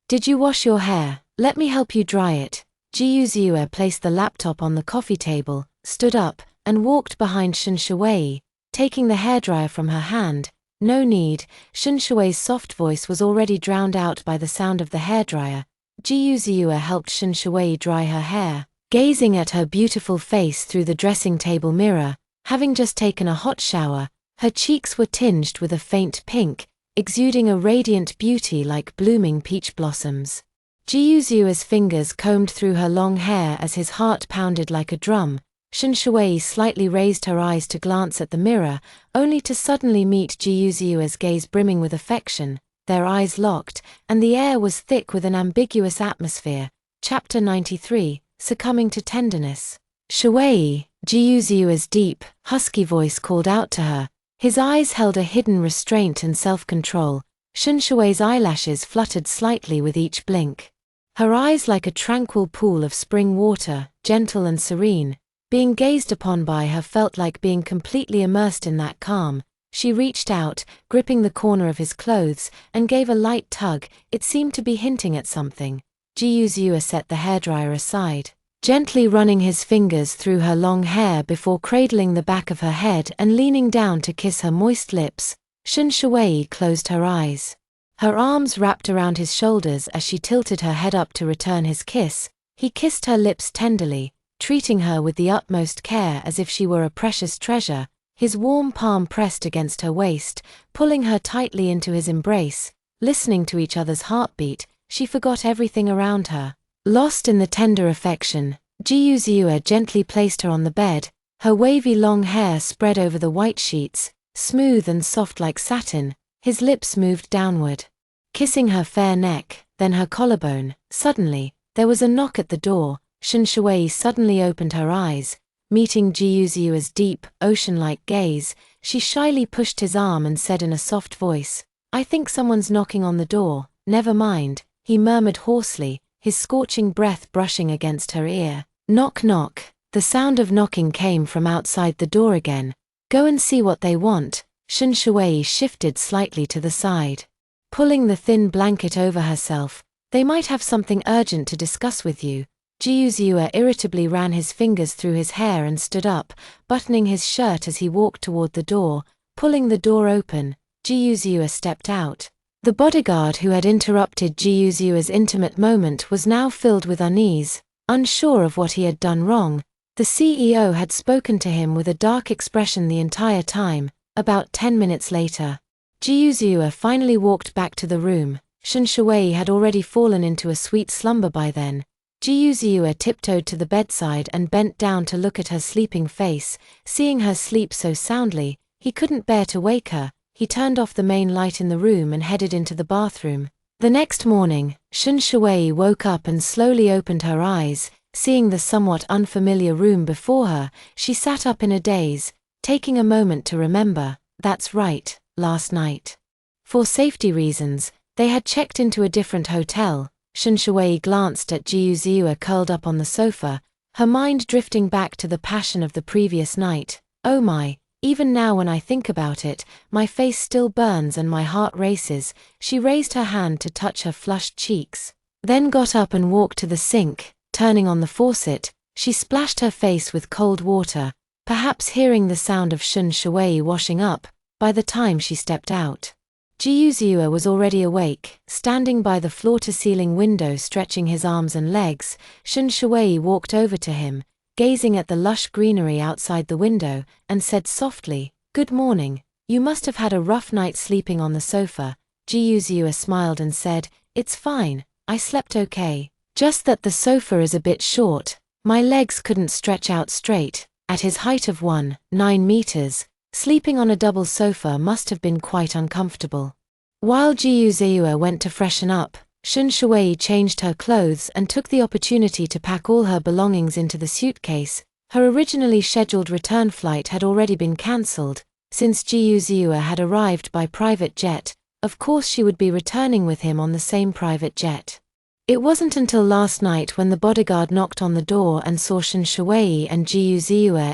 Did you wash your hair? Let me help you dry it. Ji placed the laptop on the coffee table, stood up, and walked behind Shen Shuwei, taking the hairdryer from her hand. No need, Shen Shuwei's soft voice was already drowned out by the sound of the hairdryer. Ji helped Shen Shuwei dry her hair, gazing at her beautiful face through the dressing table mirror. Having just taken a hot shower, her cheeks were tinged with a faint pink, exuding a radiant beauty like blooming peach blossoms. Ji fingers combed through her long hair as his heart pounded like a drum. Shen Shuwei slightly raised her eyes to glance at the mirror, only to suddenly meet Ji gaze brimming with affection. Their eyes locked, and the air was thick with an ambiguous atmosphere. Chapter 93, Succumbing to Tenderness. Shuwei, Ji deep, husky voice called out to her. His eyes held a hidden restraint and self-control. Shen Shuwei's eyelashes fluttered slightly with each blink. Her eyes like a tranquil pool of spring water, gentle and serene. Being gazed upon by her felt like being completely immersed in that calm. She reached out, gripping the corner of his clothes, and gave a light tug. It seemed to be hinting at something. Ji set the hairdryer aside, gently running his fingers through her long hair before cradling the back of her head and leaning down to kiss her moist lips. Shen Shuwei closed her eyes. Her arms wrapped around his shoulders as she tilted her head up to return his kiss. He kissed her lips tenderly, treating her with the utmost care as if she were a precious treasure. His warm palm pressed against her waist, pulling her tightly into his embrace. Listening to each other's heartbeat, she forgot everything around her. Lost in the tender affection, Ji gently placed her on the bed, her wavy long hair spread over the white sheets, smooth and soft like satin. His lips moved downward, kissing her fair neck, then her collarbone. Suddenly, there was a knock at the door. Shen Shuwei suddenly opened her eyes, meeting Ji deep, ocean-like gaze. She shyly pushed his arm and said in a soft voice, "I think someone's knocking on the door." "Never mind," he murmured hoarsely, his scorching breath brushing against her ear. "Knock knock." The sound of knocking came from outside the door again. "Go and see what they want." Shen Shuwei shifted slightly to the side, pulling the thin blanket over herself. "They might have something urgent to discuss with you." Ji irritably ran his fingers through his hair and stood up, buttoning his shirt as he walked toward the door. Pulling the door open, Ji stepped out. The bodyguard who had interrupted Ji intimate moment was now filled with unease, unsure of what he had done wrong. The CEO had spoken to him with a dark expression the entire time. About 10 minutes later, Ji finally walked back to the room. Shen Shuwei had already fallen into a sweet slumber by then. Ji tiptoed to the bedside and bent down to look at her sleeping face. Seeing her sleep so soundly, he couldn't bear to wake her. He turned off the main light in the room and headed into the bathroom. The next morning, Shen Shuwei woke up and slowly opened her eyes. Seeing the somewhat unfamiliar room before her, she sat up in a daze, taking a moment to remember. That's right, last night. For safety reasons, they had checked into a different hotel. Shen Shuwei glanced at Ji curled up on the sofa, her mind drifting back to the passion of the previous night. "Oh my, even now when I think about it, my face still burns and my heart races." She raised her hand to touch her flushed cheeks, then got up and walked to the sink. Turning on the faucet, she splashed her face with cold water, perhaps hearing the sound of Shen Shuwei washing up. By the time she stepped out, Ji was already awake, standing by the floor-to-ceiling window stretching his arms and legs. Shen Shuwei walked over to him, gazing at the lush greenery outside the window, and said softly, "Good morning. You must have had a rough night sleeping on the sofa." Ji smiled and said, "It's fine, I slept okay. Just that the sofa is a bit short. My legs couldn't stretch out straight." At his height of 1.9 meters, sleeping on a double sofa must have been quite uncomfortable. While Ji went to freshen up, Shen Shuwei changed her clothes and took the opportunity to pack all her belongings into the suitcase. Her originally scheduled return flight had already been cancelled. Since Ji had arrived by private jet, of course she would be returning with him on the same private jet. It wasn't until last night when the bodyguard knocked on the door and saw Shen Shuwei and Ji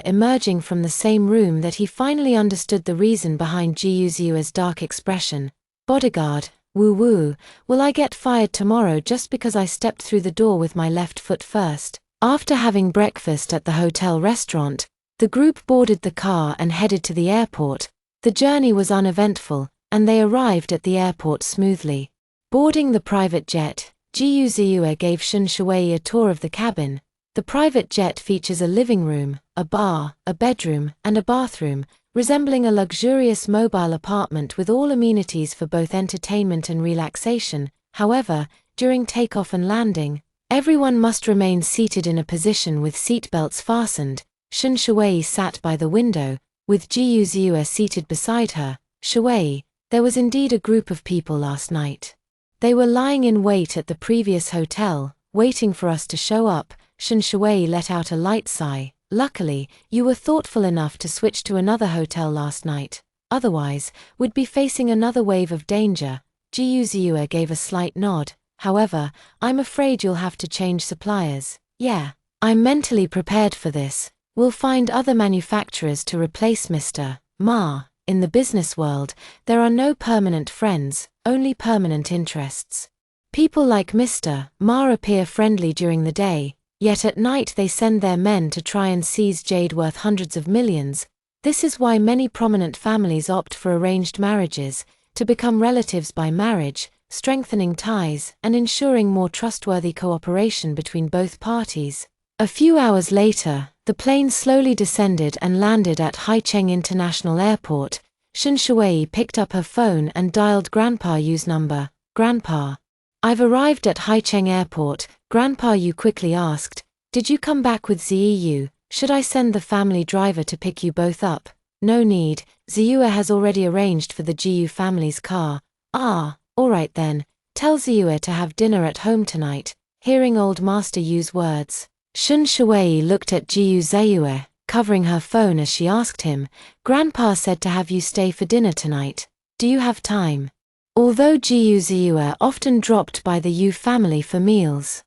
emerging from the same room that he finally understood the reason behind Ji dark expression. "Bodyguard, Woo woo, will I get fired tomorrow just because I stepped through the door with my left foot first? After having breakfast at the hotel restaurant, the group boarded the car and headed to the airport. The journey was uneventful, and they arrived at the airport smoothly. Boarding the private jet, Jiyu Ziyue gave Shun Shuwei a tour of the cabin. The private jet features a living room, a bar, a bedroom, and a bathroom, resembling a luxurious mobile apartment with all amenities for both entertainment and relaxation. However, during takeoff and landing, everyone must remain seated in a position with seatbelts fastened. Shun Shuwei sat by the window, with Jiyu Ziyue seated beside her. Shuwei, there was indeed a group of people last night. They were lying in wait at the previous hotel, waiting for us to show up. Shun Shuwei let out a light sigh. Luckily, you were thoughtful enough to switch to another hotel last night. Otherwise, we'd be facing another wave of danger. Jiyu Ziyue gave a slight nod. However, I'm afraid you'll have to change suppliers. Yeah, I'm mentally prepared for this. We'll find other manufacturers to replace Mr. Ma. In the business world, there are no permanent friends, only permanent interests. People like Mr. Ma appear friendly during the day, yet at night they send their men to try and seize jade worth hundreds of millions. This is why many prominent families opt for arranged marriages, to become relatives by marriage, strengthening ties and ensuring more trustworthy cooperation between both parties. A few hours later, the plane slowly descended and landed at Haicheng International Airport. Shun Shuwei picked up her phone and dialed Grandpa Yu's number. Grandpa. I've arrived at Haicheng Airport. Grandpa Yu quickly asked, did you come back with Ziyu? Should I send the family driver to pick you both up? No need, Ziyue has already arranged for the Jiyu family's car. Ah, alright then, tell Ziyue to have dinner at home tonight. Hearing old Master Yu's words, Shun Shuwei looked at Jiyu Ziyue, covering her phone as she asked him, Grandpa said to have you stay for dinner tonight. Do you have time? Although Jiyu Ziyue often dropped by the Yu family for meals,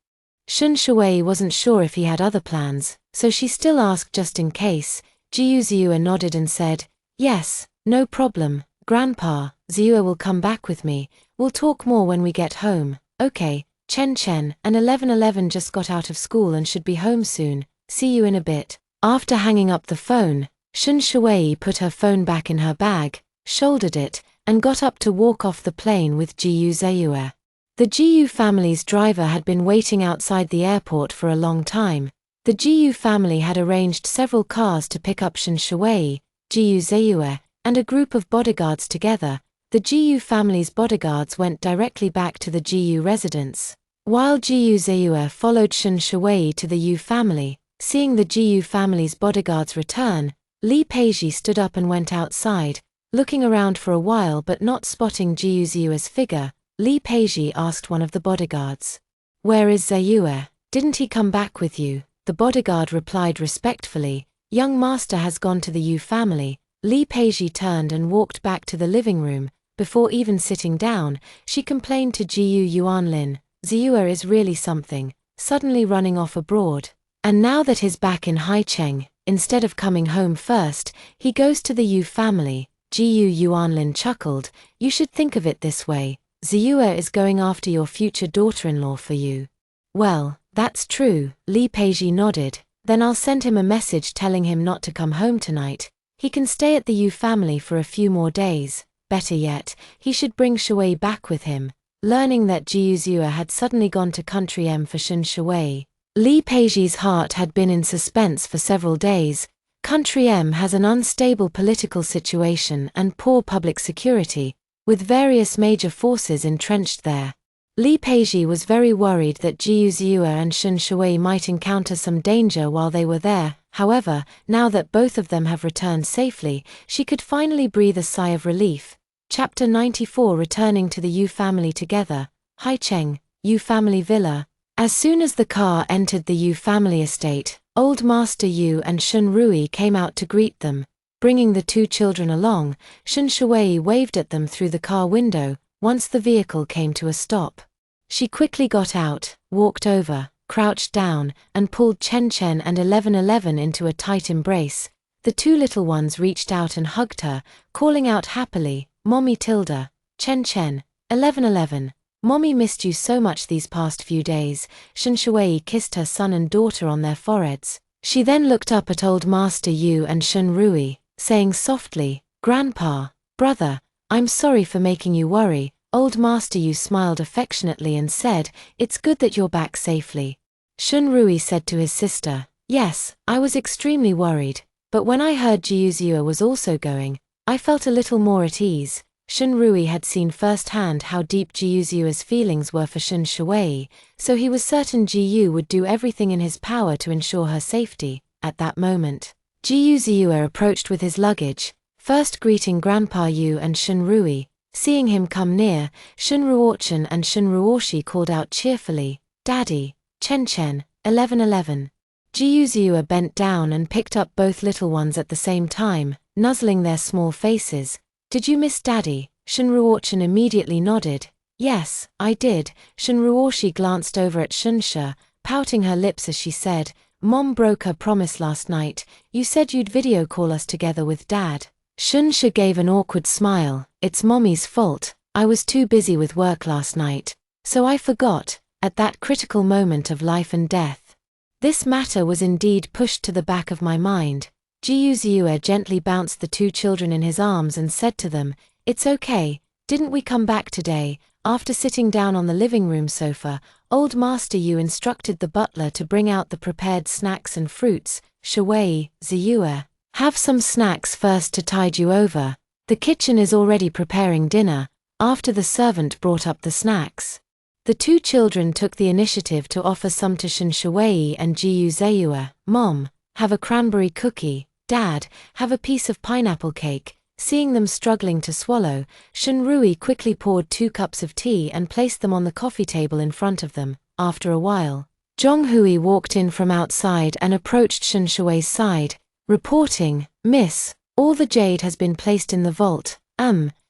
Shun Shuwei wasn't sure if he had other plans, so she still asked just in case. Jiyu Ziyue nodded and said, yes, no problem, Grandpa, Ziyue will come back with me. We'll talk more when we get home. Okay. Chen Chen and 1111 just got out of school and should be home soon. See you in a bit. After hanging up the phone, Shun Shuwei put her phone back in her bag, shouldered it, and got up to walk off the plane with Jiyu Ziyue. The Jiyu family's driver had been waiting outside the airport for a long time. The Jiyu family had arranged several cars to pick up Shun Shuwei, Jiyu Ziyue, and a group of bodyguards together. The Jiyu family's bodyguards went directly back to the Jiyu residence, while Jiyu Ziyue followed Shun Shuwei to the Yu family. Seeing the Jiyu family's bodyguards return, Li Peiji stood up and went outside, looking around for a while but not spotting Jiyu Ziyue's figure. Li Peiji asked one of the bodyguards, where is Ziyue? Didn't he come back with you? The bodyguard replied respectfully, young master has gone to the Yu family. Li Peiji turned and walked back to the living room. Before even sitting down, she complained to Jiyu Yuanlin, Ziyue is really something, suddenly running off abroad. And now that he's back in Haicheng, instead of coming home first, he goes to the Yu family. Jiyu Yuanlin chuckled, you should think of it this way, Ziyue is going after your future daughter-in-law for you. Well, that's true, Li Peiji nodded, then I'll send him a message telling him not to come home tonight. He can stay at the Yu family for a few more days. Better yet, he should bring Shuwei back with him. Learning that Jiyu Ziyue had suddenly gone to Country M for Shun Shuwei, Li Peiji's heart had been in suspense for several days. Country M has an unstable political situation and poor public security, with various major forces entrenched there. Li Peiji was very worried that Jiyu Ziyue and Shun Shuwei might encounter some danger while they were there. However, now that both of them have returned safely, she could finally breathe a sigh of relief. Chapter 94 Returning to the Yu family together. Haicheng, Yu family villa. As soon as the car entered the Yu family estate, Old Master Yu and Shun Rui came out to greet them. Bringing the two children along, Shun Shuwei waved at them through the car window. Once the vehicle came to a stop, she quickly got out, walked over, crouched down, and pulled Chen Chen and 1111 into a tight embrace. The two little ones reached out and hugged her, calling out happily, Mommy Tilda. Chen Chen, 11:11. Mommy missed you so much these past few days. Shen Shui kissed her son and daughter on their foreheads. She then looked up at Old Master Yu and Shen Rui, saying softly, "Grandpa, brother, I'm sorry for making you worry." Old Master Yu smiled affectionately and said, "It's good that you're back safely." Shen Rui said to his sister, "Yes, I was extremely worried, but when I heard Jiuzhua was also going, I felt a little more at ease." Shen Rui had seen firsthand how deep Jiuzhua's feelings were for Shen Shui, so he was certain Jiyu would do everything in his power to ensure her safety. At that moment, Jiuzhua approached with his luggage, first greeting Grandpa Yu and Shen Rui. Seeing him come near, Shen Ruochen and Shen Ruoshi called out cheerfully, "Daddy, Chen Chen." 11:11. Jiuzhua bent down and picked up both little ones at the same time, nuzzling their small faces. "Did you miss Daddy?" Shen Ruochen immediately nodded. "Yes, I did." Shen Ruoshi glanced over at Shunsha, pouting her lips as she said, "Mom broke her promise last night. You said you'd video call us together with Dad." Shunsha gave an awkward smile. "It's Mommy's fault. I was too busy with work last night, so I forgot, at that critical moment of life and death. This matter was indeed pushed to the back of my mind." Jiuzhua gently bounced the two children in his arms and said to them, "It's okay, didn't we come back today?" After sitting down on the living room sofa, Old Master Yu instructed the butler to bring out the prepared snacks and fruits. "Shui, Ziyue, have some snacks first to tide you over. The kitchen is already preparing dinner." After the servant brought up the snacks, the two children took the initiative to offer some to Shen Shui and Jiuzhua. "Mom, have a cranberry cookie. Dad, have a piece of pineapple cake." Seeing them struggling to swallow, Shen Rui quickly poured 2 cups of tea and placed them on the coffee table in front of them. After a while, Zhonghui walked in from outside and approached Shen Shui's side, reporting, "Miss, all the jade has been placed in the vault."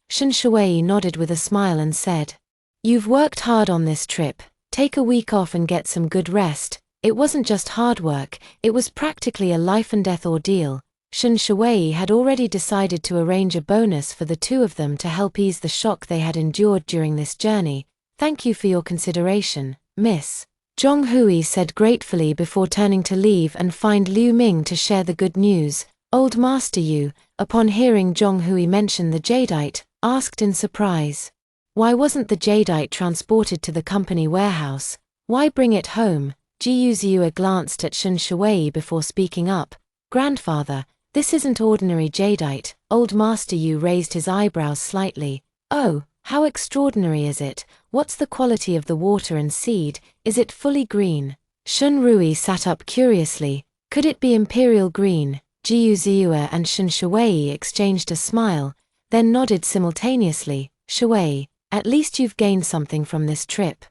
Shen Shui nodded with a smile and said, "You've worked hard on this trip. Take a week off and get some good rest." It wasn't just hard work, it was practically a life-and-death ordeal. Shen Shui had already decided to arrange a bonus for the two of them to help ease the shock they had endured during this journey. "Thank you for your consideration, Miss," Zhonghui said gratefully before turning to leave and find Liu Ming to share the good news. Old Master Yu, upon hearing Zhonghui mention the jadeite, asked in surprise, "Why wasn't the jadeite transported to the company warehouse? Why bring it home?" Jiuzhua glanced at Shen Shui before speaking up. "Grandfather, this isn't ordinary jadeite." Old Master Yu raised his eyebrows slightly. "Oh, how extraordinary is it? What's the quality of the water and seed? Is it fully green?" Shen Rui sat up curiously. "Could it be imperial green?" Jiuzhua and Shen Shui exchanged a smile, then nodded simultaneously. "Shui, at least you've gained something from this trip."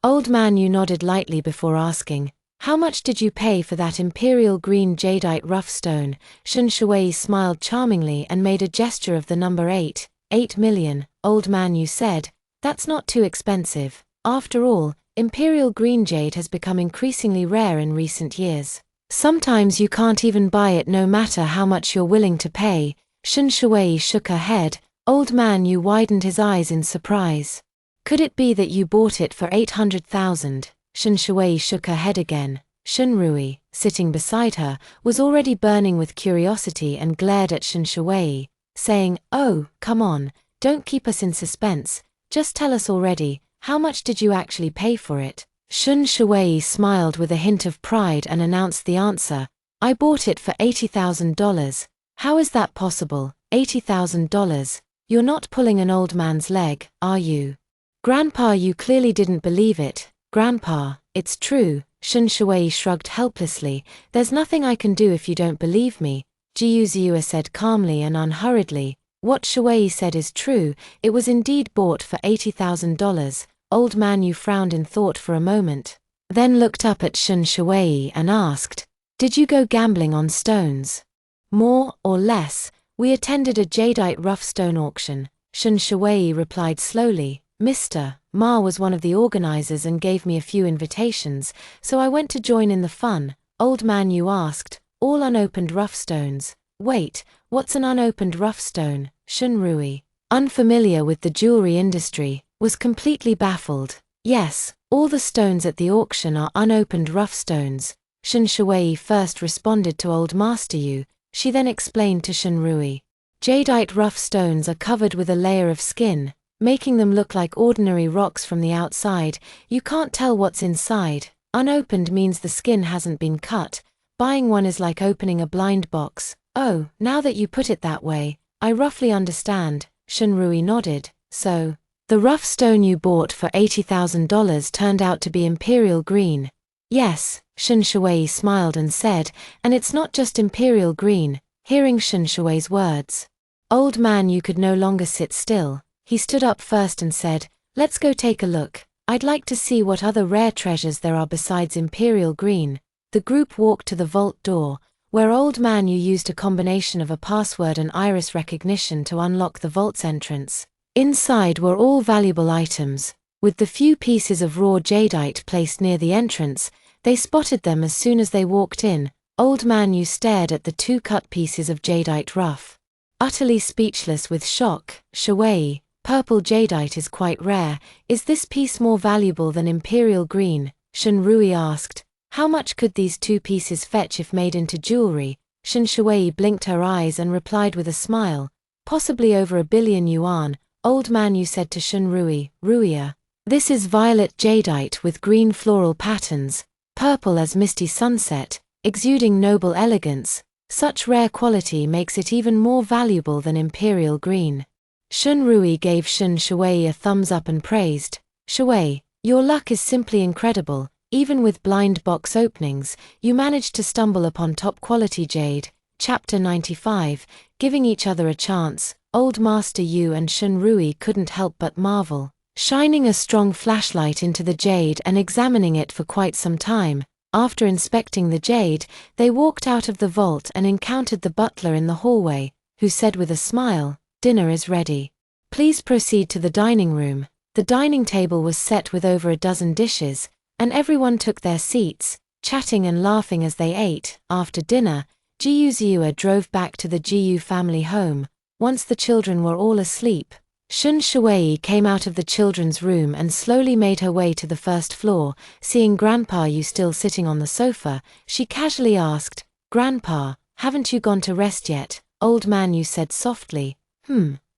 Old Man Yu nodded lightly before asking, "How much did you pay for that imperial green jadeite rough stone?" Shen Shui smiled charmingly and made a gesture of the number 8. 8 million, Old Man Yu said. "That's not too expensive. After all, imperial green jade has become increasingly rare in recent years. Sometimes you can't even buy it no matter how much you're willing to pay." Shen Shui shook her head. Old Man Yu widened his eyes in surprise. "Could it be that you bought it for 800,000? Shen Shui shook her head again. Shen Rui, sitting beside her, was already burning with curiosity and glared at Shen Shui, saying, "Oh, come on, don't keep us in suspense, just tell us already, how much did you actually pay for it?" Shen Shui smiled with a hint of pride and announced the answer, "I bought it for $80,000. "How is that possible? $80,000? You're not pulling an old man's leg, are you?" Grandpa, you clearly didn't believe it. "Grandpa, it's true." Shen Shui shrugged helplessly. "There's nothing I can do if you don't believe me," Jiuzhua said calmly and unhurriedly. "What Shui said is true, it was indeed bought for $80,000. Old Man Yu frowned in thought for a moment, then looked up at Shen Shui and asked, "Did you go gambling on stones?" "More or less. We attended a jadeite rough stone auction." Shen Shui replied slowly. "Mr. Ma was one of the organizers and gave me a few invitations, so I went to join in the fun." Old Man Yu asked, "All unopened rough stones?" "Wait, what's an unopened rough stone?" Shen Rui, unfamiliar with the jewelry industry, was completely baffled. Yes, all the stones at the auction are unopened rough stones. Shun Shui first responded to Old Master Yu. She then explained to Shun Rui. Jadeite rough stones are covered with a layer of skin, making them look like ordinary rocks from the outside. You can't tell what's inside. Unopened means the skin hasn't been cut. Buying one is like opening a blind box. Oh, now that you put it that way, I roughly understand. Shun Rui nodded. So, the rough stone you bought for $80,000 turned out to be imperial green. Yes, Shun Shui smiled and said, and it's not just imperial green. Hearing Shun Shui's words, Old Man Yu could no longer sit still. He stood up first and said, let's go take a look. I'd like to see what other rare treasures there are besides imperial green. The group walked to the vault door, where Old Man Yu used a combination of a password and iris recognition to unlock the vault's entrance. Inside were all valuable items. With the few pieces of raw jadeite placed near the entrance, they spotted them as soon as they walked in. Old Man Yu stared at the two cut pieces of jadeite rough. Utterly speechless with shock, Shui, purple jadeite is quite rare. Is this piece more valuable than imperial green? Shun Rui asked. How much could these two pieces fetch if made into jewelry? Shun Shui blinked her eyes and replied with a smile. Possibly over 1 billion yuan. Old Man Yu said to Shun Rui, Ruia. This is violet jadeite with green floral patterns, purple as misty sunset, exuding noble elegance. Such rare quality makes it even more valuable than imperial green. Shun Rui gave Shun Shui a thumbs up and praised. Shui, your luck is simply incredible. Even with blind box openings, you managed to stumble upon top quality jade. Chapter 95, Giving each other a chance. Old Master Yu and Shun Rui couldn't help but marvel. Shining a strong flashlight into the jade and examining it for quite some time, after inspecting the jade, they walked out of the vault and encountered the butler in the hallway, who said with a smile, dinner is ready. Please proceed to the dining room. The dining table was set with over a dozen dishes, and everyone took their seats, chatting and laughing as they ate. After dinner, Jiyu Ziua drove back to the Jiyu family home. Once the children were all asleep, Shun Shui came out of the children's room and slowly made her way to the first floor. Seeing Grandpa Yu still sitting on the sofa, she casually asked, Grandpa, haven't you gone to rest yet? Old Man Yu said softly,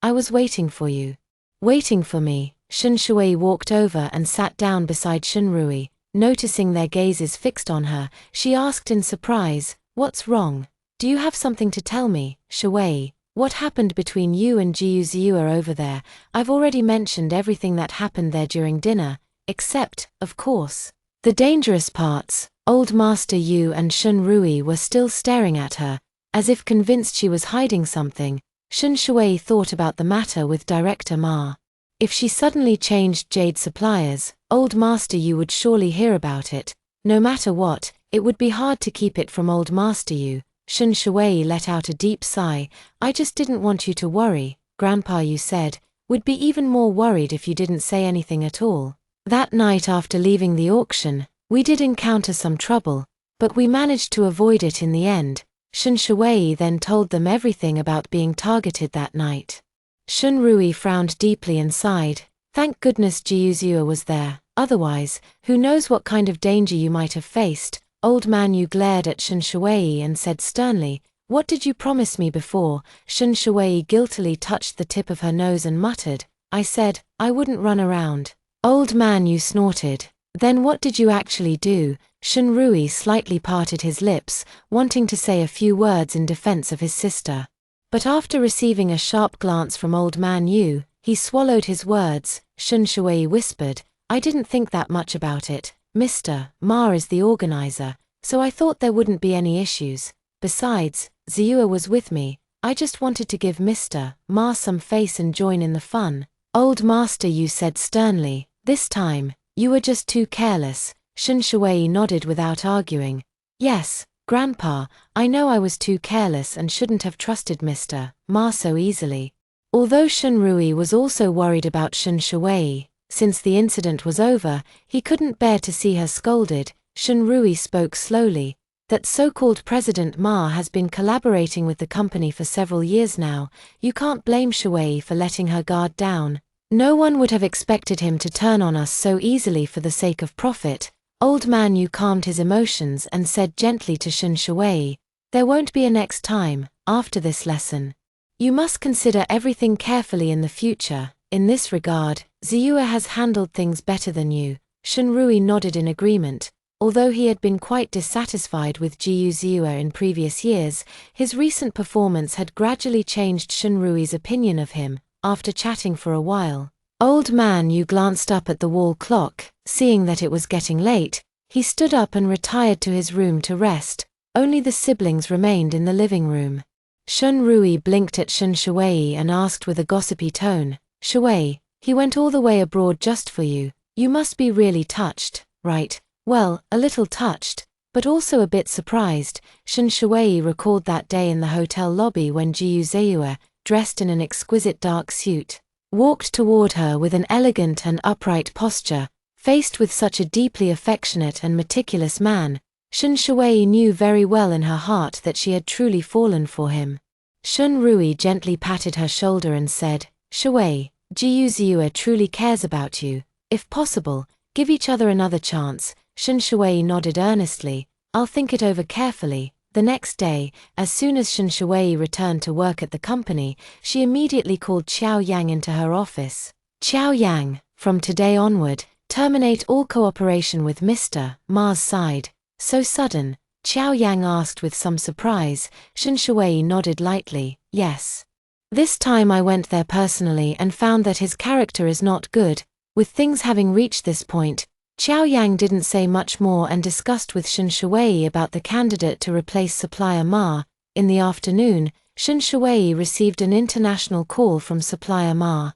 I was waiting for you. Waiting for me? Shun Shui walked over and sat down beside Shun Rui. Noticing their gazes fixed on her, she asked in surprise, what's wrong? Do you have something to tell me, Shui? What happened between you and Jiyu Ziua over there? I've already mentioned everything that happened there during dinner, except, of course, the dangerous parts. Old Master Yu and Shun Rui were still staring at her, as if convinced she was hiding something. Shun Shui thought about the matter with Director Ma. If she suddenly changed jade suppliers, Old Master Yu would surely hear about it. No matter what, it would be hard to keep it from Old Master Yu. Shun Shui let out a deep sigh. I just didn't want you to worry, Grandpa Yu said. Would be even more worried if you didn't say anything at all. That night after leaving the auction, we did encounter some trouble, but we managed to avoid it in the end. Shun Shui then told them everything about being targeted that night. Shun Rui frowned deeply and sighed. Thank goodness Jiyu Ziua was there, otherwise, who knows what kind of danger you might have faced. Old Man Yu glared at Shun Shui and said sternly, what did you promise me before? Shun Shui guiltily touched the tip of her nose and muttered, I said, I wouldn't run around. Old Man Yu snorted. Then what did you actually do? Shun Rui slightly parted his lips, wanting to say a few words in defense of his sister. But after receiving a sharp glance from Old Man Yu, he swallowed his words. Shun Shui whispered, I didn't think that much about it. Mr. Ma is the organizer, so I thought there wouldn't be any issues. Besides, Ziua was with me. I just wanted to give Mr. Ma some face and join in the fun. Old Master Yu said sternly, this time, you were just too careless. Shun Shui nodded without arguing. Yes, Grandpa, I know I was too careless and shouldn't have trusted Mr. Ma so easily. Although Shun Rui was also worried about Shun Shui, since the incident was over, he couldn't bear to see her scolded. Shun Rui spoke slowly. That so-called President Ma has been collaborating with the company for several years now. You can't blame Shui for letting her guard down. No one would have expected him to turn on us so easily for the sake of profit. Old man Yu calmed his emotions and said gently to Shun Shui, "There won't be a next time, after this lesson. You must consider everything carefully in the future. In this regard, Ziyue has handled things better than you." Shun Rui nodded in agreement. Although he had been quite dissatisfied with Jiyu Ziyue in previous years, his recent performance had gradually changed Shun Rui's opinion of him. After chatting for a while, Old man Yu glanced up at the wall clock. Seeing that it was getting late, he stood up and retired to his room to rest. Only the siblings remained in the living room. Shun Rui blinked at Shun Shui and asked with a gossipy tone, "Shui, he went all the way abroad just for you. You must be really touched, right?" "Well, a little touched, but also a bit surprised." Shun Shui recalled that day in the hotel lobby when Jiyu Ziyue, dressed in an exquisite dark suit, walked toward her with an elegant and upright posture. Faced with such a deeply affectionate and meticulous man, Shun Shui knew very well in her heart that she had truly fallen for him. Shun Rui gently patted her shoulder and said, "Shui, Jiyu Ziyue truly cares about you. If possible, give each other another chance." Shun Shui nodded earnestly. "I'll think it over carefully." The next day, as soon as Shun Shui returned to work at the company, she immediately called Qiao Yang into her office. "Qiao Yang, from today onward, terminate all cooperation with Mr. Ma's side." "So sudden?" Qiao Yang asked with some surprise. Shun Shui nodded lightly. "Yes. This time I went there personally and found that his character is not good." With things having reached this point, Qiao Yang didn't say much more and discussed with Shun Shui about the candidate to replace supplier Ma. In the afternoon, Shun Shui received an international call from supplier Ma.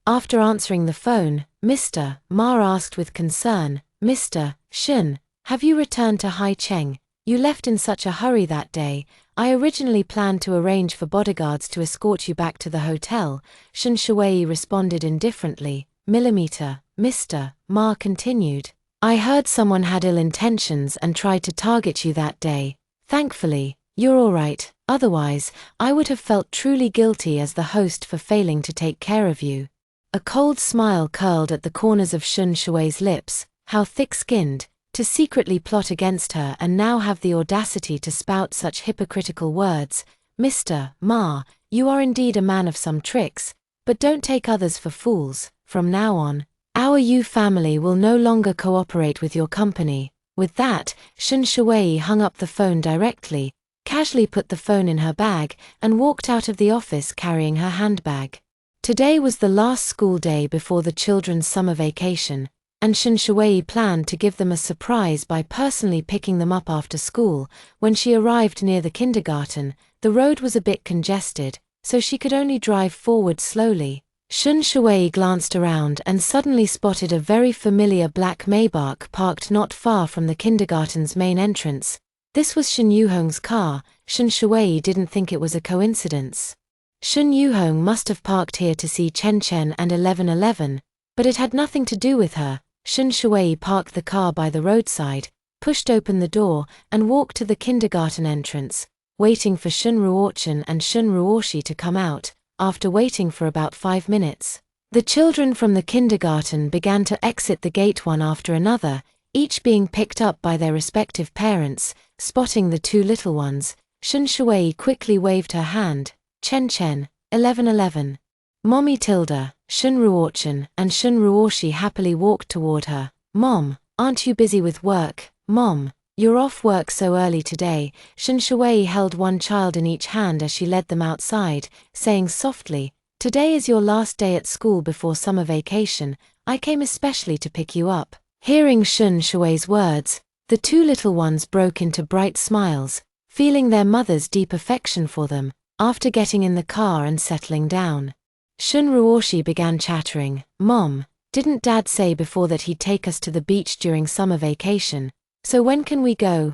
After answering the phone, Mr. Ma asked with concern, "Mr. Shun, have you returned to Haicheng? You left in such a hurry that day. I originally planned to arrange for bodyguards to escort you back to the hotel." Shun Shui responded indifferently. Mr. Ma continued, "I heard someone had ill intentions and tried to target you that day. Thankfully, you're all right. Otherwise, I would have felt truly guilty as the host for failing to take care of you." A cold smile curled at the corners of Shun Shui's lips. How thick-skinned, to secretly plot against her and now have the audacity to spout such hypocritical words. "Mr. Ma, you are indeed a man of some tricks, but don't take others for fools. From now on, our Yu family will no longer cooperate with your company." With that, Shun Shui hung up the phone directly, casually put the phone in her bag, and walked out of the office carrying her handbag. Today was the last school day before the children's summer vacation, and Shun Shui planned to give them a surprise by personally picking them up after school. When she arrived near the kindergarten, the road was a bit congested, so she could only drive forward slowly. Shun Shui glanced around and suddenly spotted a very familiar black Maybach parked not far from the kindergarten's main entrance. This was Shun Yuhong's car. Shun Shui didn't think it was a coincidence. Shun Yuhong must have parked here to see Chen Chen and 1111, but it had nothing to do with her. Shun Shui parked the car by the roadside, pushed open the door, and walked to the kindergarten entrance, waiting for Shun Ruochen and Shun Ruoshi to come out. After waiting for about 5 minutes, the children from the kindergarten began to exit the gate one after another, each being picked up by their respective parents. Spotting the two little ones, Shun Shui quickly waved her hand. "Chen Chen, 1111. Mommy Tilda." Shun Ruochen and Shun Ruoshi happily walked toward her. "Mom, aren't you busy with work?" "Mom, you're off work so early today." Shun Shui held one child in each hand as she led them outside, saying softly, "Today is your last day at school before summer vacation. I came especially to pick you up." Hearing Shun Shui's words, the two little ones broke into bright smiles, feeling their mother's deep affection for them. After getting in the car and settling down, Shun Ruoshi began chattering. "Mom, didn't Dad say before that he'd take us to the beach during summer vacation? So when can we go?"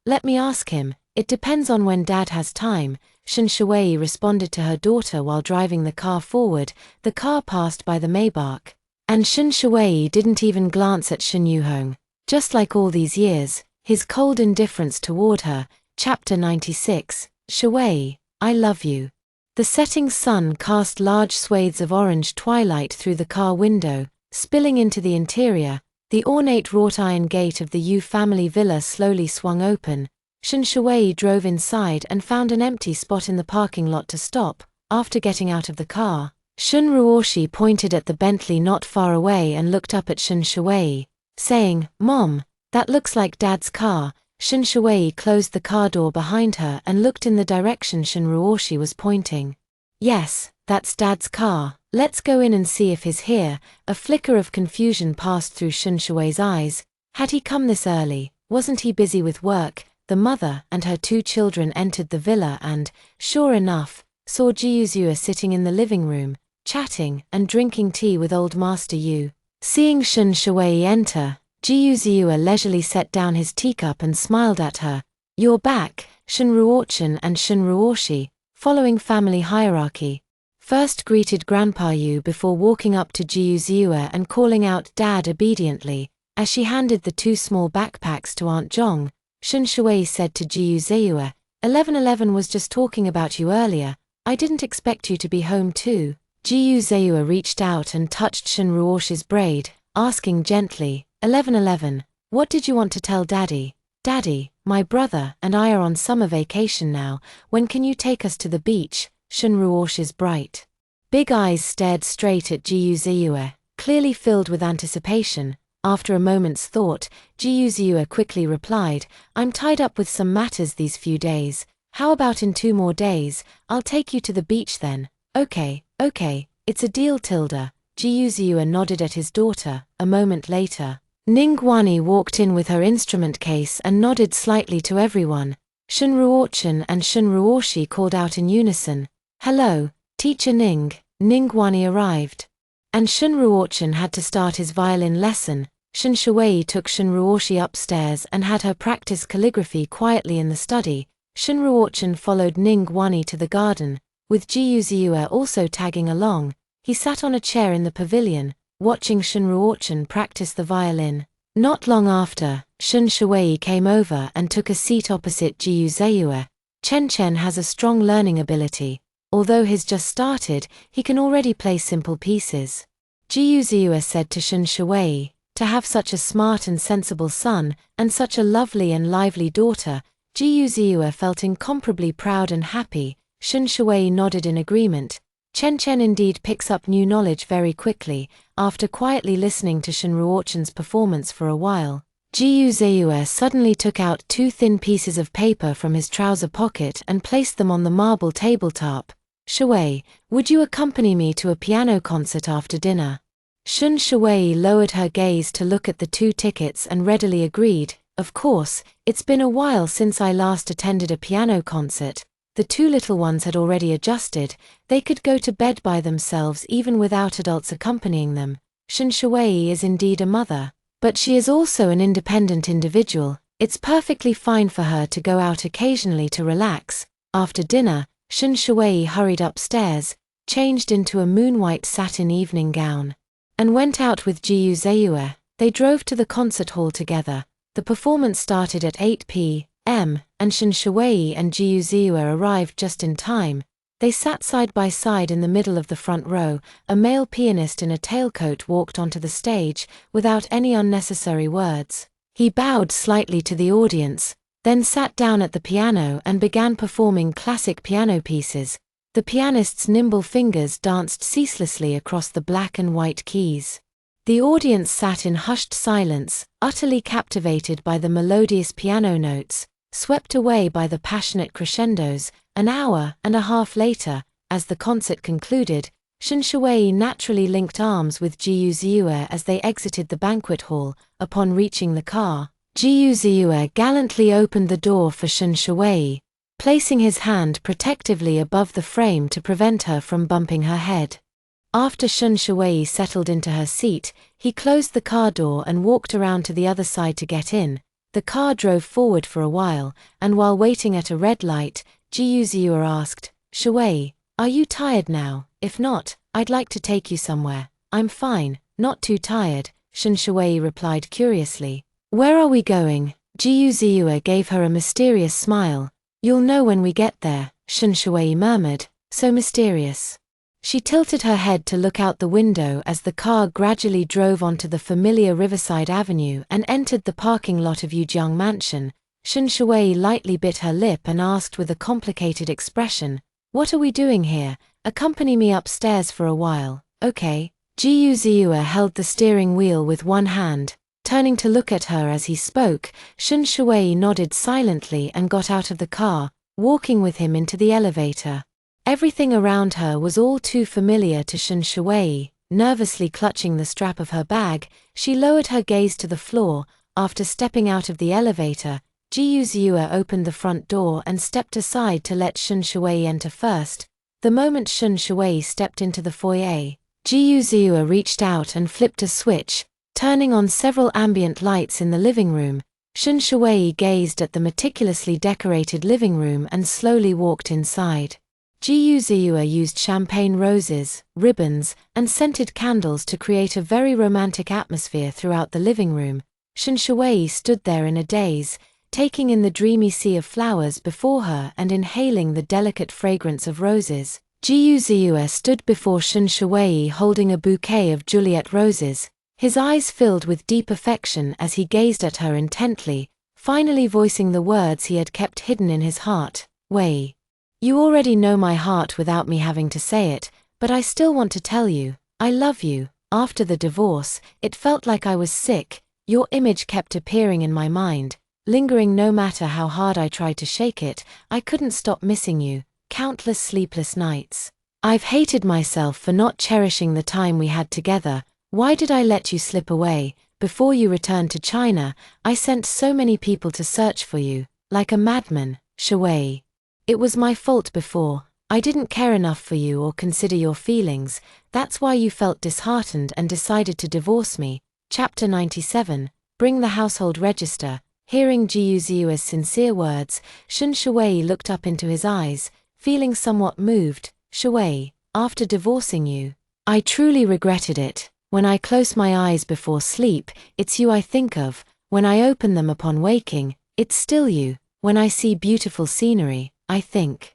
Let me ask him. It depends on when Dad has time." Shun Shui responded to her daughter while driving the car forward. The car passed by the Maybach, and Shun Shui didn't even glance at Shun Yuhong. Just like all these years, his cold indifference toward her. Chapter 96. Shui, I love you. The setting sun cast large swathes of orange twilight through the car window, spilling into the interior. The ornate wrought iron gate of the Yu family villa slowly swung open. Shen Shuwei drove inside and found an empty spot in the parking lot to stop. After getting out of the car, Shun Ruoshi pointed at the Bentley not far away and looked up at Shen Shuwei, saying, "Mom, that looks like Dad's car." Shen Shuwei closed the car door behind her and looked in the direction Shun Ruoshi was pointing. "Yes, that's Dad's car. Let's go in and see if he's here." A flicker of confusion passed through Shun Shuwei's eyes. Had he come this early? Wasn't he busy with work? The mother and her 2 children entered the villa and, sure enough, saw Ji Yuzue sitting in the living room, chatting and drinking tea with old Master Yu. Seeing Shun Shuwei enter, Ji Yuzue leisurely set down his teacup and smiled at her. "You're back." Shun Ruochen and Shun Ruoshi, following family hierarchy, first greeted Grandpa Yu before walking up to Ji Yuzue and calling out "Dad" obediently. As she handed the 2 small backpacks to Aunt Zhong, Shun Shuwei said to Ji Yuzue, 1111 was just talking about you earlier. I didn't expect you to be home too." Ji Yuzue reached out and touched Shun Ruoshi's braid, asking gently, 1111, what did you want to tell Daddy? "Daddy, my brother and I are on summer vacation now. When can you take us to the beach?" Shun Ruoshi's bright big eyes stared straight at Ji Yuzue, clearly filled with anticipation. After a moment's thought, Ji Yuzue quickly replied, "I'm tied up with some matters these few days. How about in 2 more days? I'll take you to the beach then." Okay, it's a deal, Tilda." Ji Yuzue nodded at his daughter. A moment later, Ningguani walked in with her instrument case and nodded slightly to everyone. Shun Ruochen and Shun Ruoshi called out in unison, "Hello, Teacher Ning." Ningguani arrived, and Shun Ruochen had to start his violin lesson. Shun Shuwei took Shun Ruoshi upstairs and had her practice calligraphy quietly in the study. Shun Ruochen followed Ningguani to the garden, with Ji Yuzue also tagging along. He sat on a chair in the pavilion, watching Shun Ruochen practice the violin. Not long after, Shun Shuwei came over and took a seat opposite Ji Yuzue. Chen has a strong learning ability. Although he's just started, he can already play simple pieces. Ji Yuzue said to Shun Shuwei, "To have such a smart and sensible son, and such a lovely and lively daughter." Ji Yuzue felt incomparably proud and happy. Shun Shuwei nodded in agreement. Chen indeed picks up new knowledge very quickly. After quietly listening to Shun Ruochen's performance for a while, Ji Yuzue suddenly took out 2 thin pieces of paper from his trouser pocket and placed them on the marble tabletop. "Shuwei, would you accompany me to a piano concert after dinner?" Shun Shuwei lowered her gaze to look at the 2 tickets and readily agreed, "Of course, it's been a while since I last attended a piano concert." The 2 little ones had already adjusted. They could go to bed by themselves even without adults accompanying them. Shun Shuwei is indeed a mother, but she is also an independent individual. It's perfectly fine for her to go out occasionally to relax. After dinner, Shun Shuwei hurried upstairs, changed into a moon-white satin evening gown, and went out with Ji Yuzue. They drove to the concert hall together. The performance started at 8 p.m., and Shun Shuwei and Ji Yuzue arrived just in time. They sat side by side in the middle of the front row. A male pianist in a tailcoat walked onto the stage, without any unnecessary words. He bowed slightly to the audience, then sat down at the piano and began performing classic piano pieces. The pianist's nimble fingers danced ceaselessly across the black and white keys. The audience sat in hushed silence, utterly captivated by the melodious piano notes, swept away by the passionate crescendos. An hour and a half later, as the concert concluded, Shun Shuwei naturally linked arms with Ji Yuzue as they exited the banquet hall. Upon reaching the car, Ji Yuzue gallantly opened the door for Shun Shuwei, placing his hand protectively above the frame to prevent her from bumping her head. After Shun Shuwei settled into her seat, he closed the car door and walked around to the other side to get in. The car drove forward for a while, and while waiting at a red light, Ji Yuzue asked, "Shuwei, are you tired now? If not, I'd like to take you somewhere." "I'm fine, not too tired," Shun Shuwei replied curiously. "Where are we going?" Ji Yuzue gave her a mysterious smile. "You'll know when we get there," Shun Shuwei murmured. So mysterious. She tilted her head to look out the window as the car gradually drove onto the familiar Riverside Avenue and entered the parking lot of Yujiang Mansion. Shen Shui lightly bit her lip and asked with a complicated expression, "What are we doing here? Accompany me upstairs for a while, okay?" Jiu Ziyue held the steering wheel with one hand. Turning to look at her as he spoke, Shen Shui nodded silently and got out of the car, walking with him into the elevator. Everything around her was all too familiar to Shen Shui. Nervously clutching the strap of her bag, she lowered her gaze to the floor. After stepping out of the elevator, Jiu Ziyue opened the front door and stepped aside to let Shen Shui enter first. The moment Shen Shui stepped into the foyer, Jiu Ziyue reached out and flipped a switch, turning on several ambient lights in the living room. Shen Shui gazed at the meticulously decorated living room and slowly walked inside. Jiu Ziyue used champagne roses, ribbons, and scented candles to create a very romantic atmosphere throughout the living room. Shen Shui stood there in a daze, taking in the dreamy sea of flowers before her and inhaling the delicate fragrance of roses. Jiu Ziyue stood before Shen Shui holding a bouquet of Juliet roses, his eyes filled with deep affection as he gazed at her intently, finally voicing the words he had kept hidden in his heart. "Wei. You already know my heart without me having to say it, but I still want to tell you, I love you." After the divorce, it felt like I was sick. Your image kept appearing in my mind, lingering no matter how hard I tried to shake it. I couldn't stop missing you. Countless sleepless nights. I've hated myself for not cherishing the time we had together. Why did I let you slip away? Before you returned to China, I sent so many people to search for you, like a madman. Shui. It was my fault before. I didn't care enough for you or consider your feelings. That's why you felt disheartened and decided to divorce me. Chapter 97. Bring the household register. Hearing Jiu Ziyue's sincere words, Shen Shui looked up into his eyes, feeling somewhat moved. "Shui, after divorcing you, I truly regretted it. When I close my eyes before sleep, it's you I think of. When I open them upon waking, it's still you. When I see beautiful scenery, I think,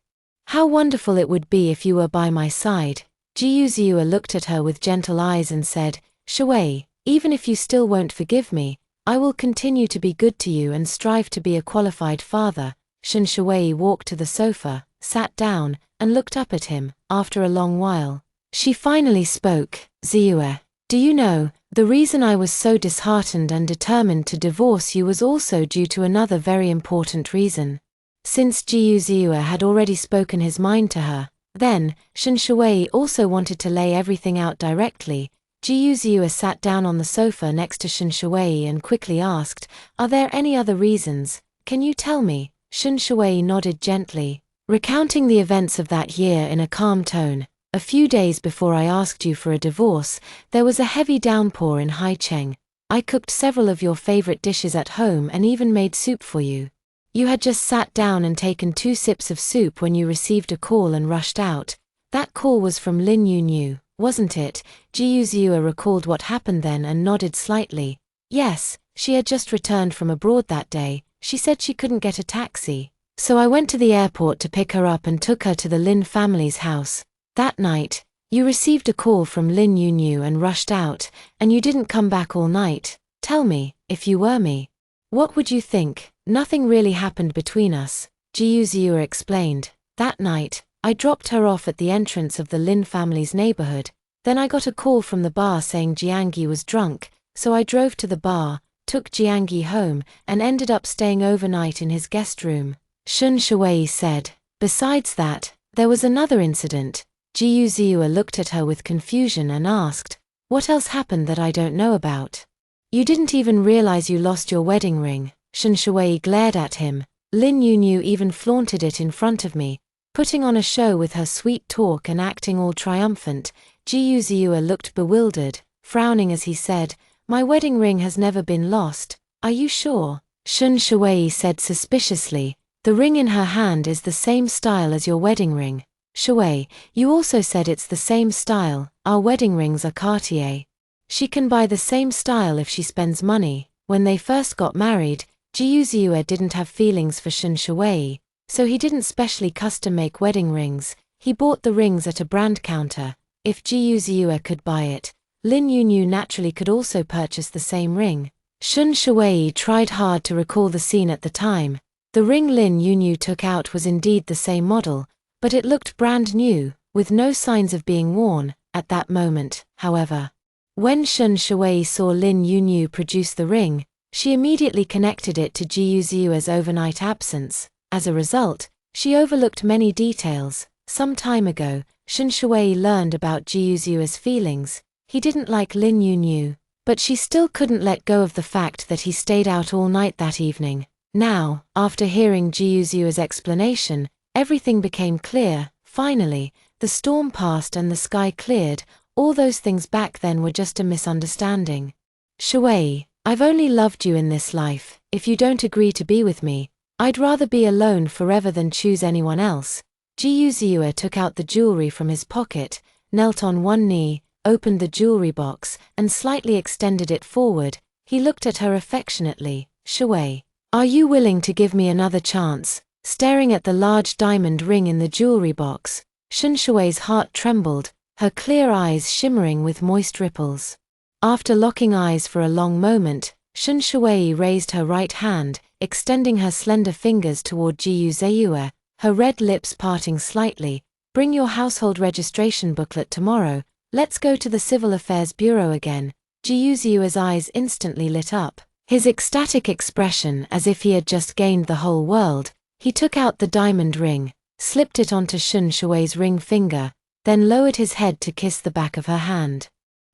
how wonderful it would be if you were by my side." Jiu Ziyue looked at her with gentle eyes and said, "Shui, even if you still won't forgive me, I will continue to be good to you and strive to be a qualified father." Shen Shui walked to the sofa, sat down, and looked up at him. After a long while, she finally spoke. "Ziyue, do you know, the reason I was so disheartened and determined to divorce you was also due to another very important reason." Since Jiu Ziyue had already spoken his mind to her, then, Shen Shui also wanted to lay everything out directly. Jiu Ziyue sat down on the sofa next to Shen Shui and quickly asked, "Are there any other reasons? Can you tell me?" Shen Shui nodded gently, recounting the events of that year in a calm tone. "A few days before I asked you for a divorce, there was a heavy downpour in Haicheng. I cooked several of your favorite dishes at home and even made soup for you. You had just sat down and taken 2 sips of soup when you received a call and rushed out. That call was from Lin Yunyu, wasn't it?" Jiu Ziyue recalled what happened then and nodded slightly. "Yes, she had just returned from abroad that day. She said she couldn't get a taxi. So I went to the airport to pick her up and took her to the Lin family's house. That night, you received a call from Lin Yunyu and rushed out, and you didn't come back all night. Tell me, if you were me, what would you think?" "Nothing really happened between us," Jiu Ziyue explained. "That night, I dropped her off at the entrance of the Lin family's neighborhood. Then I got a call from the bar saying Jiangyi was drunk, so I drove to the bar, took Jiangyi home, and ended up staying overnight in his guest room." Shen Shui said. "Besides that, there was another incident." Jiu Ziyue looked at her with confusion and asked, "What else happened that I don't know about?" "You didn't even realize you lost your wedding ring." Shen Shui glared at him. "Lin Yunyu even flaunted it in front of me, putting on a show with her sweet talk and acting all triumphant." Jiu Ziyue looked bewildered, frowning as he said, "My wedding ring has never been lost. Are you sure?" Shen Shui said suspiciously, "The ring in her hand is the same style as your wedding ring. Shui, you also said it's the same style. Our wedding rings are Cartier. She can buy the same style if she spends money." When they first got married, Jiu Ziyue didn't have feelings for Shen Shui, so he didn't specially custom make wedding rings. He bought the rings at a brand counter. If Ji Yuziue could buy it, Lin Yunyu naturally could also purchase the same ring. Shun Shuwei tried hard to recall the scene at the time. The ring Lin Yunyu took out was indeed the same model, but it looked brand new, with no signs of being worn, at that moment, however. When Shun Shuwei saw Lin Yunyu produce the ring, she immediately connected it to Ji Yuziue's overnight absence. As a result, she overlooked many details. Some time ago, Shun Shuwei learned about Ji Yuziue's feelings. He didn't like Lin Yunyu, but she still couldn't let go of the fact that he stayed out all night that evening. Now, after hearing Ji Yuziue's explanation, everything became clear. Finally, the storm passed and the sky cleared. All those things back then were just a misunderstanding. Shuwei, I've only loved you in this life. If you don't agree to be with me, I'd rather be alone forever than choose anyone else. Ji Yuziue took out the jewelry from his pocket, knelt on one knee, opened the jewelry box, and slightly extended it forward. He looked at her affectionately. Shuwei, are you willing to give me another chance? Staring at the large diamond ring in the jewelry box, Shun Shuwei's heart trembled, her clear eyes shimmering with moist ripples. After locking eyes for a long moment, Shun Shuwei raised her right hand, extending her slender fingers toward Ji Yuziue, her red lips parting slightly. Bring your household registration booklet tomorrow. Let's go to the Civil Affairs Bureau again. Ji Yuziue's eyes instantly lit up. His ecstatic expression as if he had just gained the whole world. He took out the diamond ring, slipped it onto Shun Shuwei's ring finger, then lowered his head to kiss the back of her hand.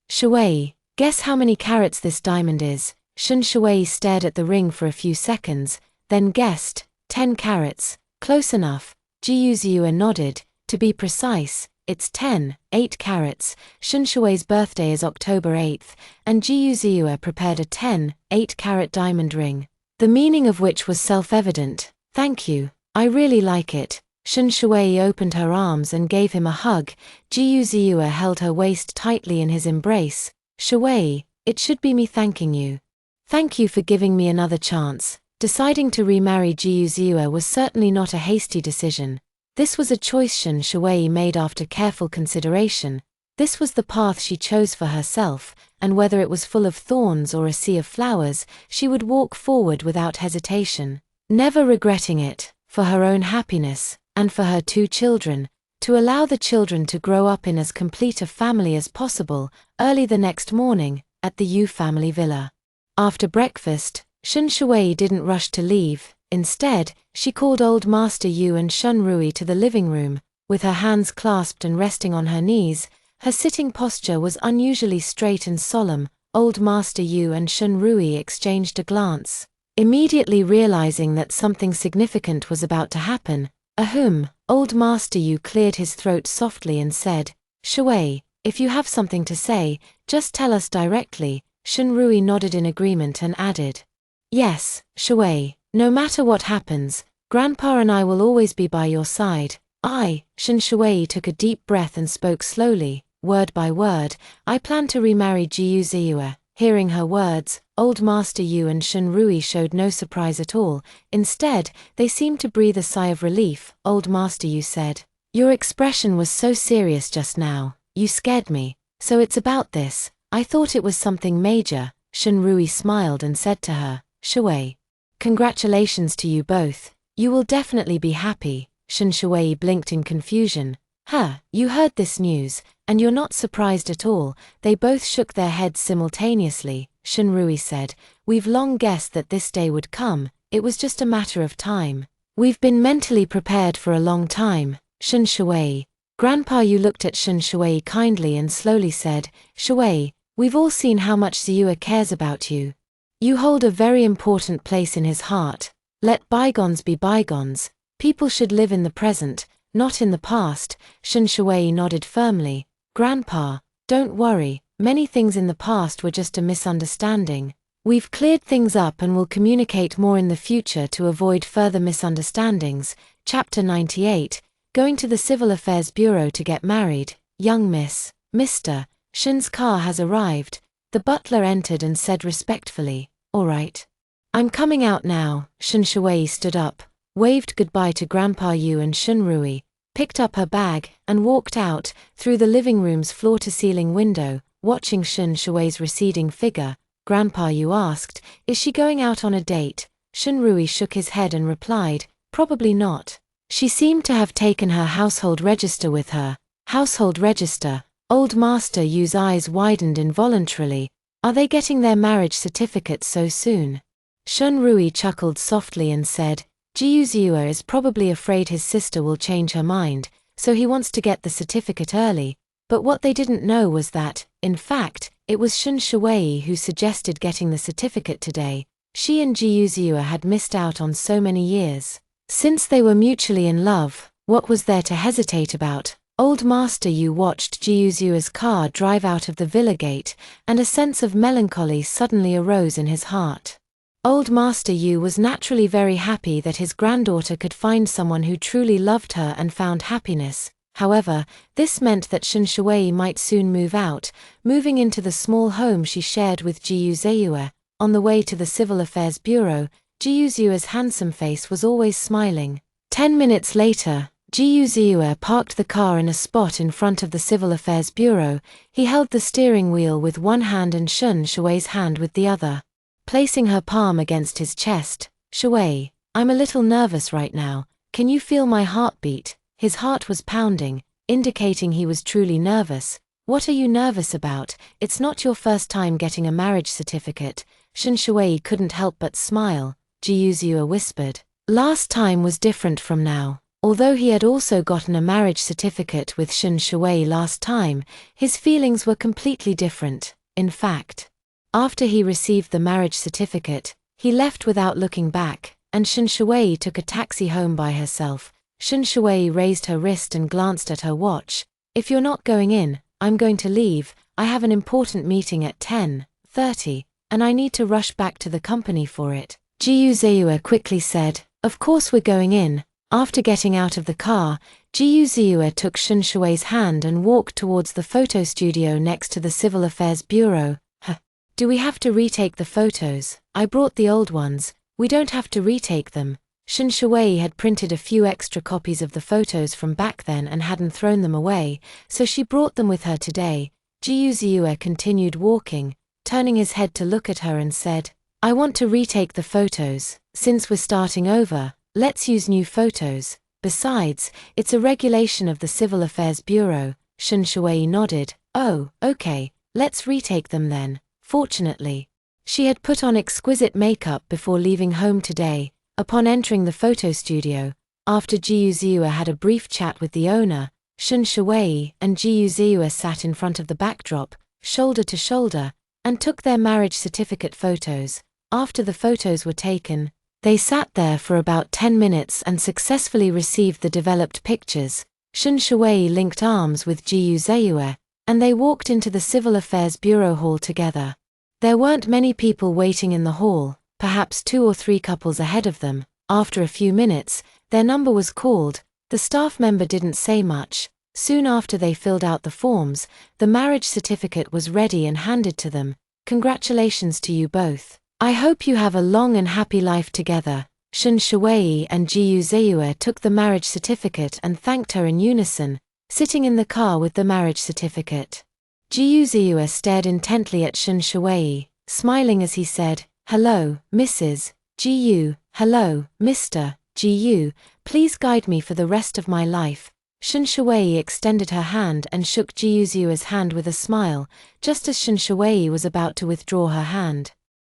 Shuwei, guess how many carats this diamond is? Shun Shuwei stared at the ring for a few seconds, then guessed, 10 carats. Close enough. Ji Yuziue nodded. To be precise, it's 8 carats. Shun Shuwei's birthday is October 8th, and Ji Yuziue prepared a 8-carat diamond ring, the meaning of which was self-evident. Thank you, I really like it. Shun Shuwei opened her arms and gave him a hug. Ji Yuziue held her waist tightly in his embrace. Shuwei, it should be me thanking you. Thank you for giving me another chance. Deciding to remarry Ji Yuziue was certainly not a hasty decision. This was a choice Shun Shuwei made after careful consideration. This was the path she chose for herself, and whether it was full of thorns or a sea of flowers, she would walk forward without hesitation, never regretting it, for her own happiness, and for her 2 children, to allow the children to grow up in as complete a family as possible. Early the next morning, at the Yu family villa. After breakfast, Shun Shuwei didn't rush to leave. Instead, she called Old Master Yu and Shun Rui to the living room. With her hands clasped and resting on her knees, her sitting posture was unusually straight and solemn. Old Master Yu and Shun Rui exchanged a glance, immediately realizing that something significant was about to happen. Ahem. Old Master Yu cleared his throat softly and said, Shuwei, if you have something to say, just tell us directly. Shun Rui nodded in agreement and added, Yes, Shuwei, no matter what happens, Grandpa and I will always be by your side. Shun Shuwei took a deep breath and spoke slowly, word by word. I plan to remarry Ji Yuziue. Hearing her words, Old Master Yu and Shun Rui showed no surprise at all. Instead, they seemed to breathe a sigh of relief. Old Master Yu said, Your expression was so serious just now. You scared me. So it's about this. I thought it was something major. Shun Rui smiled and said to her, Shuwei, congratulations to you both. You will definitely be happy. Shun Shuwei blinked in confusion. You heard this news, and you're not surprised at all. They both shook their heads simultaneously. Shun Rui said, We've long guessed that this day would come. It was just a matter of time. We've been mentally prepared for a long time. Shun Shuwei. Grandpa Yu looked at Shun Shuwei kindly and slowly said, Shuwei, we've all seen how much Ziyue cares about you. You hold a very important place in his heart. Let bygones be bygones. People should live in the present, not in the past. Shun Shuwei nodded firmly. Grandpa, don't worry, many things in the past were just a misunderstanding. We've cleared things up and will communicate more in the future to avoid further misunderstandings. Chapter 98, Going to the Civil Affairs Bureau to get married. Young Miss, Mr. Shun's car has arrived. The butler entered and said respectfully, All right. I'm coming out now. Shun Shuwei stood up, waved goodbye to Grandpa Yu and Shun Rui, picked up her bag, and walked out, through the living room's floor-to-ceiling window, watching Shun Shui's receding figure. "Grandpa," you asked, "is she going out on a date?" Shunrui shook his head and replied, "Probably not. She seemed to have taken her household register with her." Household register? Old Master Yu's eyes widened involuntarily. Are they getting their marriage certificate so soon? Shunrui chuckled softly and said, "Jiuzhua is probably afraid his sister will change her mind, so he wants to get the certificate early." But what they didn't know was that, in fact, it was Shun Shui who suggested getting the certificate today. She and Jiuzhua had missed out on so many years. Since they were mutually in love, what was there to hesitate about? Old Master Yu watched Jiuzhua's car drive out of the villa gate, and a sense of melancholy suddenly arose in his heart. Old Master Yu was naturally very happy that his granddaughter could find someone who truly loved her and found happiness. However, this meant that Shun Shui might soon move out, moving into the small home she shared with Jiuzhua. On the way to the Civil Affairs Bureau, Jiuzhua's handsome face was always smiling. 10 minutes later, Jiuzhua parked the car in a spot in front of the Civil Affairs Bureau. He held the steering wheel with one hand and Shun Shui's hand with the other. Placing her palm against his chest, "Shui, I'm a little nervous right now. Can you feel my heartbeat?" His heart was pounding, indicating he was truly nervous. "What are you nervous about? It's not your first time getting a marriage certificate." Shun Shui couldn't help but smile. Jiuzhua whispered. Last time was different from now. Although he had also gotten a marriage certificate with Shun Shui last time, his feelings were completely different. In fact, after he received the marriage certificate, he left without looking back, and Shun Shui took a taxi home by herself. Shun Shui raised her wrist and glanced at her watch. "If you're not going in, I'm going to leave. I have an important meeting at 10:30, and I need to rush back to the company for it." Jiuzhua quickly said, "Of course we're going in." After getting out of the car, Jiuzhua took Shun Shui's hand and walked towards the photo studio next to the Civil Affairs Bureau. "Do we have to retake the photos? I brought the old ones. We don't have to retake them." Shun Shui had printed a few extra copies of the photos from back then and hadn't thrown them away, so she brought them with her today. Jiuzhua continued walking, turning his head to look at her and said, "I want to retake the photos. Since we're starting over, let's use new photos. Besides, it's a regulation of the Civil Affairs Bureau." Shun Shui nodded. "Oh, okay, let's retake them then." Fortunately, she had put on exquisite makeup before leaving home today. Upon entering the photo studio, after Jiuzhua had a brief chat with the owner, Shun Shui and Jiuzhua sat in front of the backdrop, shoulder to shoulder, and took their marriage certificate photos. After the photos were taken, they sat there for about 10 minutes and successfully received the developed pictures. Shun Shui linked arms with Jiuzhua, and they walked into the Civil Affairs Bureau hall together. There weren't many people waiting in the hall, perhaps 2 or 3 couples ahead of them. After a few minutes, their number was called. The staff member didn't say much. Soon after they filled out the forms, the marriage certificate was ready and handed to them. "Congratulations to you both. I hope you have a long and happy life together." Shun Shui and Jiuzhua took the marriage certificate and thanked her in unison, sitting in the car with the marriage certificate. Jiuzhua stared intently at Shun Shui, smiling as he said, "Hello, Mrs. Jiu. Hello, Mr. Jiu. Please guide me for the rest of my life." Shun Shui extended her hand and shook Jiuzhua's hand with a smile, just as Shun Shui was about to withdraw her hand.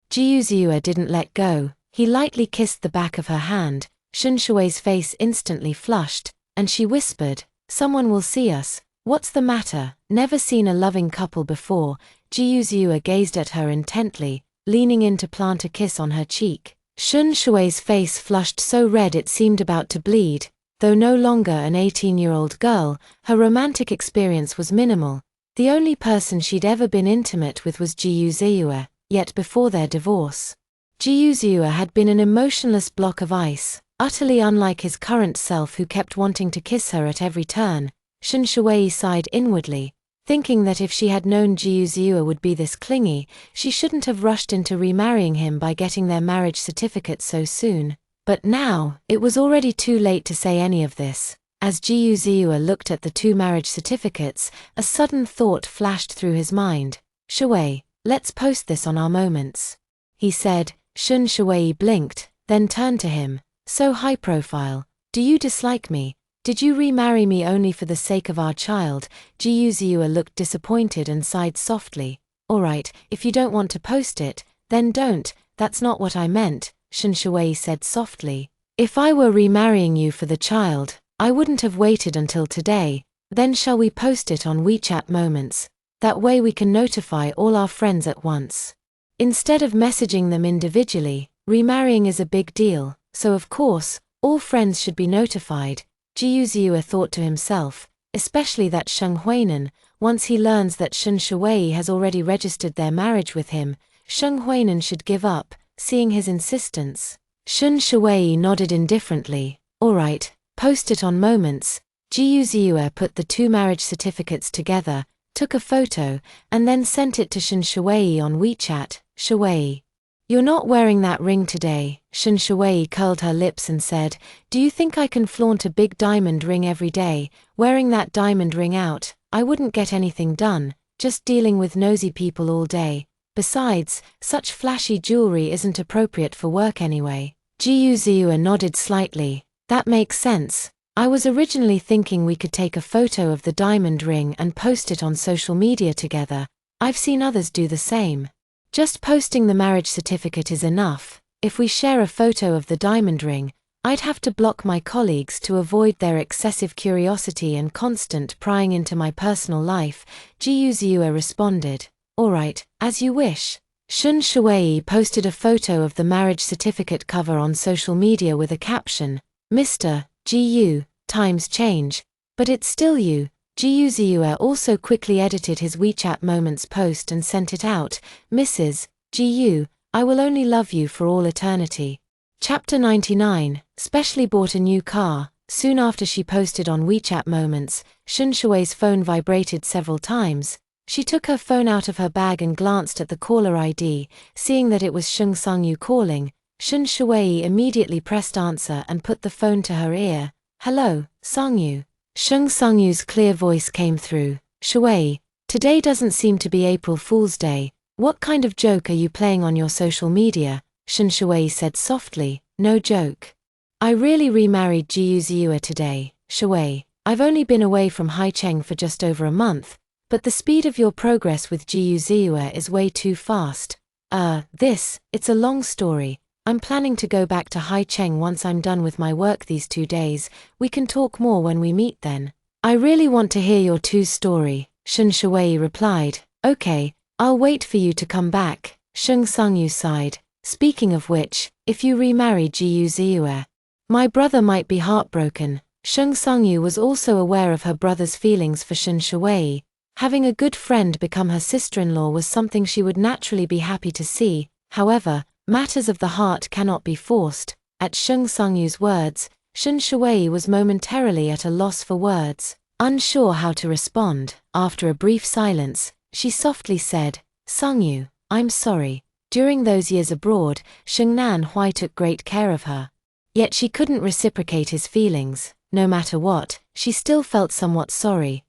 Jiuzhua didn't let go. He lightly kissed the back of her hand. Shun Shui's face instantly flushed, and she whispered, "Someone will see us. What's the matter?" Never seen a loving couple before, Jiuzhua gazed at her intently, leaning in to plant a kiss on her cheek. Shun Shui's face flushed so red it seemed about to bleed. Though no longer an 18-year-old girl, her romantic experience was minimal. The only person she'd ever been intimate with was Jiuzhua, yet before their divorce, Jiuzhua had been an emotionless block of ice, utterly unlike his current self who kept wanting to kiss her at every turn. Shun Shui sighed inwardly, thinking that if she had known Jiuzhua would be this clingy, she shouldn't have rushed into remarrying him by getting their marriage certificate so soon. But now, it was already too late to say any of this. As Ji Yuziua looked at the two marriage certificates, a sudden thought flashed through his mind. Shui, let's post this on our moments, he said. Shun Shui blinked, then turned to him. So high profile. Do you dislike me? Did you remarry me only for the sake of our child? Ji Yuziua looked disappointed and sighed softly. Alright, if you don't want to post it, then don't. That's not what I meant, Shun Shui said softly. If I were remarrying you for the child, I wouldn't have waited until today. Then shall we post it on WeChat Moments? That way we can notify all our friends at once. Instead of messaging them individually, remarrying is a big deal, so of course, all friends should be notified, Ji Yuziua thought to himself, especially that Sheng Huinan. Once he learns that Shun Shui has already registered their marriage with him, Sheng Huinan should give up, seeing his insistence. Shun Shui nodded indifferently. Alright, post it on Moments. Ji Yuziua put the two marriage certificates together, took a photo, and then sent it to Shun Shui on WeChat. Shui, you're not wearing that ring today. Shun Shui curled her lips and said, do you think I can flaunt a big diamond ring every day? Wearing that diamond ring out, I wouldn't get anything done, just dealing with nosy people all day. Besides, such flashy jewelry isn't appropriate for work anyway. Ji Yuziua nodded slightly. That makes sense. I was originally thinking we could take a photo of the diamond ring and post it on social media together. I've seen others do the same. Just posting the marriage certificate is enough. If we share a photo of the diamond ring, I'd have to block my colleagues to avoid their excessive curiosity and constant prying into my personal life, Ji Yuziua responded. Alright, as you wish. Shun Shui posted a photo of the marriage certificate cover on social media with a caption, Mr. Gu, times change, but it's still you. Ji Yuziua also quickly edited his WeChat Moments post and sent it out. Mrs. Gu, I will only love you for all eternity. Chapter 99, Specially bought a new car. Soon after she posted on WeChat Moments, Shun Shui's phone vibrated several times. She took her phone out of her bag and glanced at the caller ID. Seeing that it was Sheng Sangyu calling, Shun Shui immediately pressed answer and put the phone to her ear. Hello, Sangyu. Sheng Sangyu's clear voice came through. Shui, today doesn't seem to be April Fool's Day. What kind of joke are you playing on your social media? Shun Shui said softly. No joke. I really remarried Ji Yuziua today, Shui. I've only been away from Haicheng for just over a month, but the speed of your progress with Ji Yuziua is way too fast. It's a long story. I'm planning to go back to Haicheng once I'm done with my work these 2 days. We can talk more when we meet then. I really want to hear your two story, Shun Shui replied. Okay, I'll wait for you to come back, Sheng Sangyu sighed. Speaking of which, if you remarry Ji Yuziua, my brother might be heartbroken. Sheng Sangyu was also aware of her brother's feelings for Shun Shui. Having a good friend become her sister-in-law was something she would naturally be happy to see. However, matters of the heart cannot be forced. At Sheng Sangyu's words, Shun Shui was momentarily at a loss for words, unsure how to respond. After a brief silence, she softly said, Sangyu, I'm sorry. During those years abroad, Shengnan Hui took great care of her. Yet she couldn't reciprocate his feelings. No matter what, she still felt somewhat sorry.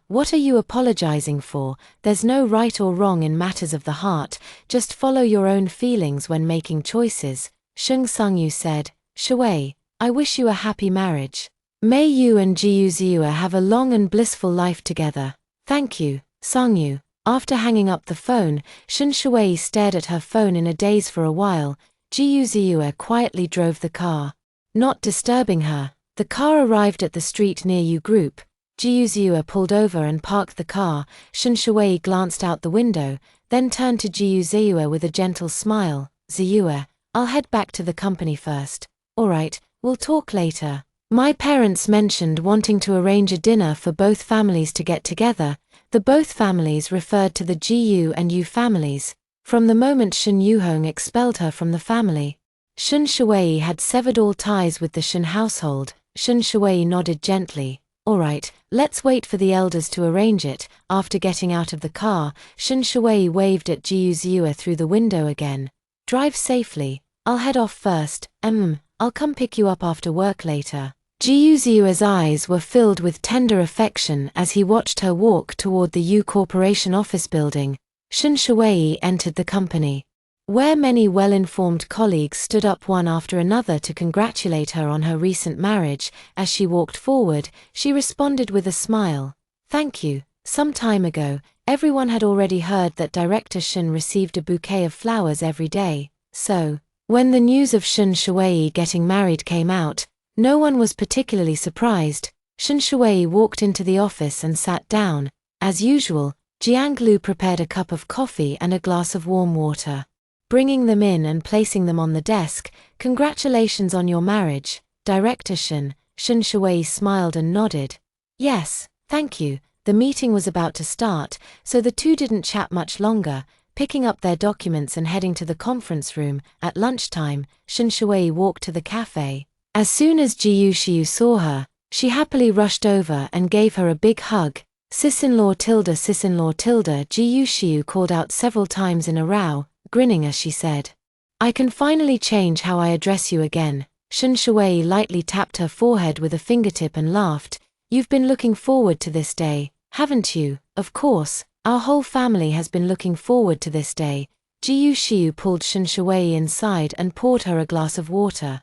What are you apologizing for? There's no right or wrong in matters of the heart, just follow your own feelings when making choices, Sheng Sangyu said. Shui, I wish you a happy marriage. May you and Ji Yuziua have a long and blissful life together. Thank you, Sangyu. After hanging up the phone, Shun Shui stared at her phone in a daze for a while. Ji Yuziua quietly drove the car. Not disturbing her, the car arrived at the street near U Group. Ji Yuziua pulled over and parked the car. Shun Shui glanced out the window, then turned to Ji Yuziua with a gentle smile. Ziua, I'll head back to the company first. Alright, we'll talk later. My parents mentioned wanting to arrange a dinner for both families to get together. The both families referred to the Ji and Yu families. From the moment Shun Yuhong expelled her from the family, Shun Shui had severed all ties with the Shun household. Shun Shui nodded gently. Alright, let's wait for the elders to arrange it. After getting out of the car, Shun Shui waved at Ji Yuziua through the window again. Drive safely. I'll head off first. I'll come pick you up after work later. Ji Yu's eyes were filled with tender affection as he watched her walk toward the U Corporation office building. Shun Shuwei entered the company, where many well-informed colleagues stood up one after another to congratulate her on her recent marriage. As she walked forward, she responded with a smile. "Thank you. Some time ago, everyone had already heard that Director Shun received a bouquet of flowers every day, so, when the news of Shun Shuwei getting married came out, no one was particularly surprised." Shun Shuwei walked into the office and sat down. As usual, Jiang Lu prepared a cup of coffee and a glass of warm water. Bringing them in and placing them on the desk. "Congratulations on your marriage, Director Shun." Shun Shuwei smiled and nodded. "Yes, thank you." The meeting was about to start, so the two didn't chat much longer, picking up their documents and heading to the conference room. At lunchtime, Shun Shuwei walked to the cafe. As soon as Ji Yuxiu saw her, she happily rushed over and gave her a big hug. "Sis-in-law tilde, sis-in-law tilde," Ji Yuxiu called out several times in a row, grinning as she said. "I can finally change how I address you again." Shun Shuwei lightly tapped her forehead with a fingertip and laughed. "You've been looking forward to this day, haven't you?" "Of course, our whole family has been looking forward to this day." Ji Yuxiu pulled Shun Shuwei inside and poured her a glass of water.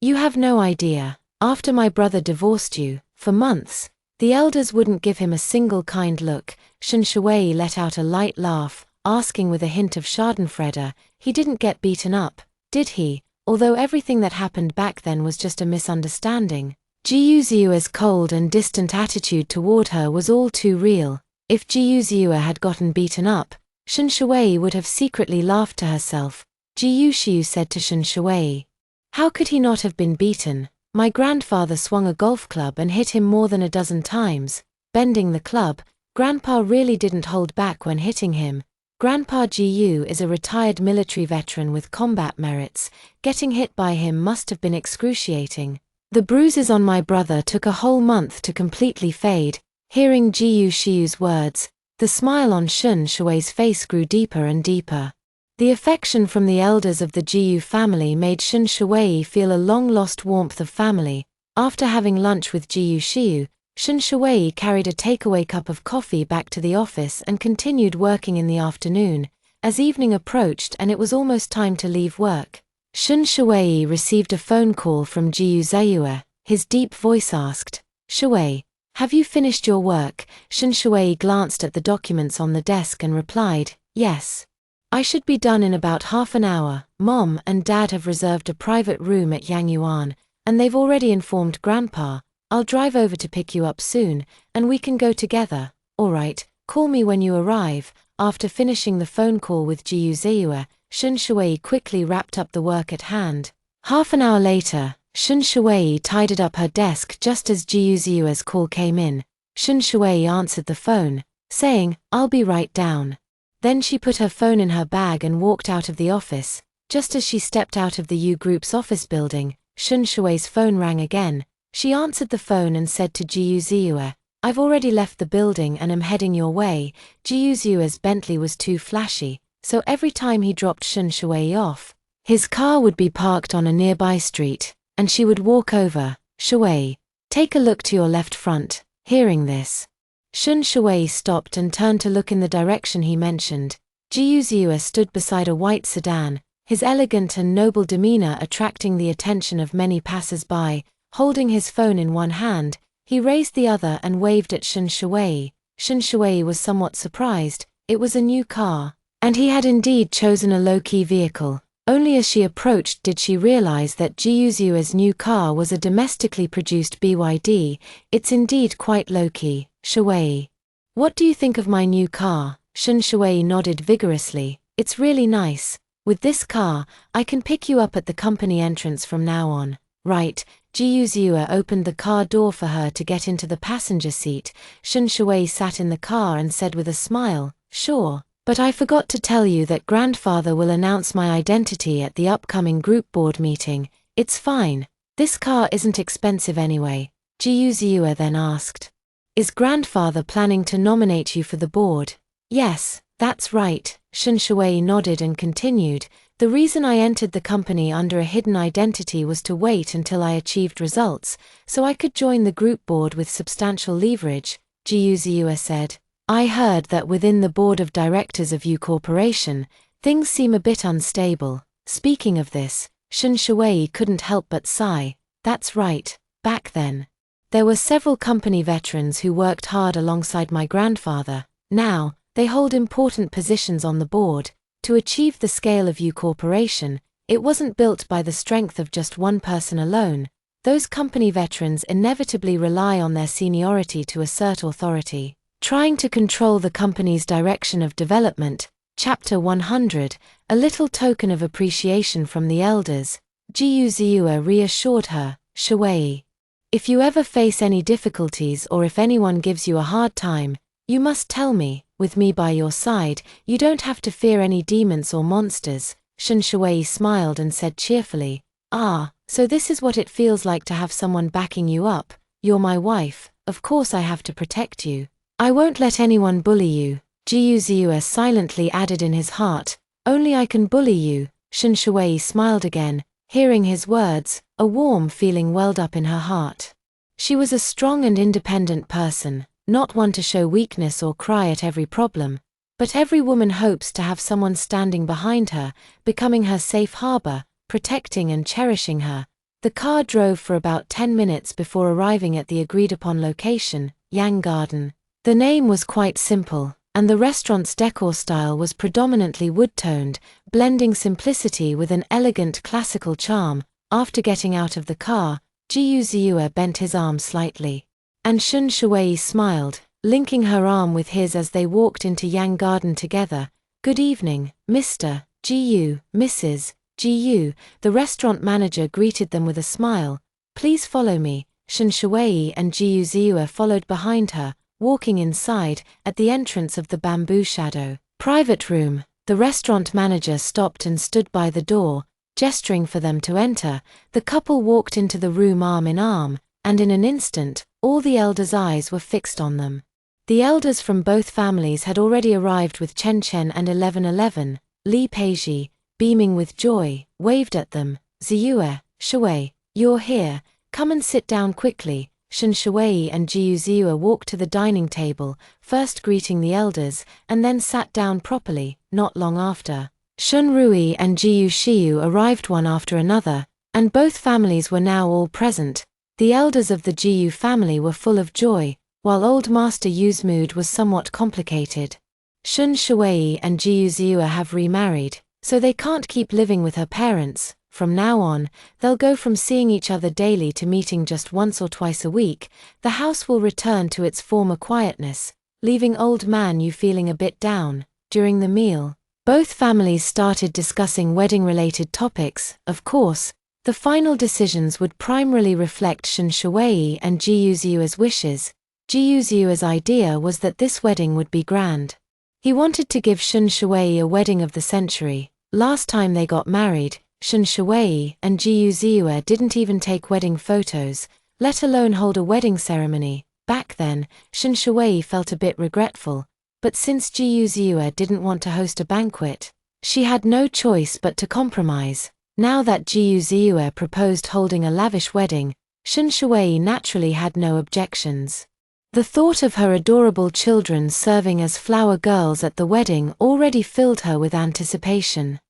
"You have no idea. After my brother divorced you, for months, the elders wouldn't give him a single kind look." Shun Shuwei let out a light laugh, asking with a hint of schadenfreude, "He didn't get beaten up, did he? Although everything that happened back then was just a misunderstanding." Ji Yu's cold and distant attitude toward her was all too real. If Ji Yu had gotten beaten up, Shun Shuwei would have secretly laughed to herself. Ji Yuxiu said to Shun Shuwei, "How could he not have been beaten? My grandfather swung a golf club and hit him more than a dozen times, bending the club. Grandpa really didn't hold back when hitting him." Grandpa Ji Yu is a retired military veteran with combat merits. Getting hit by him must have been excruciating. "The bruises on my brother took a whole month to completely fade." Hearing Ji Yuxiu's words, the smile on Shun Shuwei's face grew deeper and deeper. The affection from the elders of the Ji Yu family made Shun Shuwei feel a long-lost warmth of family. After having lunch with Ji Yuxiu, Shun Shuwei carried a takeaway cup of coffee back to the office and continued working in the afternoon. As evening approached and it was almost time to leave work, Shun Shuwei received a phone call from Ji Yuxiu. His deep voice asked, "Shuwei, have you finished your work?" Shun Shuwei glanced at the documents on the desk and replied, "Yes. I should be done in about half an hour. Mom and Dad have reserved a private room at Yangyuan, and they've already informed Grandpa. I'll drive over to pick you up soon, and we can go together." "All right, call me when you arrive." After finishing the phone call with Ji Yuxiu, Shun Shuwei quickly wrapped up the work at hand. Half an hour later, Shun Shuwei tidied up her desk just as Ji Yuxiu's call came in. Shun Shuwei answered the phone, saying, "I'll be right down." Then she put her phone in her bag and walked out of the office. Just as she stepped out of the U Group's office building, Shun Shuwei's phone rang again. She answered the phone and said to Ji Yuxiu, "I've already left the building and am heading your way." Ji Yuxiu's Bentley was too flashy, so every time he dropped Shun Shuwei off, his car would be parked on a nearby street, and she would walk over. "Shuwei, take a look to your left front." Hearing this, Shun Shuwei stopped and turned to look in the direction he mentioned. Ji Yuxiu stood beside a white sedan, his elegant and noble demeanor attracting the attention of many passers-by. Holding his phone in one hand, he raised the other and waved at Shun Shuwei. Shun Shuwei was somewhat surprised. It was a new car, and he had indeed chosen a low-key vehicle. Only as she approached did she realize that Ji Yuxiu's new car was a domestically produced BYD. "It's indeed quite low-key, Shuwei. What do you think of my new car?" Shun Shuwei nodded vigorously. "It's really nice. With this car, I can pick you up at the company entrance from now on." "Right." Ji Yuxiu opened the car door for her to get into the passenger seat. Shun Shuwei sat in the car and said with a smile, "Sure. But I forgot to tell you that Grandfather will announce my identity at the upcoming group board meeting." "It's fine. This car isn't expensive anyway." Ji Yuxiu then asked, "Is Grandfather planning to nominate you for the board?" "Yes, that's right." Shun Shuwei nodded and continued, The reason I entered the company under a hidden identity was to wait until I achieved results, so I could join the group board with substantial leverage, Jiu said. I heard that within the board of directors of U Corporation, things seem a bit unstable. Speaking of this, Shun Shui couldn't help but sigh. That's right, back then. There were several company veterans who worked hard alongside my grandfather. Now, they hold important positions on the board. To achieve the scale of U Corporation, it wasn't built by the strength of just one person alone. Those company veterans inevitably rely on their seniority to assert authority. Trying to control the company's direction of development, Chapter 100, a little token of appreciation from the elders, Jiu Ziua reassured her, Shui. If you ever face any difficulties or if anyone gives you a hard time, you must tell me. With me by your side, you don't have to fear any demons or monsters. Shun Shui smiled and said cheerfully, Ah, so this is what it feels like to have someone backing you up. You're my wife, of course I have to protect you. I won't let anyone bully you, Jiu Ziua silently added in his heart. Only I can bully you. Shun Shui smiled again. Hearing his words, a warm feeling welled up in her heart. She was a strong and independent person, not one to show weakness or cry at every problem, but every woman hopes to have someone standing behind her, becoming her safe harbor, protecting and cherishing her. The car drove for about 10 minutes before arriving at the agreed-upon location, Yang Garden. The name was quite simple, and the restaurant's decor style was predominantly wood-toned, blending simplicity with an elegant classical charm. After getting out of the car, Jiu Ziua bent his arm slightly. And Shun Shui smiled, linking her arm with his as they walked into Yang Garden together. Good evening, Mr. Jiu, Mrs. Jiu. The restaurant manager greeted them with a smile. Please follow me. Shun Shui and Jiu Ziua followed behind her, walking inside. At the entrance of the bamboo shadow private room, the restaurant manager stopped and stood by the door, gesturing for them to enter. The couple walked into the room arm in arm, and in an instant, all the elders' eyes were fixed on them. The elders from both families had already arrived with Chen Chen and 1111. Li Peiji, beaming with joy, waved at them. Ziua, Shui, you're here, come and sit down quickly. Shun Shui and Jiu Ziua walked to the dining table, first greeting the elders, and then sat down properly. Not long after, Shun Rui and Jiu Shiu arrived one after another, and both families were now all present. The elders of the Jiu family were full of joy, while Old Master Yu's mood was somewhat complicated. Shun Shui and Jiu Ziua have remarried, so they can't keep living with her parents. From now on, they'll go from seeing each other daily to meeting just once or twice a week. The house will return to its former quietness, leaving Old Man Yu feeling a bit down. During the meal, both families started discussing wedding-related topics. Of course, the final decisions would primarily reflect Shun Shui and Jiu Ziua's wishes. Jiu Ziua's idea was that this wedding would be grand. He wanted to give Shun Shui a wedding of the century. Last time they got married, Shun Shui and Jiu Ziua didn't even take wedding photos, let alone hold a wedding ceremony. Back then, Shun Shui felt a bit regretful, but since Jiu Ziua didn't want to host a banquet, she had no choice but to compromise. Now that Jiu Ziua proposed holding a lavish wedding, Shun Shui naturally had no objections. The thought of her adorable children serving as flower girls at the wedding already filled her with anticipation.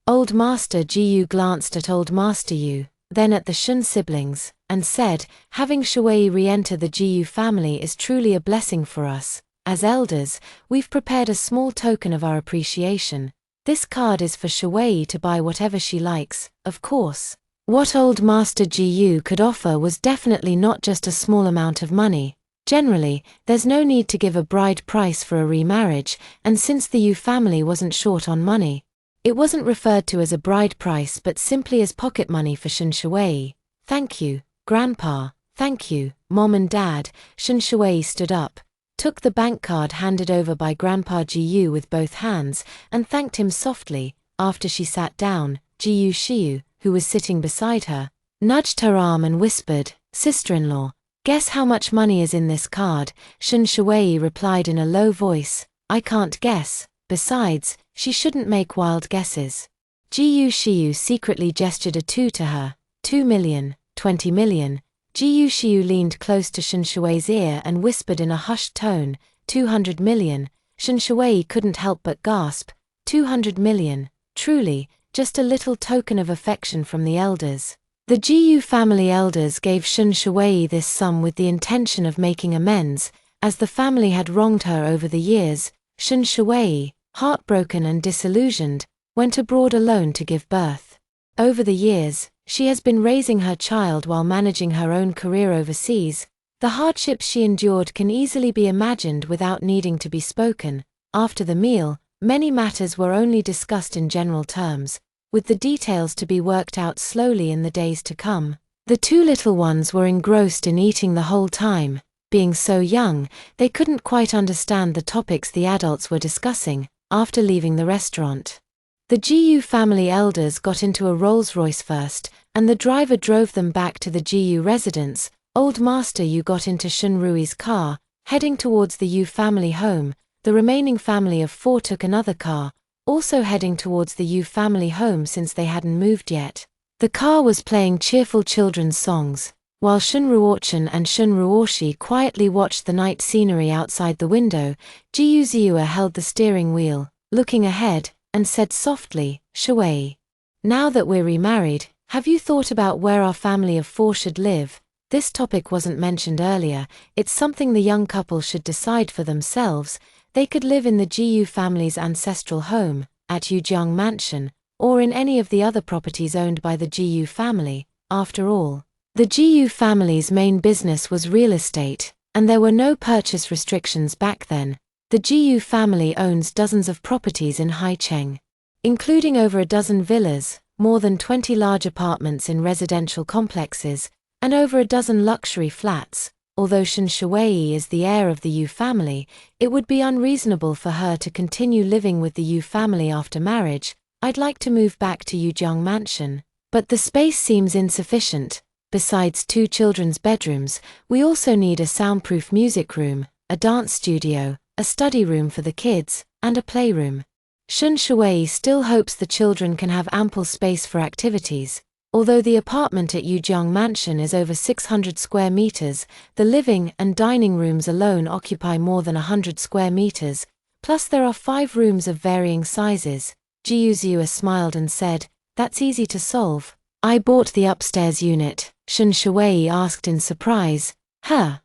Old Master Jiu glanced at Old Master Yu, then at the Shun siblings, and said, having Shui re-enter the Jiu family is truly a blessing for us. As elders, we've prepared a small token of our appreciation. This card is for Shui to buy whatever she likes, of course. What Old Master Jiu could offer was definitely not just a small amount of money. Generally, there's no need to give a bride price for a remarriage, and since the Yu family wasn't short on money, it wasn't referred to as a bride price but simply as pocket money for Shun Shui. Thank you, Grandpa. Thank you, Mom and Dad. Shun Shui stood up, took the bank card handed over by Grandpa Jiu with both hands, and thanked him softly. After she sat down, Jiu Shiu, who was sitting beside her, nudged her arm and whispered, Sister-in-law, guess how much money is in this card? Shun Shui replied in a low voice, I can't guess. Besides, she shouldn't make wild guesses. Jiyu Shiyu secretly gestured a 2 to her. 2 million, 20 million. Jiyu Shiyu leaned close to Shen Shui's ear and whispered in a hushed tone, 200 million. Shen Shui couldn't help but gasp, 200 million, truly, just a little token of affection from the elders. The Jiyu family elders gave Shen Shui this sum with the intention of making amends, as the family had wronged her over the years. Shen Shui, heartbroken and disillusioned, went abroad alone to give birth. Over the years, she has been raising her child while managing her own career overseas. The hardships she endured can easily be imagined without needing to be spoken. After the meal, many matters were only discussed in general terms, with the details to be worked out slowly in the days to come. The two little ones were engrossed in eating the whole time. Being so young, they couldn't quite understand the topics the adults were discussing. After leaving the restaurant, the Jiyu family elders got into a Rolls-Royce first, and the driver drove them back to the Jiyu residence. Old Master Yu got into Shen Rui's car, heading towards the Yu family home. The remaining family of 4 took another car, also heading towards the Yu family home since they hadn't moved yet. The car was playing cheerful children's songs, while Shun Ruochen and Shun Ruoshi quietly watched the night scenery outside the window. Jiyu Ziua held the steering wheel, looking ahead, and said softly, Shui, now that we're remarried, have you thought about where our family of 4 should live? This topic wasn't mentioned earlier. It's something the young couple should decide for themselves. They could live in the Jiyu family's ancestral home, at Yujiang Mansion, or in any of the other properties owned by the Jiyu family. After all, the Jiyu family's main business was real estate, and there were no purchase restrictions back then. The Jiyu family owns dozens of properties in Haicheng, including over a dozen villas, more than 20 large apartments in residential complexes, and over a dozen luxury flats. Although Shen Shui is the heir of the Yu family, it would be unreasonable for her to continue living with the Yu family after marriage. I'd like to move back to Yujiang Mansion, but the space seems insufficient. Besides 2 children's bedrooms, we also need a soundproof music room, a dance studio, a study room for the kids, and a playroom. Shen Shui still hopes the children can have ample space for activities. Although the apartment at Yujiang Mansion is over 600 square meters, the living and dining rooms alone occupy more than 100 square meters, plus there are 5 rooms of varying sizes. Jiyu Ziua smiled and said, that's easy to solve. I bought the upstairs unit, Shen Shui asked in surprise.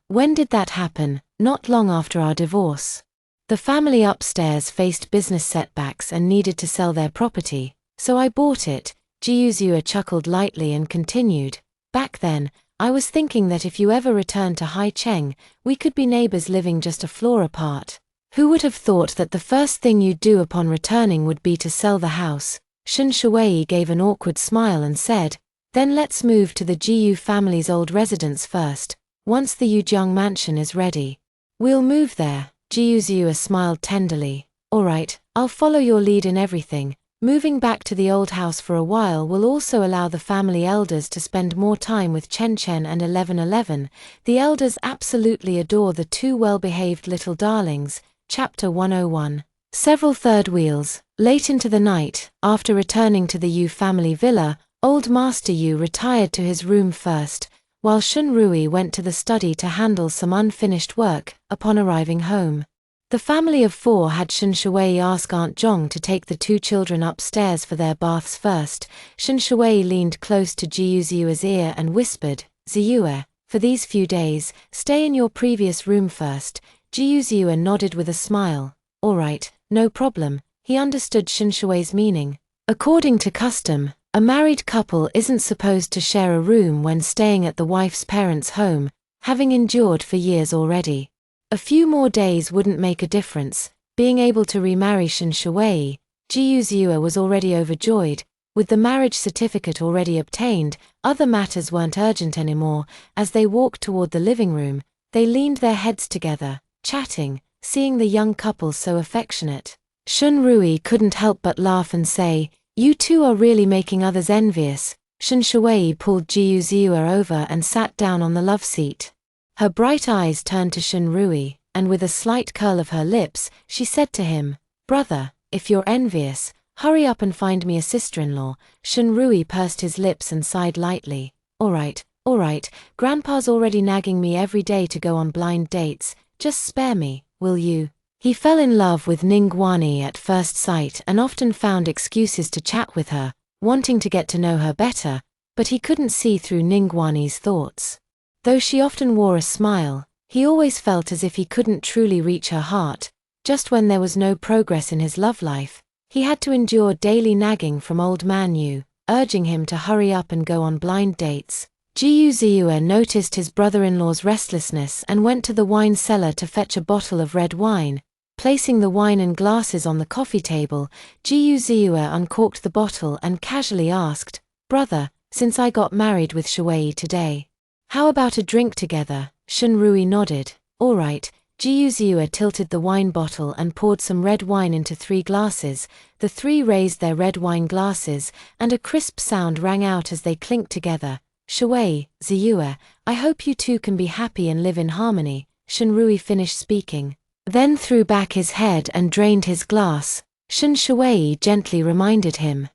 When did that happen? Not long after our divorce. The family upstairs faced business setbacks and needed to sell their property, so I bought it. Jiyu Ziua chuckled lightly and continued, back then, I was thinking that if you ever returned to Haicheng, we could be neighbors living just a floor apart. Who would have thought that the first thing you'd do upon returning would be to sell the house? Shen Shui gave an awkward smile and said, then let's move to the Jiyu family's old residence first, once the Yujiang Mansion is ready. We'll move there. Jiyu Ziua smiled tenderly. Alright, I'll follow your lead in everything. Moving back to the old house for a while will also allow the family elders to spend more time with Chen Chen and 1111. The elders absolutely adore the 2 well-behaved little darlings. Chapter 101. Several third wheels. Late into the night, after returning to the Yu family villa, Old Master Yu retired to his room first, while Shun Rui went to the study to handle some unfinished work. Upon arriving home, the family of 4 had Shen Shui ask Aunt Zhong to take the 2 children upstairs for their baths first. Shen Shui leaned close to Jiyu Ziua's ear and whispered, Ziua, for these few days, stay in your previous room first. Jiyu Ziua nodded with a smile. Alright, no problem. He understood Shen Shui's meaning. According to custom, a married couple isn't supposed to share a room when staying at the wife's parents' home, having endured for years already. A few more days wouldn't make a difference. Being able to remarry Shen Shui, Jiyu Ziua was already overjoyed. With the marriage certificate already obtained, other matters weren't urgent anymore. As they walked toward the living room, they leaned their heads together, chatting, seeing the young couple so affectionate. Shun Rui couldn't help but laugh and say, you 2 are really making others envious. Shen Shui pulled Jiyu Ziua over and sat down on the love seat. Her bright eyes turned to Shun Rui, and with a slight curl of her lips, she said to him, brother, if you're envious, Hurry up and find me a sister-in-law. Shunrui pursed his lips and sighed lightly. All right, Grandpa's already nagging me every day to go on blind dates. Just spare me, will you? He fell in love with Ningguani at first sight and often found excuses to chat with her, wanting to get to know her better, but he couldn't see through Ningguani's thoughts. Though she often wore a smile, he always felt as if he couldn't truly reach her heart. Just when there was no progress in his love life, he had to endure daily nagging from old man Yu, urging him to hurry up and go on blind dates. Jiyu Ziyue noticed his brother-in-law's restlessness and went to the wine cellar to fetch a bottle of red wine. Placing the wine and glasses on the coffee table, Jiyu Ziyue uncorked the bottle and casually asked, "Brother, since I got married with Shuwei today, how about a drink together?" Shunrui nodded. All right. Jiyu Ziyue tilted the wine bottle and poured some red wine into 3 glasses. The 3 raised their red wine glasses, and a crisp sound rang out as they clinked together. "Shuwei, Ziyue, I hope you two can be happy and live in harmony." Shunrui finished speaking, then threw back his head and drained his glass. Shuwei gently reminded him,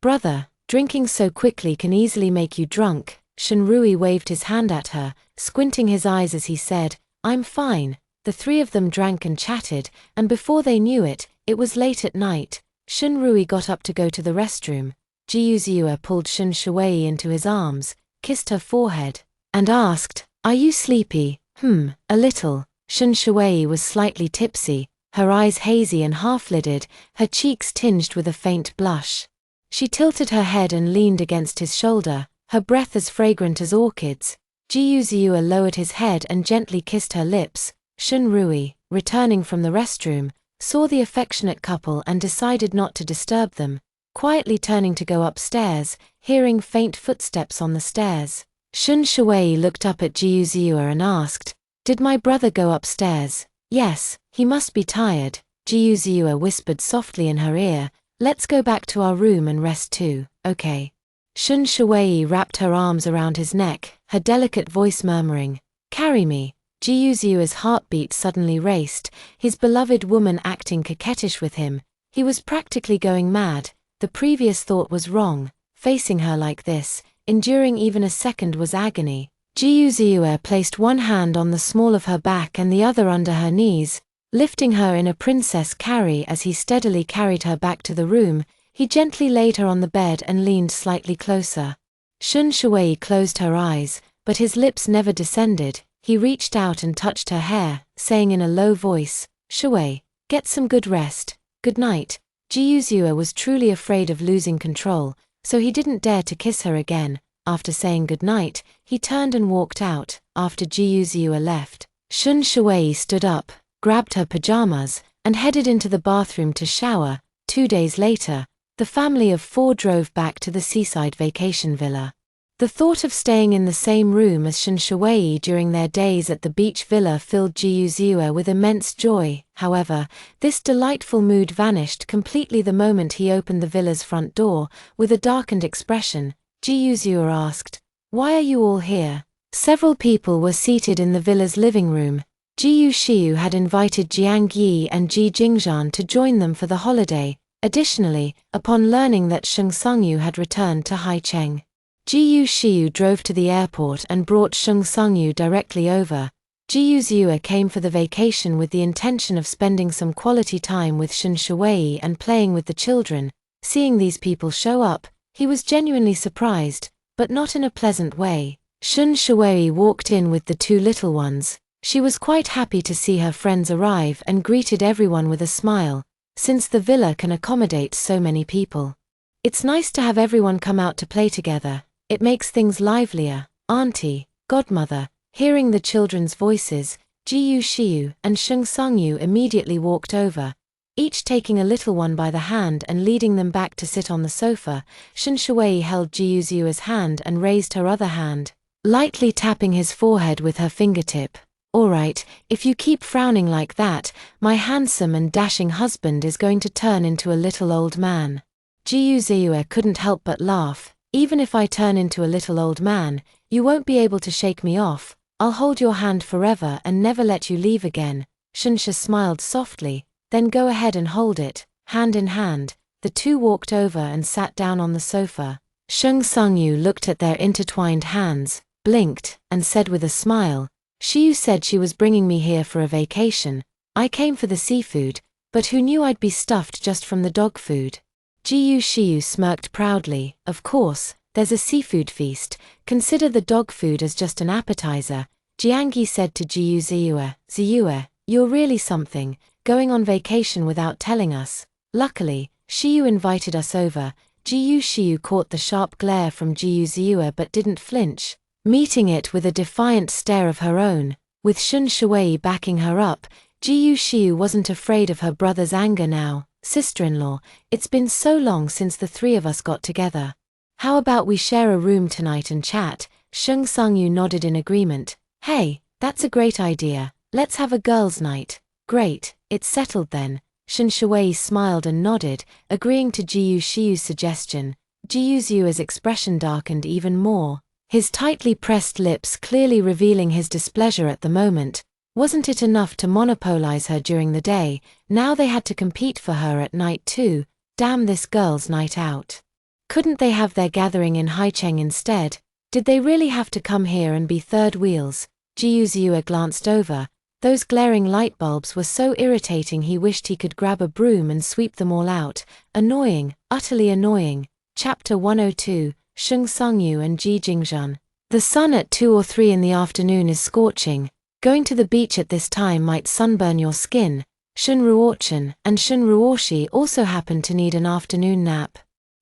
"Brother, drinking so quickly can easily make you drunk." Shunrui waved his hand at her, squinting his eyes as he said, "I'm fine." The 3 of them drank and chatted, and before they knew it, it was late at night. Shunrui got up to go to the restroom. Jiyu Ziyue pulled Shuwei into his arms, kissed her forehead, and asked, "Are you sleepy?" A little." Shuwei was slightly tipsy, her eyes hazy and half-lidded, her cheeks tinged with a faint blush. She tilted her head and leaned against his shoulder, her breath as fragrant as orchids. Jiyu Ziyue lowered his head and gently kissed her lips. Shunrui, returning from the restroom, saw the affectionate couple and decided not to disturb them, quietly turning to go upstairs, hearing faint footsteps on the stairs. Shuwei looked up at Jiyu Ziyue and asked, "Did my brother go upstairs?" "Yes, he must be tired." Jiyu Ziyue whispered softly in her ear, "Let's go back to our room and rest too, okay?" Shuwei wrapped her arms around his neck, her delicate voice murmuring, "Carry me." Jiyu Ziyue's heartbeat suddenly raced, his beloved woman acting coquettish with him. He was practically going mad. The previous thought was wrong. Facing her like this, enduring even a second was agony. Jiyu Ziyue placed one hand on the small of her back and the other under her knees, lifting her in a princess carry as he steadily carried her back to the room. He gently laid her on the bed and leaned slightly closer. Shuwei closed her eyes, but his lips never descended. He reached out and touched her hair, saying in a low voice, "Shuwei, get some good rest. Good night." Jiyu Ziyue was truly afraid of losing control, so he didn't dare to kiss her again. After saying good night, he turned and walked out. After Jiyu Ziyue left, Shuwei stood up, grabbed her pajamas, and headed into the bathroom to shower. 2 days later, the family of 4 drove back to the seaside vacation villa. The thought of staying in the same room as Shuwei during their days at the beach villa filled Jiyu Ziyue with immense joy. However, this delightful mood vanished completely the moment he opened the villa's front door. With a darkened expression, Jiyu Ziyue asked, "Why are you all here?" Several people were seated in the villa's living room. Jiyu Xiu had invited Jiang Yi and Ji Jingzhan to join them for the holiday. Additionally, upon learning that Sheng Sangyu had returned to Haicheng, Jiyu Xiu drove to the airport and brought Sheng Sangyu directly over. Jiyu Ziyue came for the vacation with the intention of spending some quality time with Shuwei and playing with the children. Seeing these people show up, he was genuinely surprised, but not in a pleasant way. Shuwei walked in with the 2 little ones. She was quite happy to see her friends arrive and greeted everyone with a smile, since the villa can accommodate so many people. "It's nice to have everyone come out to play together. It makes things livelier, Auntie, Godmother." Hearing the children's voices, Jiyu Xiu and Sheng Sangyu immediately walked over, each taking a little one by the hand and leading them back to sit on the sofa. Shuwei held Jiyu Ziyue's hand and raised her other hand, lightly tapping his forehead with her fingertip. "All right, if you keep frowning like that, my handsome and dashing husband is going to turn into a little old man." Jiyu Ziyue couldn't help but laugh. "Even if I turn into a little old man, you won't be able to shake me off. I'll hold your hand forever and never let you leave again." Shunsha smiled softly, "Then go ahead and hold it, hand in hand." the two walked over and sat down on the sofa. Sheng Sangyu looked at their intertwined hands, blinked, and said with a smile, "Shiyu said she was bringing me here for a vacation. I came for the seafood, but who knew I'd be stuffed just from the dog food?" Shiyu smirked proudly. "Of course, there's a seafood feast. Consider the dog food as just an appetizer." Jiangyi said to Ziyue, "You're really something, going on vacation without telling us." Luckily, Shiyu invited us over. Shiyu caught the sharp glare from Ziyue but didn't flinch, meeting it with a defiant stare of her own. With Shun Shuai backing her up, Shiyu wasn't afraid of her brother's anger now. "Sister-in-law, it's been so long since the three of us got together. How about we share a room tonight and chat?" Sheng Sangyu nodded in agreement. "Hey, that's a great idea. Let's have a girls' night." "Great, it's settled then." Shun Shuai smiled and nodded, agreeing to Shiyu's suggestion. Ziyue's expression darkened even more, his tightly pressed lips clearly revealing his displeasure at the moment. Wasn't it enough to monopolize her during the day? Now they had to compete for her at night too. Damn this girls' night out. Couldn't they have their gathering in Haicheng instead? Did they really have to come here and be third wheels? Ziyue glanced over. Those glaring light bulbs were so irritating he wished he could grab a broom and sweep them all out. Annoying, utterly annoying. Chapter 102, Sheng Sangyu and Ji Jingzhan. The sun at 2 or 3 in the afternoon is scorching. Going to the beach at this time might sunburn your skin. Shun Ruochen and Shun Ruoshi also happened to need an afternoon nap.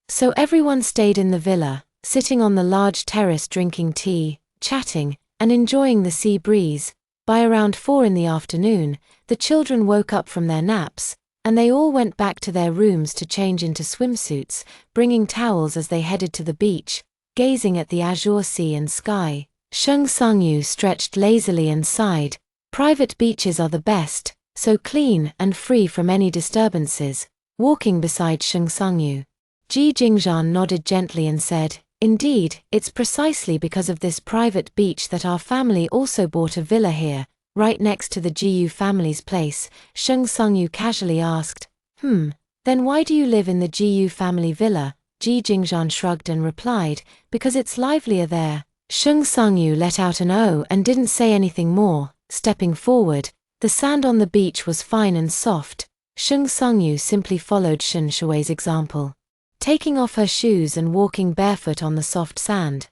So everyone stayed in the villa, sitting on the large terrace drinking tea, chatting, and enjoying the sea breeze. By around 4 in the afternoon, the children woke up from their naps, and they all went back to their rooms to change into swimsuits, bringing towels as they headed to the beach, gazing at the azure sea and sky. Sheng Sangyu stretched lazily and sighed. Private beaches are the best, so clean and free from any disturbances. Walking beside Sheng Sangyu, Ji Jingzhan nodded gently and said, "Indeed, it's precisely because of this private beach that our family also bought a villa here, right next to the Jiyu family's place." Sheng Sangyu casually asked, Then why do you live in the Jiyu family villa?" Ji Jingzhan shrugged and replied, "Because it's livelier there." Sheng Sangyu let out an "oh" and didn't say anything more. Stepping forward, the sand on the beach was fine and soft. Sheng Sangyu simply followed Shun Shuai's example, taking off her shoes and walking barefoot on the soft sand.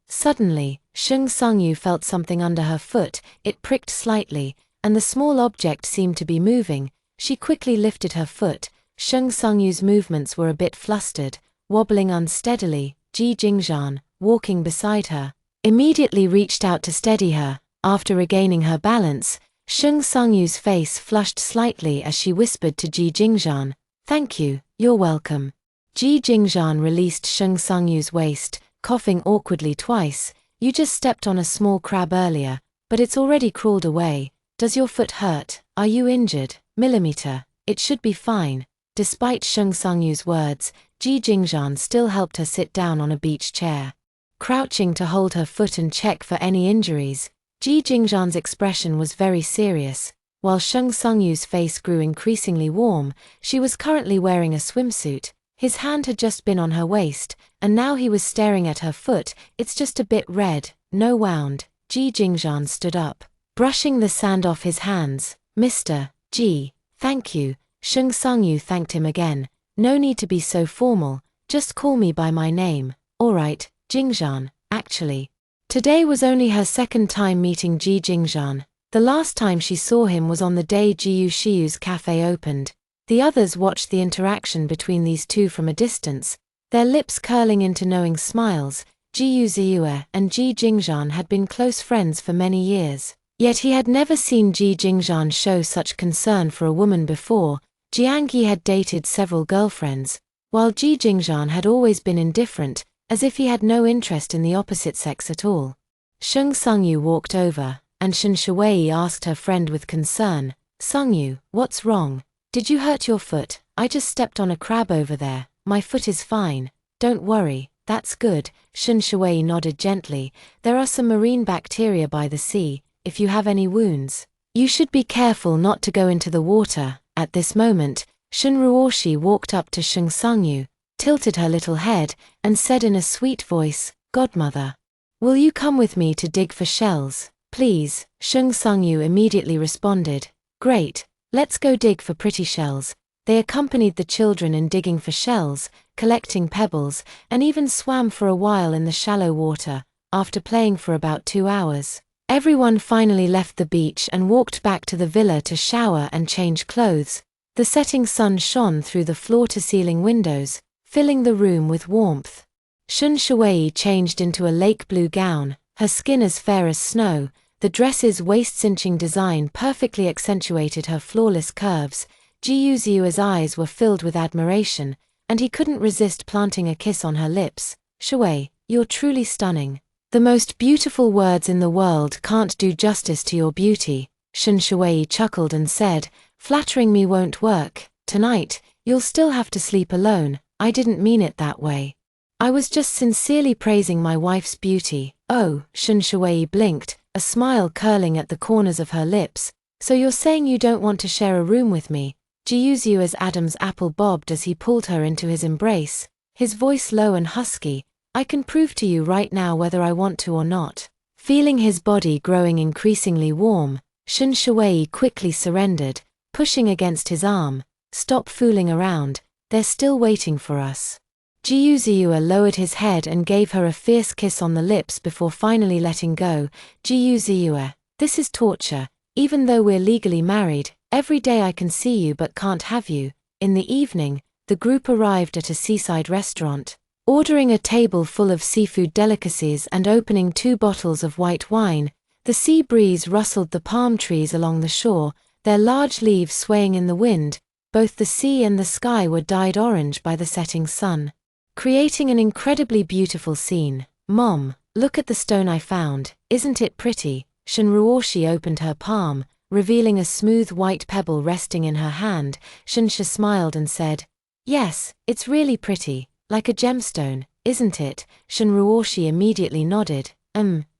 Suddenly, Sheng Sangyu felt something under her foot. It pricked slightly, and the small object seemed to be moving. She quickly lifted her foot. Sheng Sangyu's movements were a bit flustered, wobbling unsteadily. Ji Jingzhan, walking beside her, immediately reached out to steady her. After regaining her balance, Sheng Sangyu's face flushed slightly as she whispered to Ji Jingzhan, "Thank you, you're welcome." Ji Jingzhan released Sheng Sangyu's waist, coughing awkwardly twice. "You just stepped on a small crab earlier, but it's already crawled away. Does your foot hurt? Are you injured?" "Millimeter, it should be fine." Despite Sheng Sangyu's words, Ji Jingzhan still helped her sit down on a beach chair. Crouching to hold her foot and check for any injuries, Ji Jingzhan's expression was very serious. While Sheng Sangyu's face grew increasingly warm, she was currently wearing a swimsuit. His hand had just been on her waist, and now he was staring at her foot. "It's just a bit red, no wound." Ji Jingzhan stood up, brushing the sand off his hands. "Mr. Ji, thank you." Sheng Sangyu thanked him again. "No need to be so formal, just call me by my name." "All right, Jingzhan." Actually, today was only her second time meeting Ji Jingzhan. The last time she saw him was on the day Shiyu's cafe opened. The others watched the interaction between these two from a distance, their lips curling into knowing smiles. Ziyue and Ji Jingzhan had been close friends for many years, yet he had never seen Ji Jingzhan show such concern for a woman before. Jiangyi had dated several girlfriends, while Ji Jingzhan had always been indifferent, as if he had no interest in the opposite sex at all. Sheng Sangyu walked over, and Shun Shuai asked her friend with concern, "Sangyu, what's wrong? Did you hurt your foot?" "I just stepped on a crab over there. My foot is fine." "Don't worry, that's good." Shun Shuai nodded gently. "There are some marine bacteria by the sea. If you have any wounds, you should be careful not to go into the water." At this moment, Shunrooshi walked up to Shung Sungyu, tilted her little head, and said in a sweet voice, "Godmother, will you come with me to dig for shells, please?" Shung Sungyu immediately responded, "Great, let's go dig for pretty shells." They accompanied the children in digging for shells, collecting pebbles, and even swam for a while in the shallow water. After playing for about 2 hours, everyone finally left the beach and walked back to the villa to shower and change clothes. The setting sun shone through the floor-to-ceiling windows, filling the room with warmth. Shun Shuwei changed into a lake blue gown, her skin as fair as snow. The dress's waist-cinching design perfectly accentuated her flawless curves. Ji Yuzu's eyes were filled with admiration, and he couldn't resist planting a kiss on her lips. "Shuwei, you're truly stunning. The most beautiful words in the world can't do justice to your beauty." Shun Shuwei chuckled and said, "Flattering me won't work. Tonight, you'll still have to sleep alone. I didn't mean it that way. I was just sincerely praising my wife's beauty." "Oh," Shun Shuwei blinked, a smile curling at the corners of her lips. "So you're saying you don't want to share a room with me?" Ji Yuzu's Adam's apple bobbed as he pulled her into his embrace, his voice low and husky. "I can prove to you right now whether I want to or not." Feeling his body growing increasingly warm, Shun Shuwei quickly surrendered, pushing against his arm. "Stop fooling around, they're still waiting for us." Ji Yuzu lowered his head and gave her a fierce kiss on the lips before finally letting go. "Ji Yuzu, this is torture. Even though we're legally married, every day I can see you but can't have you." In the evening, the group arrived at a seaside restaurant. Ordering a table full of seafood delicacies and opening 2 bottles of white wine, the sea breeze rustled the palm trees along the shore, their large leaves swaying in the wind. Both the sea and the sky were dyed orange by the setting sun, creating an incredibly beautiful scene. "Mom, look at the stone I found, isn't it pretty?" Shunrooshi opened her palm, revealing a smooth white pebble resting in her hand. Shunsha smiled and said, "Yes, it's really pretty, like a gemstone, isn't it?" Shunrooshi immediately nodded.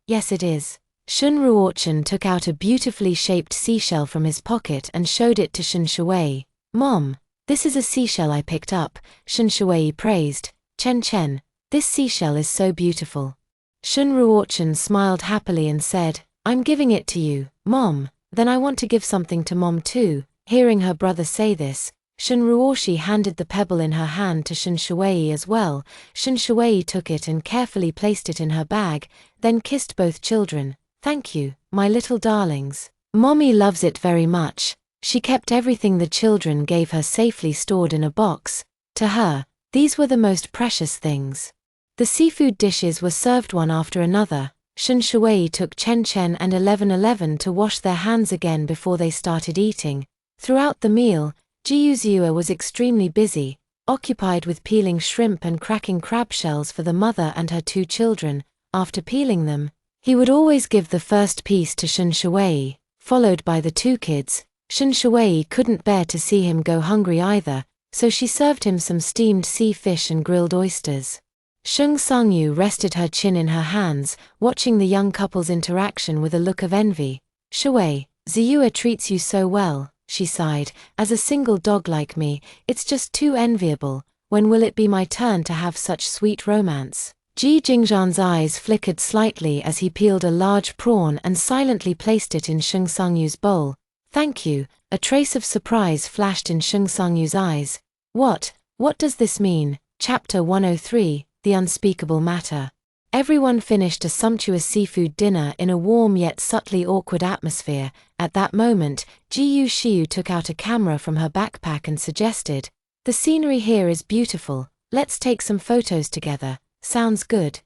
Yes it is." Shunroochen took out a beautifully shaped seashell from his pocket and showed it to Shun Shuwei. "Mom, this is a seashell I picked up," Shun Shuwei praised. Chen, this seashell is so beautiful." Shunroochen smiled happily and said, "I'm giving it to you, Mom. Then I want to give something to Mom too." Hearing her brother say this, Shunrooshi handed the pebble in her hand to Shun Shuwei as well. Shun Shuwei took it and carefully placed it in her bag, then kissed both children. "Thank you, my little darlings. Mommy loves it very much." She kept everything the children gave her safely stored in a box. To her, these were the most precious things. The seafood dishes were served one after another. Shun Shuwei took Chen and 11 to wash their hands again before they started eating. Throughout the meal, Ji Yuzu was extremely busy, occupied with peeling shrimp and cracking crab shells for the mother and her 2 children. After peeling them, he would always give the first piece to Shun Shuwei, followed by the 2 kids. Shun Shuwei couldn't bear to see him go hungry either, so she served him some steamed sea fish and grilled oysters. Shung Sungyu rested her chin in her hands, watching the young couple's interaction with a look of envy. "Shuwei, Ziyue treats you so well," she sighed. "As a single dog like me, it's just too enviable. When will it be my turn to have such sweet romance?" Ji Jingzhan's eyes flickered slightly as he peeled a large prawn and silently placed it in Shung Sungyu's bowl. "Thank you." A trace of surprise flashed in Shung Sungyu's eyes. What does this mean?" Chapter 103, The Unspeakable Matter. Everyone finished a sumptuous seafood dinner in a warm yet subtly awkward atmosphere. At that moment, Ji Yuxiu took out a camera from her backpack and suggested, "The scenery here is beautiful, let's take some photos together." Sounds good.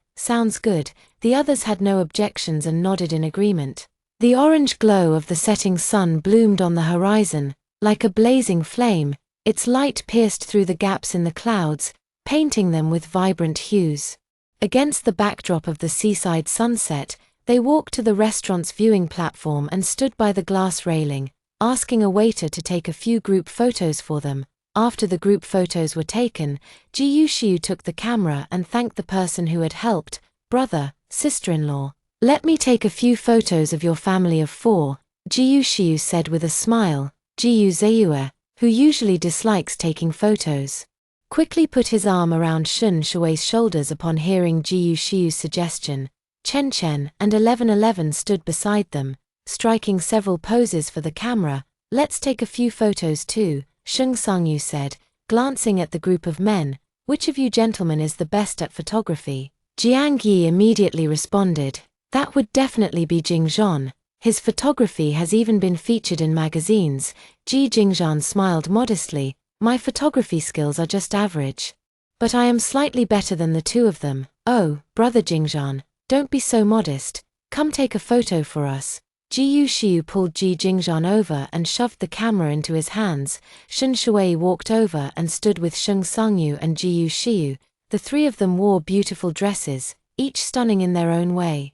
The others had no objections and nodded in agreement. The orange glow of the setting sun bloomed on the horizon, like a blazing flame. Its light pierced through the gaps in the clouds, painting them with vibrant hues. Against the backdrop of the seaside sunset, they walked to the restaurant's viewing platform and stood by the glass railing, asking a waiter to take a few group photos for them. After the group photos were taken, Ji Yuxiu took the camera and thanked the person who had helped. "Brother, sister-in-law, let me take a few photos of your family of 4, Ji Yuxiu said with a smile. Ji Yuxiu, who usually dislikes taking photos, quickly put his arm around Shun Shui's shoulders upon hearing Jiyu Xiu's suggestion. Chen Chen and 1111 stood beside them, striking several poses for the camera. Let's take a few photos too, Sheng Sangyu said, glancing at the group of men. Which of you gentlemen is the best at photography? Jiang Yi immediately responded, that would definitely be Jing Zhan. His photography has even been featured in magazines. Ji Jingzhan smiled modestly, my photography skills are just average. But I am slightly better than the two of them. Oh, brother Jingzhan, don't be so modest, come take a photo for us. Jiyu Xiu pulled Ji Jingzhan over and shoved the camera into his hands. Shun Shui walked over and stood with Sheng Sangyu and Jiyu Xiu. The three of them wore beautiful dresses, each stunning in their own way.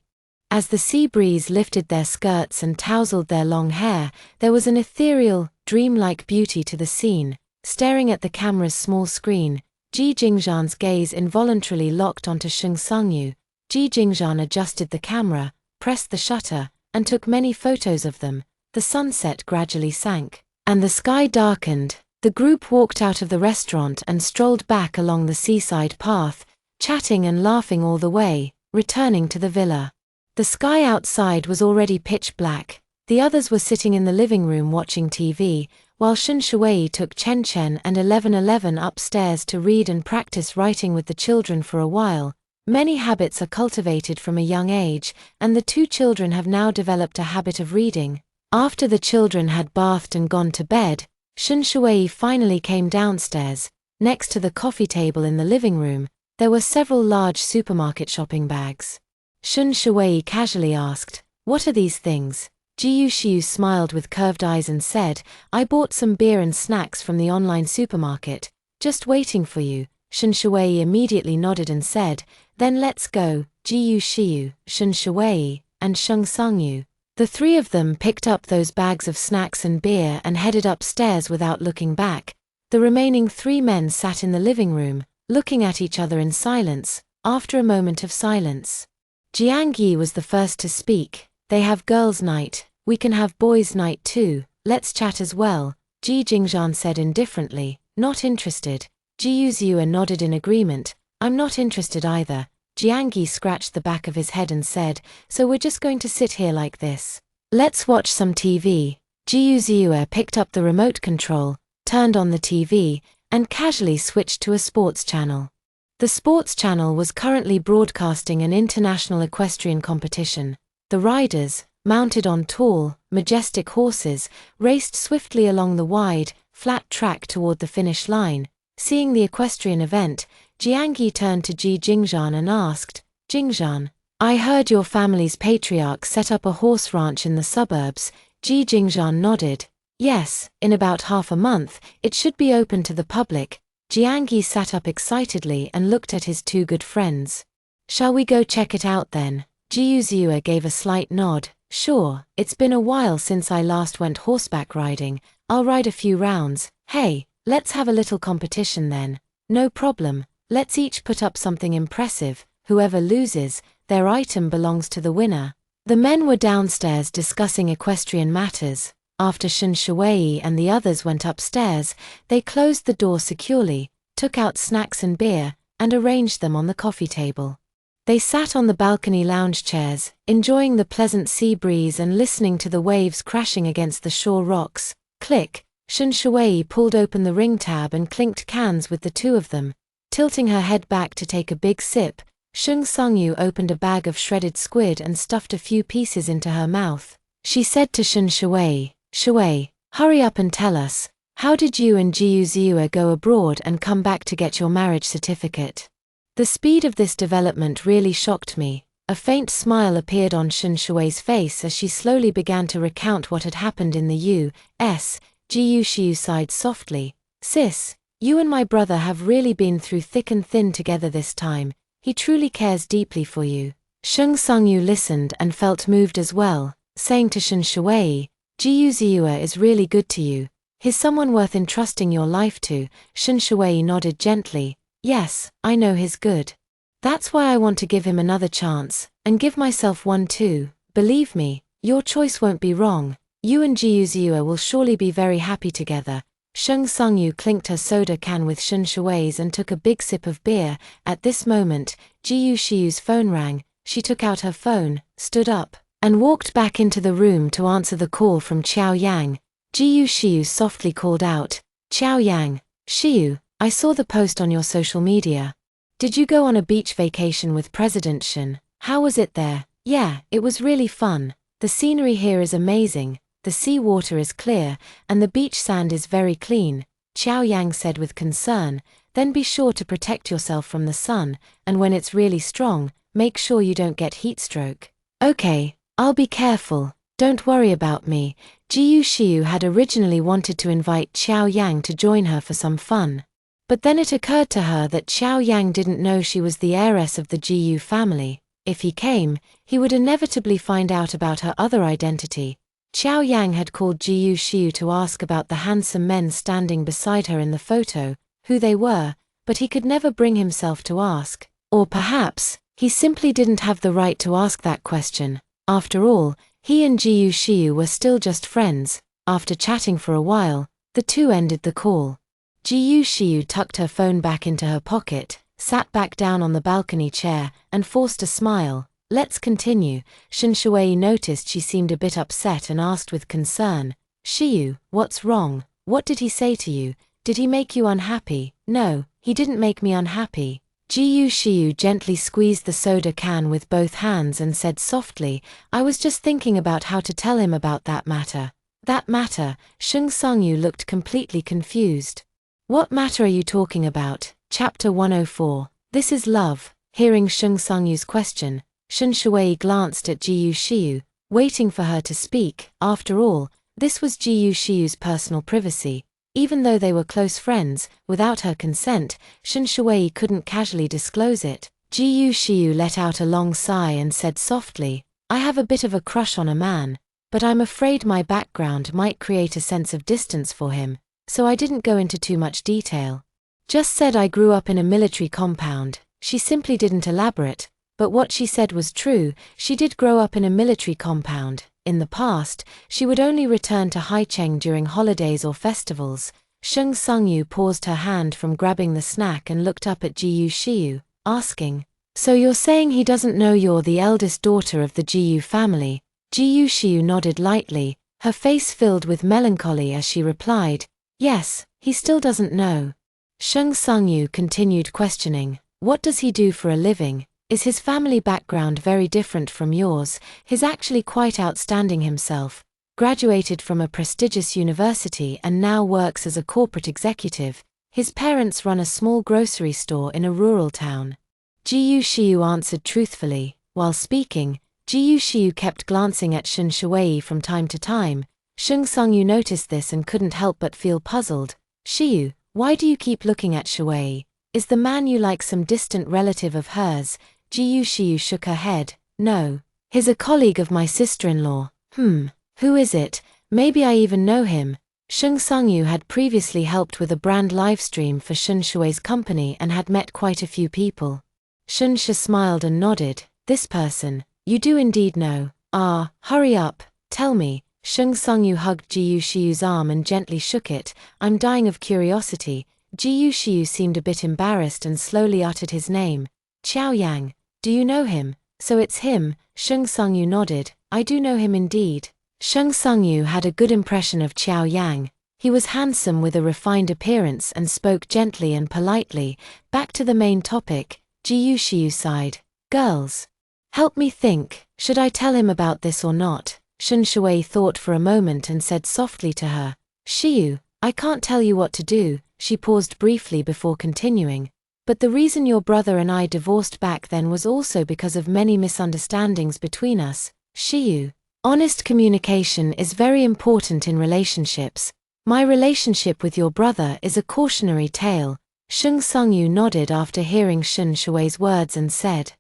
As the sea breeze lifted their skirts and tousled their long hair, there was an ethereal, dreamlike beauty to the scene. Staring at the camera's small screen, Ji Jingzhan's gaze involuntarily locked onto Sheng Sangyu. Ji Jingzhan adjusted the camera, pressed the shutter, and took many photos of them. The sunset gradually sank, and the sky darkened. The group walked out of the restaurant and strolled back along the seaside path, chatting and laughing all the way, returning to the villa. The sky outside was already pitch black. The others were sitting in the living room watching TV, while Shun Shui took Chen Chen and 1111 upstairs to read and practice writing with the children for a while. Many habits are cultivated from a young age, and the two children have now developed a habit of reading. After the children had bathed and gone to bed, Shun Shui finally came downstairs. Next to the coffee table in the living room, there were several large supermarket shopping bags. Shun Shui casually asked, what are these things? Jiyu Xiu smiled with curved eyes and said, I bought some beer and snacks from the online supermarket, just waiting for you. Shun Shui immediately nodded and said, then let's go. Jiyu Xiu, Shun Shui, and Sheng Sangyu. The three of them picked up those bags of snacks and beer and headed upstairs without looking back. The remaining three men sat in the living room, looking at each other in silence. After a moment of silence, Jiang Yi was the first to speak. They have girls' night, we can have boys' night too, let's chat as well, Ji Jingzhan said indifferently, not interested. Ji Yuzhua nodded in agreement, I'm not interested either. Jiang Yi scratched the back of his head and said, so we're just going to sit here like this. Let's watch some TV. Ji Yuzhua picked up the remote control, turned on the TV, and casually switched to a sports channel. The sports channel was currently broadcasting an international equestrian competition. The riders, mounted on tall, majestic horses, raced swiftly along the wide, flat track toward the finish line. Seeing the equestrian event, Jiang Yi turned to Ji Jingzhan and asked, Jingzhan, I heard your family's patriarch set up a horse ranch in the suburbs. Ji Jingzhan nodded. Yes, in about half a month, it should be open to the public. Jiang Yi sat up excitedly and looked at his two good friends. Shall we go check it out then? Ji Yuzhua gave a slight nod. Sure, it's been a while since I last went horseback riding. I'll ride a few rounds. Hey, let's have a little competition then. No problem, let's each put up something impressive. Whoever loses, their item belongs to the winner. The men were downstairs discussing equestrian matters. After Shun Shui and the others went upstairs, they closed the door securely, took out snacks and beer, and arranged them on the coffee table. They sat on the balcony lounge chairs, enjoying the pleasant sea breeze and listening to the waves crashing against the shore rocks. Click, Shun Shui pulled open the ring tab and clinked cans with the two of them. Tilting her head back to take a big sip, Sheng Sangyu opened a bag of shredded squid and stuffed a few pieces into her mouth. She said to Shun Shui, Shui, hurry up and tell us, how did you and Ji Yuzhua go abroad and come back to get your marriage certificate? The speed of this development really shocked me. A faint smile appeared on Shun Shui's face as she slowly began to recount what had happened in the U.S. Ji Yuzhua sighed softly. Sis, you and my brother have really been through thick and thin together this time. He truly cares deeply for you. Sheng Sangyu listened and felt moved as well, saying to Shun Shui, Ji Yuzhua is really good to you. He's someone worth entrusting your life to. Shun Shui nodded gently. Yes, I know he's good. That's why I want to give him another chance, and give myself one too. Believe me, your choice won't be wrong. You and Ji Yuzhua will surely be very happy together. Sheng Sungyu clinked her soda can with Shun Shui's and took a big sip of beer. At this moment, Ji Yuxiu's phone rang. She took out her phone, stood up, and walked back into the room to answer the call from Qiao Yang. Ji Yuxiu softly called out, "Qiao Yang, Xiu, I saw the post on your social media. Did you go on a beach vacation with President Shen? How was it there?" "Yeah, it was really fun. The scenery here is amazing. The sea water is clear, and the beach sand is very clean," Qiao Yang said with concern. "Then be sure to protect yourself from the sun, and when it's really strong, make sure you don't get heat stroke." "Okay, I'll be careful. Don't worry about me." Ji Yuxiu had originally wanted to invite Qiao Yang to join her for some fun. But then it occurred to her that Qiao Yang didn't know she was the heiress of the Ji family. If he came, he would inevitably find out about her other identity. Qiao Yang had called Ji Yuxiu to ask about the handsome men standing beside her in the photo, who they were, but he could never bring himself to ask. Or perhaps, he simply didn't have the right to ask that question. After all, he and Ji Yuxiu were still just friends. After chatting for a while, the two ended the call. Ji Yuxiu tucked her phone back into her pocket, sat back down on the balcony chair, and forced a smile. "Let's continue." Shun Shui noticed she seemed a bit upset and asked with concern, "Xiu, what's wrong? What did he say to you? Did he make you unhappy?" "No, he didn't make me unhappy." Ji Yuxiu gently squeezed the soda can with both hands and said softly, "I was just thinking about how to tell him about that matter." "That matter?" Sheng Sungyu looked completely confused. "What matter are you talking about?" Chapter 104. This is love. Hearing Sheng Sungyu's question, Shun Shui glanced at Ji Yuxiu, waiting for her to speak. After all, this was Ji Yuxiu's personal privacy. Even though they were close friends, without her consent, Shun Shui couldn't casually disclose it. Ji Yuxiu let out a long sigh and said softly, "I have a bit of a crush on a man, but I'm afraid my background might create a sense of distance for him, so I didn't go into too much detail. Just said I grew up in a military compound." She simply didn't elaborate, but what she said was true. She did grow up in a military compound. In the past, she would only return to Haicheng during holidays or festivals. Sheng Sungyu paused her hand from grabbing the snack and looked up at Ji Yuxiu, asking, "So you're saying he doesn't know you're the eldest daughter of the Ji family?" Ji Yuxiu nodded lightly, her face filled with melancholy as she replied, "Yes, he still doesn't know." Sheng Sungyu continued questioning, "What does he do for a living? Is his family background very different from yours?" "He's actually quite outstanding himself. Graduated from a prestigious university and now works as a corporate executive. His parents run a small grocery store in a rural town." Ji Yuxiu answered truthfully. While speaking, Ji Yuxiu kept glancing at Shun Shui from time to time. Sheng Sungyu noticed this and couldn't help but feel puzzled. "Xiu, why do you keep looking at Shui? Is the man you like some distant relative of hers?" Ji Yuxiu shook her head. "No. He's a colleague of my sister-in-law." Who is it? Maybe I even know him." Sheng Sungyu had previously helped with a brand livestream for Shun Shui's company and had met quite a few people. Shun Shui smiled and nodded. "This person, you do indeed know. Ah, hurry up, tell me." Sheng Sungyu hugged Ji Yuxiu's arm and gently shook it. "I'm dying of curiosity." Ji Yuxiu seemed a bit embarrassed and slowly uttered his name. "Qiao Yang. Do you know him?" "So it's him." Sheng Sungyu nodded. "I do know him indeed." Sheng Sungyu had a good impression of Qiao Yang. He was handsome with a refined appearance and spoke gently and politely. Back to the main topic, Ji Yuxiu sighed. "Girls. Help me think, should I tell him about this or not?" Shun Shui thought for a moment and said softly to her, "Xiu, I can't tell you what to do." She paused briefly before continuing. "But the reason your brother and I divorced back then was also because of many misunderstandings between us. Xiu, honest communication is very important in relationships. My relationship with your brother is a cautionary tale." Sheng Sungyu nodded after hearing Shun Shui's words and said,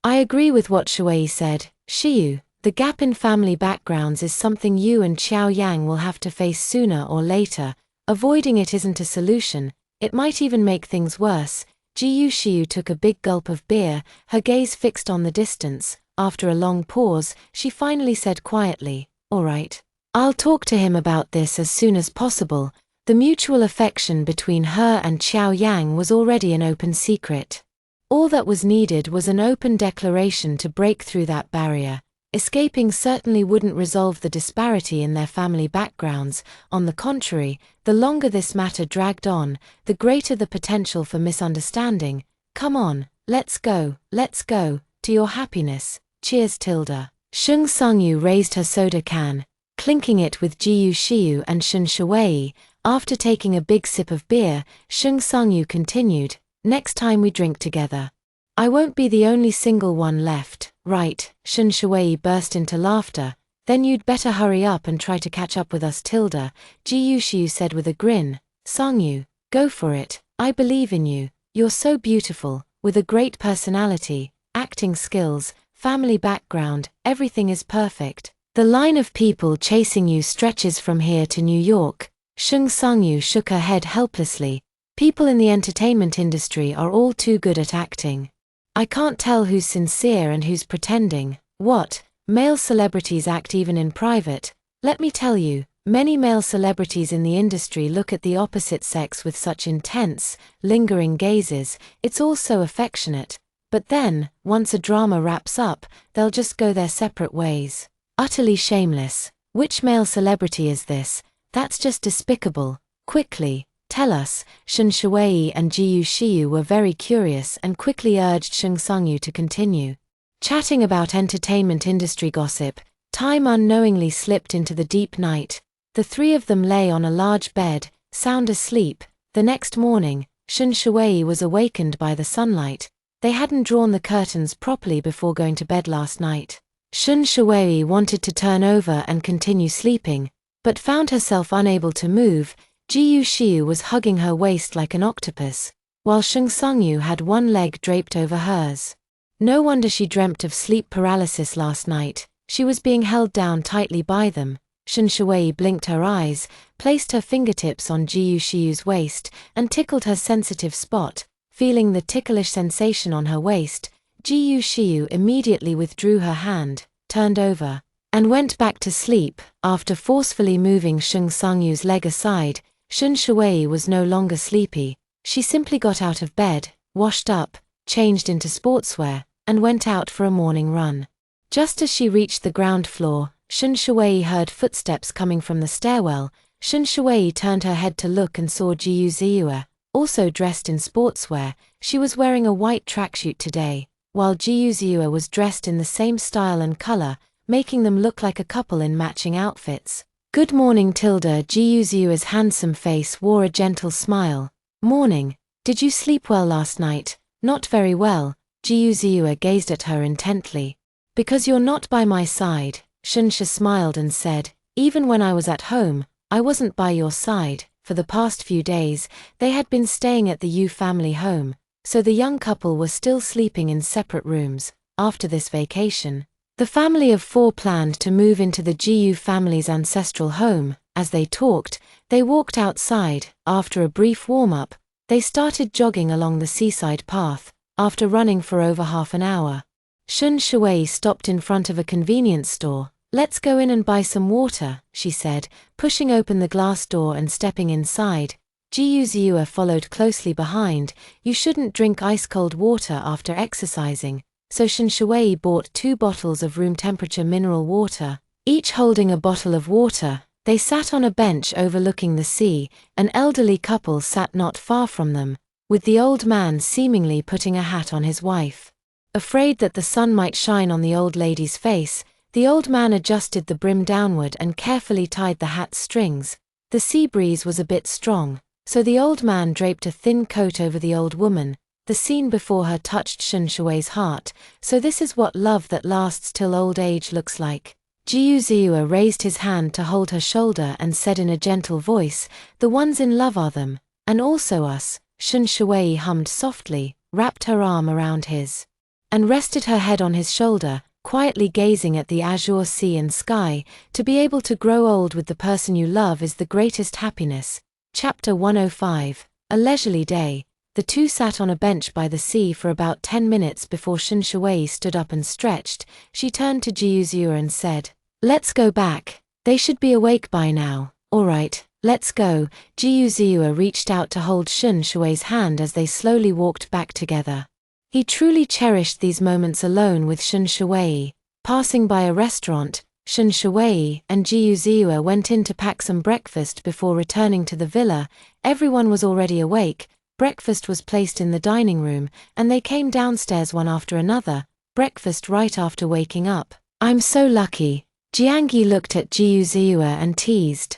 "I agree with what Shui said. Xiu, the gap in family backgrounds is something you and Qiao Yang will have to face sooner or later. Avoiding it isn't a solution, it might even make things worse." Ji Yuxiu took a big gulp of beer, her gaze fixed on the distance. After a long pause, she finally said quietly, "All right. I'll talk to him about this as soon as possible." The mutual affection between her and Xiao Yang was already an open secret. All that was needed was an open declaration to break through that barrier. Escaping certainly wouldn't resolve the disparity in their family backgrounds. On the contrary, the longer this matter dragged on, the greater the potential for misunderstanding. Come on, let's go, to your happiness. Cheers, Tilda. Sheng Sangyu raised her soda can, clinking it with Jiyu Shiyu and Shen Shuwei. After taking a big sip of beer, Sheng Sangyu continued, next time we drink together, I won't be the only single one left, right? Shen Shuwei burst into laughter. Then you'd better hurry up and try to catch up with us, Tilda, Ji Yushiu said with a grin. Sangyu, go for it, I believe in you, you're so beautiful, with a great personality, acting skills, family background, everything is perfect. The line of people chasing you stretches from here to New York. Sheng Sangyu shook her head helplessly. People in the entertainment industry are all too good at acting. I can't tell who's sincere and who's pretending. What? Male celebrities act even in private. Let me tell you, many male celebrities in the industry look at the opposite sex with such intense, lingering gazes. It's all so affectionate. But then, once a drama wraps up, they'll just go their separate ways. Utterly shameless. Which male celebrity is this? That's just despicable. Quickly, tell us. Shen Shuwei and Jiyu Shiyu were very curious and quickly urged Sheng Sangyu to continue. Chatting about entertainment industry gossip, time unknowingly slipped into the deep night. The three of them lay on a large bed, sound asleep. The next morning, Shen Shuwei was awakened by the sunlight. They hadn't drawn the curtains properly before going to bed last night. Shen Shuwei wanted to turn over and continue sleeping, but found herself unable to move. Jiyu Shiyu was hugging her waist like an octopus, while Sheng Sangyu had one leg draped over hers. No wonder she dreamt of sleep paralysis last night. She was being held down tightly by them. Shen Shuwei blinked her eyes, placed her fingertips on Jiyu Shiyu's waist, and tickled her sensitive spot. Feeling the ticklish sensation on her waist, Jiyu Shiyu immediately withdrew her hand, turned over, and went back to sleep. After forcefully moving Sheng Sangyu's leg aside, Shen Shuwei was no longer sleepy. She simply got out of bed, washed up, changed into sportswear, and went out for a morning run. Just as she reached the ground floor, Shen Shuwei heard footsteps coming from the stairwell. Shen Shuwei turned her head to look and saw Jiyu Ziyue, also dressed in sportswear. She was wearing a white tracksuit today, while Jiyu Ziyue was dressed in the same style and color, making them look like a couple in matching outfits. Good morning, Tilda. Jiyu Ziyue's handsome face wore a gentle smile. Morning. Did you sleep well last night? Not very well. Jiyu Ziyue gazed at her intently. Because you're not by my side. Shunsha smiled and said, even when I was at home, I wasn't by your side. For the past few days, they had been staying at the Yu family home, so the young couple were still sleeping in separate rooms. After this vacation, the family of four planned to move into the Jiyu family's ancestral home. As they talked, they walked outside. After a brief warm-up, they started jogging along the seaside path. After running for over half an hour, Shen Shuwei stopped in front of a convenience store. Let's go in and buy some water, she said, pushing open the glass door and stepping inside. Jiyu Ziyue followed closely behind. You shouldn't drink ice-cold water after exercising, so Shen Shuwei bought 2 bottles of room-temperature mineral water, each holding a bottle of water. They sat on a bench overlooking the sea. An elderly couple sat not far from them, with the old man seemingly putting a hat on his wife. Afraid that the sun might shine on the old lady's face, the old man adjusted the brim downward and carefully tied the hat's strings. The sea breeze was a bit strong, so the old man draped a thin coat over the old woman. The scene before her touched Shen Shuwei's heart. So this is what love that lasts till old age looks like. Jiyu Ziyue raised his hand to hold her shoulder and said in a gentle voice, the ones in love are them, and also us. Shen Shuwei hummed softly, wrapped her arm around his, and rested her head on his shoulder, quietly gazing at the azure sea and sky. To be able to grow old with the person you love is the greatest happiness. Chapter 105. A leisurely day. The two sat on a bench by the sea for about 10 minutes before Shen Shuwei stood up and stretched. She turned to Jiyu Ziyue and said, let's go back. They should be awake by now. All right, Let's go. Ji Yuziua reached out to hold Shun Shui's hand as they slowly walked back together. He truly cherished these moments alone with Shun Shui. Passing by a restaurant, Shun Shui and Ji Yuziua went in to pack some breakfast before returning to the villa. Everyone was already awake. Breakfast was placed in the dining room, and they came downstairs one after another, breakfast right after waking up. I'm so lucky. Jiangyi looked at Ji Yuziua and teased.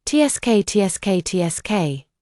TSK,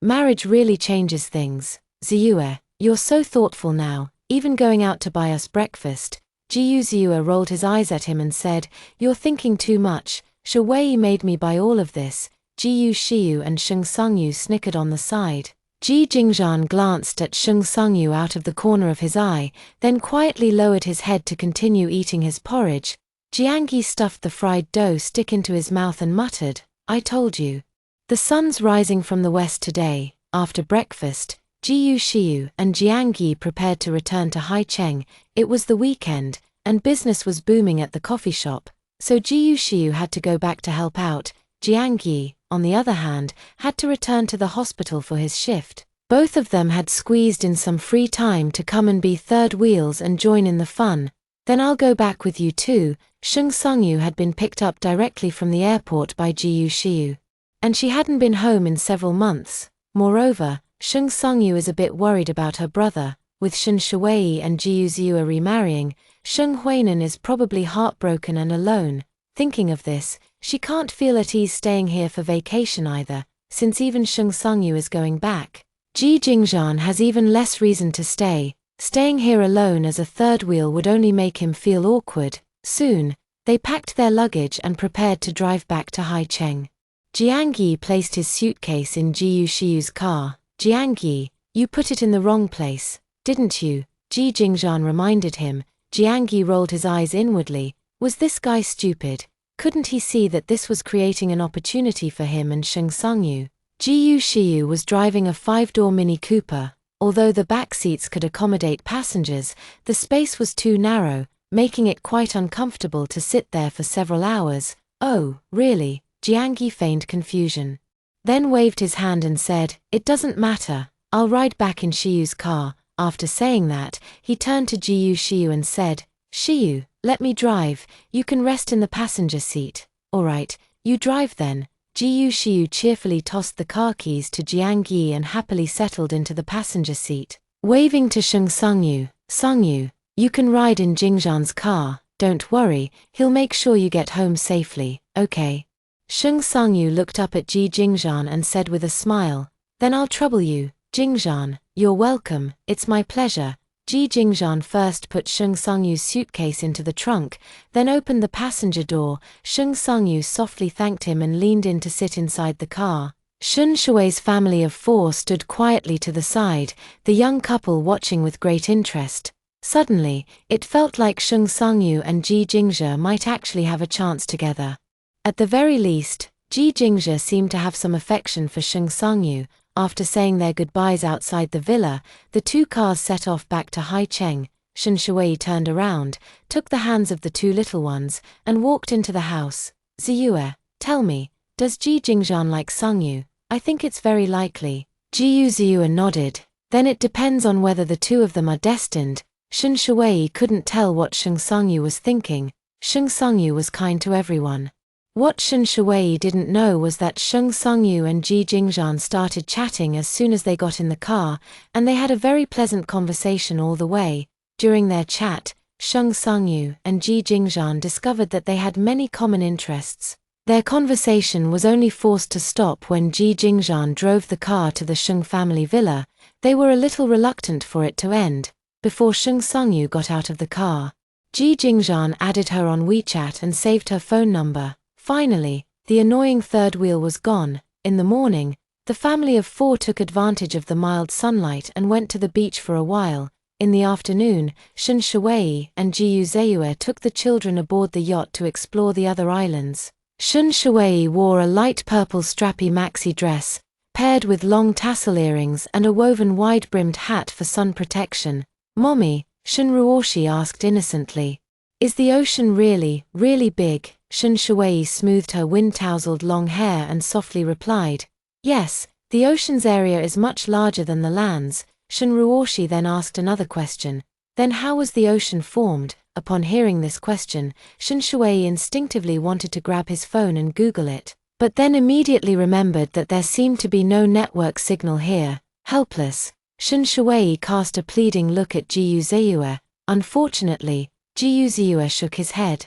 marriage really changes things. Ziua, you're so thoughtful now, even going out to buy us breakfast. Ji Yuziua rolled his eyes at him and said, you're thinking too much. Shuwei made me buy all of this. Ji Yushiu and Sheng Sungyu snickered on the side. Ji Jingzhan glanced at Sheng Sungyu out of the corner of his eye, then quietly lowered his head to continue eating his porridge. Jiangyi stuffed the fried dough stick into his mouth and muttered, I told you. The sun's rising from the west today. After breakfast, Ji Yushiu and Jiangyi prepared to return to Haicheng. It was the weekend, and business was booming at the coffee shop, so Ji Yushiu had to go back to help out. Jiangyi, on the other hand, had to return to the hospital for his shift. Both of them had squeezed in some free time to come and be third wheels and join in the fun. Then I'll go back with you too. Sheng Sungyu had been picked up directly from the airport by Ji Yushiu, and she hadn't been home in several months. Moreover, Sheng Sungyu is a bit worried about her brother. With Shun Shuwei and Ji Yuziua remarrying, Sheng Huainan is probably heartbroken and alone. Thinking of this, she can't feel at ease staying here for vacation either, since even Sheng Sungyu is going back. Ji Jingzhan has even less reason to stay. Staying here alone as a third wheel would only make him feel awkward. Soon, they packed their luggage and prepared to drive back to Haicheng. Jiangyi placed his suitcase in Ji Yushiu's car. Jiangyi, you put it in the wrong place, didn't you? Ji Jingzhan reminded him. Jiangyi rolled his eyes inwardly. Was this guy stupid? Couldn't he see that this was creating an opportunity for him and Sheng Sungyu? Ji Yushiu was driving a 5-door Mini Cooper. Although the back seats could accommodate passengers, the space was too narrow, making it quite uncomfortable to sit there for several hours. Oh, really? Jiangyi feigned confusion. Then waved his hand and said, it doesn't matter, I'll ride back in Shiyu's car. After saying that, he turned to Ji Yushiu and said, Shiyu, let me drive, you can rest in the passenger seat. Alright, you drive then. Ji Yushiu cheerfully tossed the car keys to Jiangyi and happily settled into the passenger seat. Waving to Sheng Sungyu, Sungyu, you can ride in Jingzhan's car, don't worry, he'll make sure you get home safely, okay? Sheng Sungyu looked up at Ji Jingzhan and said with a smile, then I'll trouble you, Jingzhan. You're welcome, it's my pleasure. Ji Jingzhan first put Sheng Sungyu's suitcase into the trunk, then opened the passenger door. Sheng Sungyu softly thanked him and leaned in to sit inside the car. Shun Shui's family of 4 stood quietly to the side, the young couple watching with great interest. Suddenly, it felt like Sheng Sungyu and Ji Jingzhe might actually have a chance together. At the very least, Ji Jingzhe seemed to have some affection for Sheng Sungyu. After saying their goodbyes outside the villa, the 2 cars set off back to Haicheng. Shun Shui turned around, took the hands of the 2 little ones, and walked into the house. Ziua, tell me, does Ji Jingzhan like Sungyu? I think it's very likely. Ji Ziua nodded. Then it depends on whether the 2 of them are destined. Shun Shui couldn't tell what Sheng Sungyu was thinking. Sheng Sungyu was kind to everyone. What Shun Shui didn't know was that Sheng Sungyu and Ji Jingzhan started chatting as soon as they got in the car, and they had a very pleasant conversation all the way. During their chat, Sheng Sungyu and Ji Jingzhan discovered that they had many common interests. Their conversation was only forced to stop when Ji Jingzhan drove the car to the Sheng family villa. They were a little reluctant for it to end. Before Sheng Sungyu got out of the car, Ji Jingzhan added her on WeChat and saved her phone number. Finally, the annoying third wheel was gone. In the morning, the family of 4 took advantage of the mild sunlight and went to the beach for a while. In the afternoon, Shun Shui and Ji Yuzeue took the children aboard the yacht to explore the other islands. Shun Shui wore a light purple strappy maxi dress, paired with long tassel earrings and a woven wide-brimmed hat for sun protection. Mommy, Shun Ruoshi asked innocently, is the ocean really, really big? Shun Shui smoothed her wind-tousled long hair and softly replied, Yes, the ocean's area is much larger than the land's. Shunruoshi then asked another question. Then how was the ocean formed? Upon hearing this question, Shunshui instinctively wanted to grab his phone and Google it, but then immediately remembered that there seemed to be no network signal here. Helpless, Shunshui cast a pleading look at Jiuzeyue. Unfortunately, Jiuzeyue shook his head,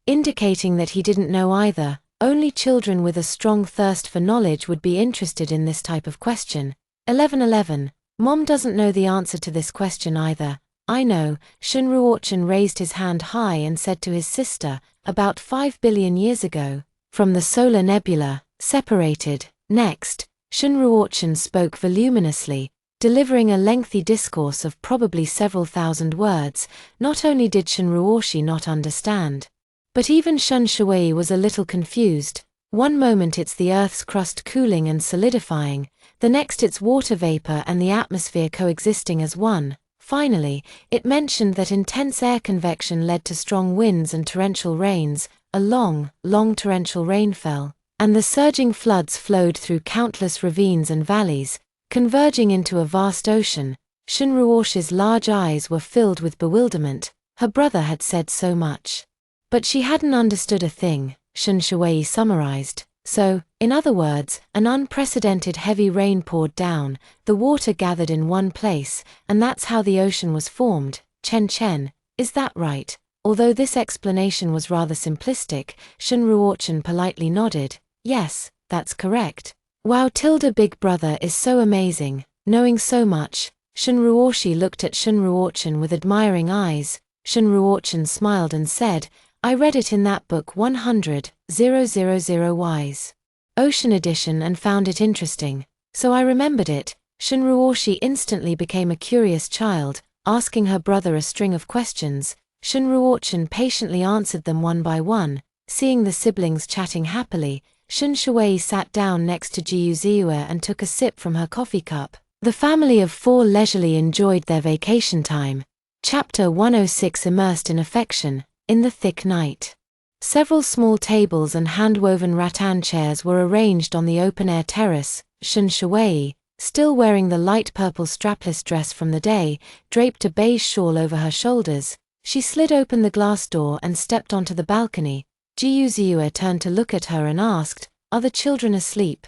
indicating that he didn't know either. Only children with a strong thirst for knowledge would be interested in this type of question. 11:11. Mom doesn't know the answer to this question either. I know. Shunruochan raised his hand high and said to his sister, about 5 billion years ago, from the solar nebula, separated. Next, Shunruochan spoke voluminously, delivering a lengthy discourse of probably several thousand words. Not only did Shunruoshi not understand, but even Shun Shui was a little confused. One moment it's the Earth's crust cooling and solidifying, the next it's water vapor and the atmosphere coexisting as one. Finally, it mentioned that intense air convection led to strong winds and torrential rains. A long torrential rain fell, and the surging floods flowed through countless ravines and valleys, converging into a vast ocean. Shunruoshi's large eyes were filled with bewilderment. Her brother had said so much, but she hadn't understood a thing. Shun Shui summarized. So, in other words, an unprecedented heavy rain poured down, the water gathered in one place, and that's how the ocean was formed. Chen, is that right? Although this explanation was rather simplistic, Shunruochan politely nodded. Yes, that's correct. Wow, Big Brother is so amazing, knowing so much. Shunruoshi looked at Shunruochan with admiring eyes. Shunruochan smiled and said, I read it in that book 100,000 Wise Ocean Edition and found it interesting, so I remembered it. Shunruoshi instantly became a curious child, asking her brother a string of questions. Shunruochan patiently answered them one by one. Seeing the siblings chatting happily, Shun Shui sat down next to Jiuzeyue and took a sip from her coffee cup. The family of four leisurely enjoyed their vacation time. Chapter 106. Immersed in affection. In the thick night, several small tables and hand-woven rattan chairs were arranged on the open-air terrace. Shun Shui, still wearing the light purple strapless dress from the day, draped a beige shawl over her shoulders. She slid open the glass door and stepped onto the balcony. Jiuzeyue turned to look at her and asked, Are the children asleep?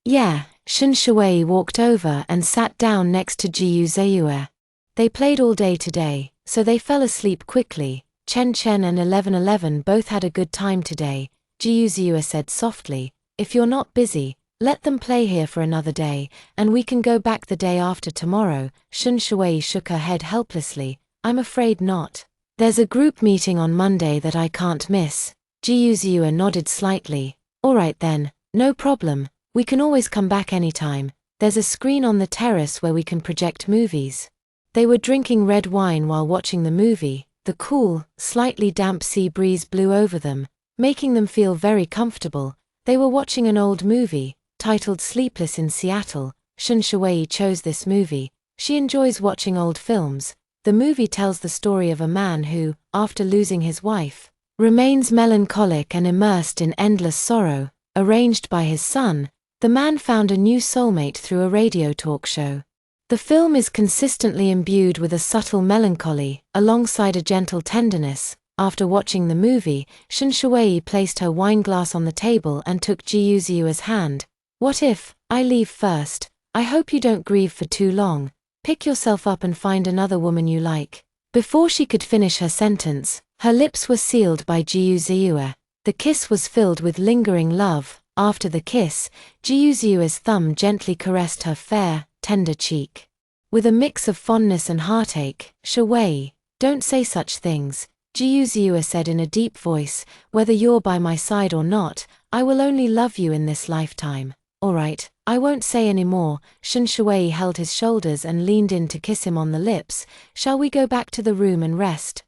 Yeah. Shun Shui walked over and sat down next to Jiuzeyue. They played all day today, so they fell asleep quickly. Chen and 1111 both had a good time today. Jiuzeyue said softly, If you're not busy, let them play here for another day, and we can go back the day after tomorrow. Shun Shui shook her head helplessly. I'm afraid not. There's a group meeting on Monday that I can't miss. Jiuzeyue nodded slightly. Alright then, no problem. We can always come back anytime. There's a screen on the terrace where we can project movies. They were drinking red wine while watching the movie. The cool, slightly damp sea breeze blew over them, making them feel very comfortable. They were watching an old movie, titled Sleepless in Seattle. Shun Shui chose this movie. She enjoys watching old films. The movie tells the story of a man who, after losing his wife, remains melancholic and immersed in endless sorrow. Arranged by his son, the man found a new soulmate through a radio talk show. The film is consistently imbued with a subtle melancholy, alongside a gentle tenderness. After watching the movie, Shun Shui placed her wine glass on the table and took Jiuzeyue's hand. What if I leave first? I hope you don't grieve for too long. Pick yourself up and find another woman you like. Before she could finish her sentence, her lips were sealed by Jiuzeyue. The kiss was filled with lingering love. After the kiss, Jiuzeyue's thumb gently caressed her fair, tender cheek. With a mix of fondness and heartache, Shui, don't say such things, Jiuzeyue said in a deep voice, whether you're by my side or not, I will only love you in this lifetime. Alright, I won't say any more. Shun Shui held his shoulders and leaned in to kiss him on the lips. Shall we go back to the room and rest?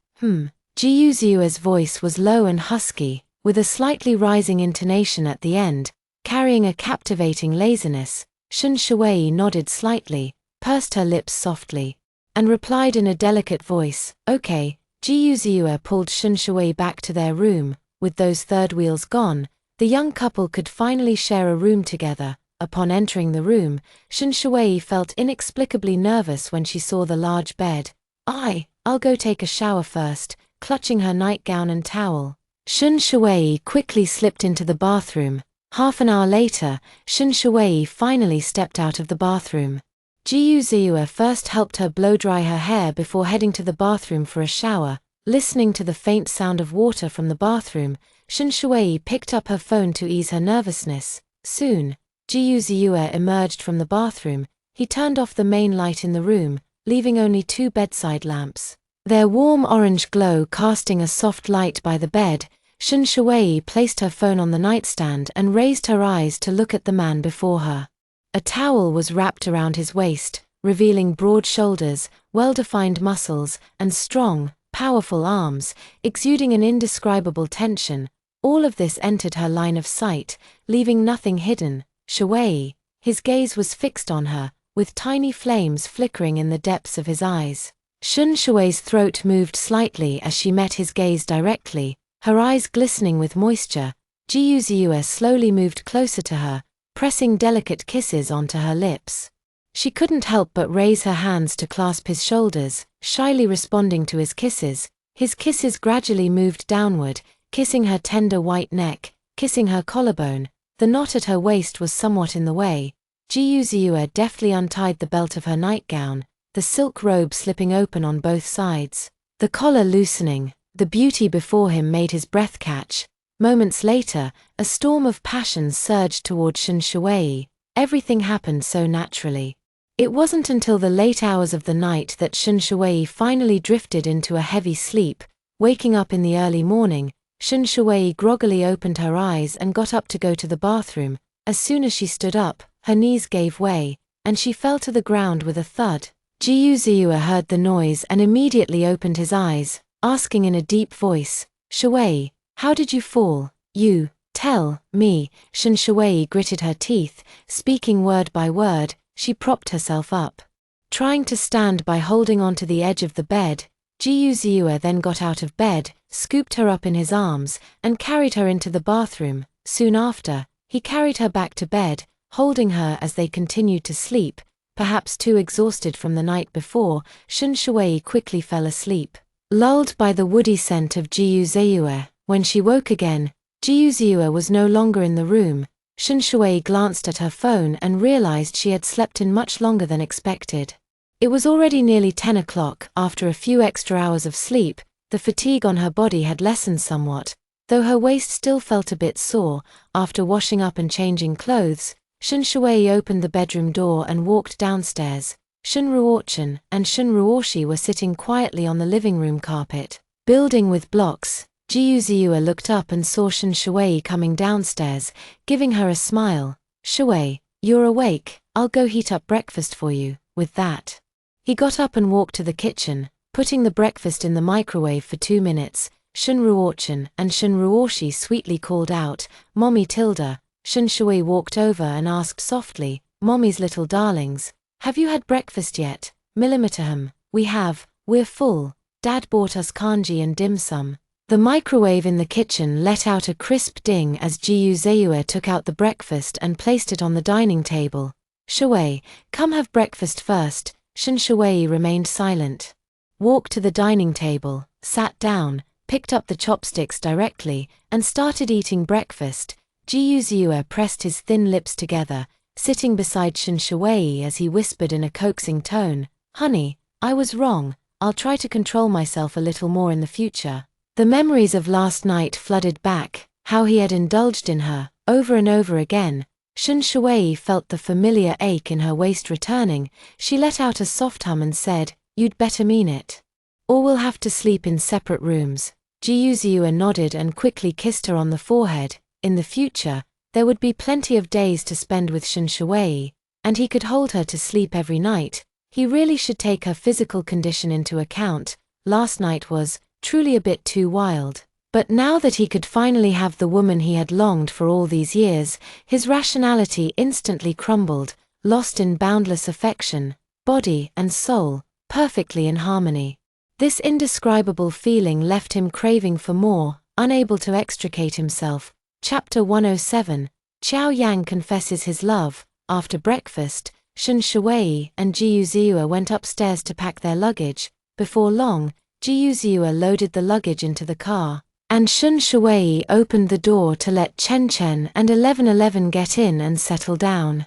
Jiuzeyue's voice was low and husky, with a slightly rising intonation at the end, carrying a captivating laziness. Shun Shui nodded slightly, pursed her lips softly, and replied in a delicate voice, Okay. Jiuzeyue pulled Shun Shui back to their room. With those third wheels gone, the young couple could finally share a room together. Upon entering the room, Shen Shui felt inexplicably nervous when she saw the large bed. I'll go take a shower first, clutching her nightgown and towel. Shen Shui quickly slipped into the bathroom. Half an hour later, Shen Shui finally stepped out of the bathroom. Ji Yuziue first helped her blow-dry her hair before heading to the bathroom for a shower. Listening to the faint sound of water from the bathroom, Shen Shui picked up her phone to ease her nervousness. Soon, Ji Yuziue emerged from the bathroom. He turned off the main light in the room, leaving only 2 bedside lamps. Their warm orange glow casting a soft light by the bed, Shen Shui placed her phone on the nightstand and raised her eyes to look at the man before her. A towel was wrapped around his waist, revealing broad shoulders, well-defined muscles, and strong, powerful arms, exuding an indescribable tension. All of this entered her line of sight, leaving nothing hidden. Shui, his gaze was fixed on her, with tiny flames flickering in the depths of his eyes. Shen Shui's throat moved slightly as she met his gaze directly, her eyes glistening with moisture. Ji Yuziue slowly moved closer to her, pressing delicate kisses onto her lips. She couldn't help but raise her hands to clasp his shoulders, shyly responding to his kisses. His kisses gradually moved downward, kissing her tender white neck, kissing her collarbone. The knot at her waist was somewhat in the way. Ji Yuziue deftly untied the belt of her nightgown, the silk robe slipping open on both sides. The collar loosening, the beauty before him made his breath catch. Moments later, a storm of passion surged toward Shen Shui. Everything happened so naturally. It wasn't until the late hours of the night that Shen Shui finally drifted into a heavy sleep. Waking up in the early morning, Shen Shui groggily opened her eyes and got up to go to the bathroom. As soon as she stood up, her knees gave way, and she fell to the ground with a thud. Ji Yuziue heard the noise and immediately opened his eyes, asking in a deep voice, "Shui, how did you fall? You, tell me." Shen Shui gritted her teeth, speaking word by word. She propped herself up, trying to stand by holding onto the edge of the bed. Ji Yuziue then got out of bed, scooped her up in his arms, and carried her into the bathroom. Soon after, he carried her back to bed, holding her as they continued to sleep. Perhaps too exhausted from the night before, Shen Shui quickly fell asleep, lulled by the woody scent of Ji Yuziue. When she woke again, Ji Yuziue was no longer in the room. Shen Shui glanced at her phone and realized she had slept in much longer than expected. It was already nearly 10 o'clock. After a few extra hours of sleep, the fatigue on her body had lessened somewhat, though her waist still felt a bit sore. After washing up and changing clothes, Shen Shui opened the bedroom door and walked downstairs. Shen Ruochen and Shen Ruoshi were sitting quietly on the living room carpet, building with blocks. Ji Yuziue looked up and saw Shen Shui coming downstairs, giving her a smile. "Shui, you're awake, I'll go heat up breakfast for you." With that, he got up and walked to the kitchen, putting the breakfast in the microwave for 2 minutes. Shen Ruochen and Shen Ruoshi sweetly called out, "Mommy Tilda." Shen Shui walked over and asked softly, "Mommy's little darlings, have you had breakfast yet?" "Millimeterham, we have, we're full. Dad bought us kanji and dim sum." The microwave in the kitchen let out a crisp ding as Ji Yuziue took out the breakfast and placed it on the dining table. "Shui, come have breakfast first." Shen Shui remained silent, walked to the dining table, sat down, picked up the chopsticks directly, and started eating breakfast. Ji Yuziue pressed his thin lips together, sitting beside Shen Shui as he whispered in a coaxing tone, "Honey, I was wrong. I'll try to control myself a little more in the future." The memories of last night flooded back, how he had indulged in her, over and over again. Shen Shui felt the familiar ache in her waist returning. She let out a soft hum and said, "You'd better mean it. Or we'll have to sleep in separate rooms." Ji Yuziue nodded and quickly kissed her on the forehead. In the future, there would be plenty of days to spend with Shen Shui, and he could hold her to sleep every night. He really should take her physical condition into account. Last night was truly a bit too wild. But now that he could finally have the woman he had longed for all these years, his rationality instantly crumbled, lost in boundless affection, body and soul, perfectly in harmony. This indescribable feeling left him craving for more, unable to extricate himself. Chapter 107, Qiao Yang confesses his love. After breakfast, Shun Shuwei and Jiyu Ziua went upstairs to pack their luggage. Before long, Jiyu Ziua loaded the luggage into the car, and Shun Shuwei opened the door to let Chen Chen and 1111 get in and settle down.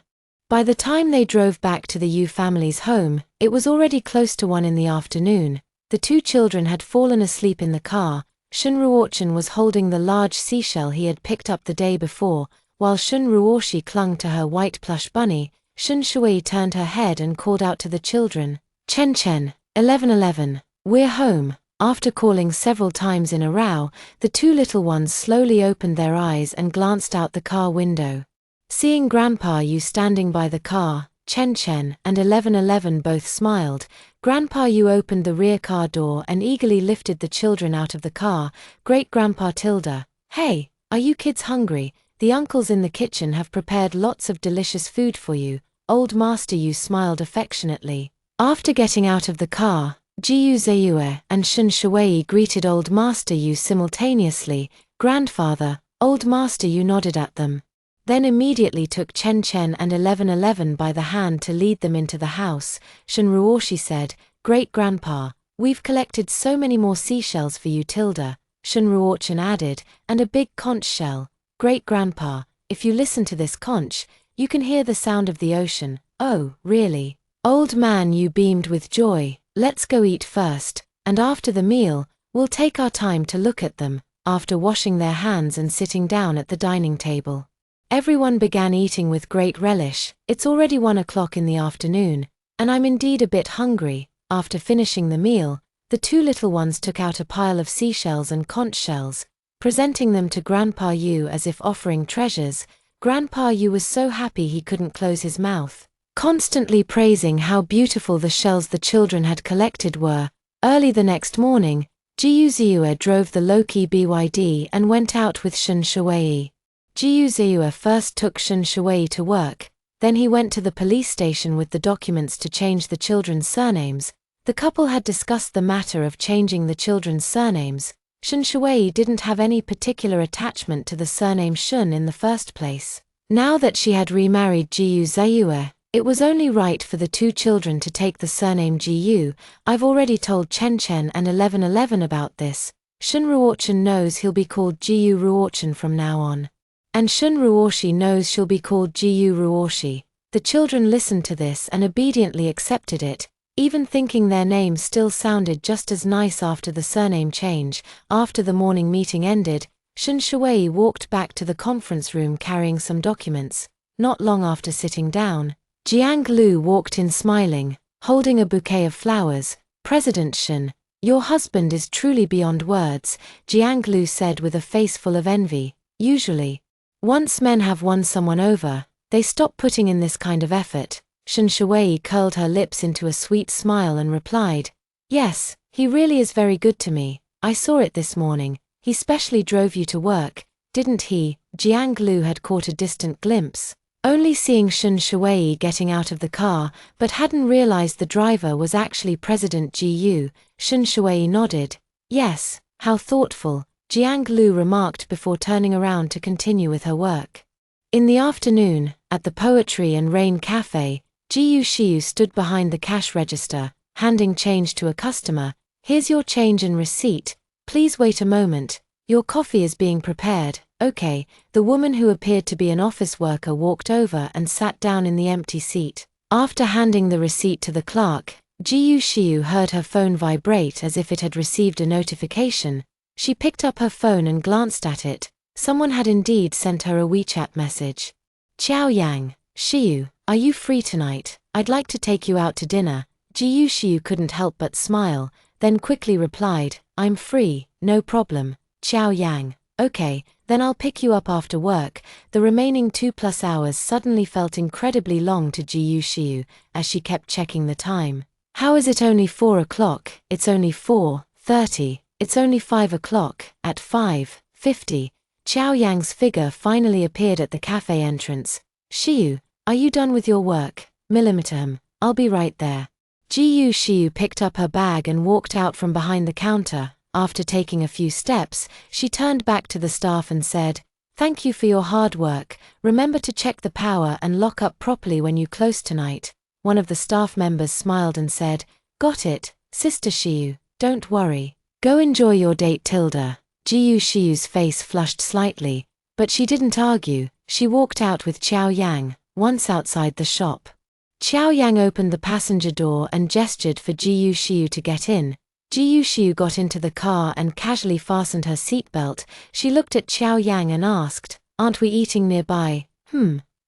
By the time they drove back to the Yu family's home, it was already close to 1 in the afternoon. The two children had fallen asleep in the car. Shun Ruochen was holding the large seashell he had picked up the day before, while Shun Ruoshi clung to her white plush bunny. Shun Shuwei turned her head and called out to the children, "Chen Chen, 1111, we're home." After calling several times in a row, the two little ones slowly opened their eyes and glanced out the car window. Seeing Grandpa Yu standing by the car, Chen Chen and 1111 both smiled. Grandpa Yu opened the rear car door and eagerly lifted the children out of the car. Great-Grandpa Tilda, "Hey, are you kids hungry? The uncles in the kitchen have prepared lots of delicious food for you." Old Master Yu smiled affectionately. After getting out of the car, Jiyu Ziua and Shun Shuwei greeted Old Master Yu simultaneously. "Grandfather," Old Master Yu nodded at them. Then immediately took Chen Chen and 1111 by the hand to lead them into the house. Shun Ruoshi said, "Great-Grandpa, we've collected so many more seashells for you." Tilda, Shun Ruochen added, "and a big conch shell. Great-Grandpa, if you listen to this conch, you can hear the sound of the ocean." "Oh, really?" Old Man Yu beamed with joy. "Let's go eat first, and after the meal, we'll take our time to look at them." After washing their hands and sitting down at the dining table, everyone began eating with great relish. "It's already 1 o'clock in the afternoon, and I'm indeed a bit hungry." After finishing the meal, the two little ones took out a pile of seashells and conch shells, presenting them to Grandpa Yu as if offering treasures. Grandpa Yu was so happy he couldn't close his mouth, constantly praising how beautiful the shells the children had collected were. Early the next morning, Jiyu Ziua drove the Loki BYD and went out with Shun Shuwei. Jiyu Ziua first took Shun Shuwei to work, then he went to the police station with the documents to change the children's surnames. The couple had discussed the matter of changing the children's surnames. Shun Shuwei didn't have any particular attachment to the surname Shun in the first place. Now that she had remarried Jiyu Ziua, it was only right for the two children to take the surname Jiyu. "I've already told Chen Chen and 1111 about this. Shun Ruochen knows he'll be called Jiyu Ruochen from now on. And Shun Ruoshi knows she'll be called Jiyu Ruoshi." The children listened to this and obediently accepted it, even thinking their names still sounded just as nice after the surname change. After the morning meeting ended, Shun Shuwei walked back to the conference room carrying some documents. Not long after sitting down, Jiang Lu walked in smiling, holding a bouquet of flowers. "President Shun, your husband is truly beyond words," Jiang Lu said with a face full of envy. "Usually, once men have won someone over, they stop putting in this kind of effort." Shun Shuwei curled her lips into a sweet smile and replied, "Yes, he really is very good to me. I saw it this morning. He specially drove you to work, didn't he?" Jiang Lu had caught a distant glimpse, only seeing Shun Shuwei getting out of the car, but hadn't realized the driver was actually President Jiyu. Shun Shuwei nodded. "Yes, how thoughtful," Jiang Lu remarked before turning around to continue with her work. In the afternoon, at the Poetry and Rain Cafe, Jiyu Shiyu stood behind the cash register, handing change to a customer. "Here's your change and receipt. Please wait a moment. Your coffee is being prepared." "Okay." The woman who appeared to be an office worker walked over and sat down in the empty seat. After handing the receipt to the clerk, Jiyu Shiyu heard her phone vibrate as if it had received a notification. She picked up her phone and glanced at it. Someone had indeed sent her a WeChat message. "Qiao Yang, Shiyu, are you free tonight? I'd like to take you out to dinner." Jiyu Shiyu couldn't help but smile, then quickly replied, "I'm free, no problem." Qiao Yang, "Okay, then I'll pick you up after work." The remaining 2+ hours suddenly felt incredibly long to Jiyu Shiyu, as she kept checking the time. "How is it only 4 o'clock? It's only 4:30. It's only 5 o'clock." At 5:50, Qiao Yang's figure finally appeared at the cafe entrance. "Shiyu, are you done with your work?" "Millimeter, I'll be right there." Jiyu Shiyu picked up her bag and walked out from behind the counter. After taking a few steps, she turned back to the staff and said, Thank you for your hard work. Remember to check the power and lock up properly when you close tonight. One of the staff members smiled and said, Got it, Sister Shiyu, don't worry. Go enjoy your date Tilda. Jiyu Shiyu's face flushed slightly, but she didn't argue. She walked out with Qiao Yang. Once outside the shop, Qiao Yang opened the passenger door and gestured for Jiyu Shiyu to get in. Jiyu Shiyu got into the car and casually fastened her seatbelt. She looked at Qiao Yang and asked, Aren't we eating nearby?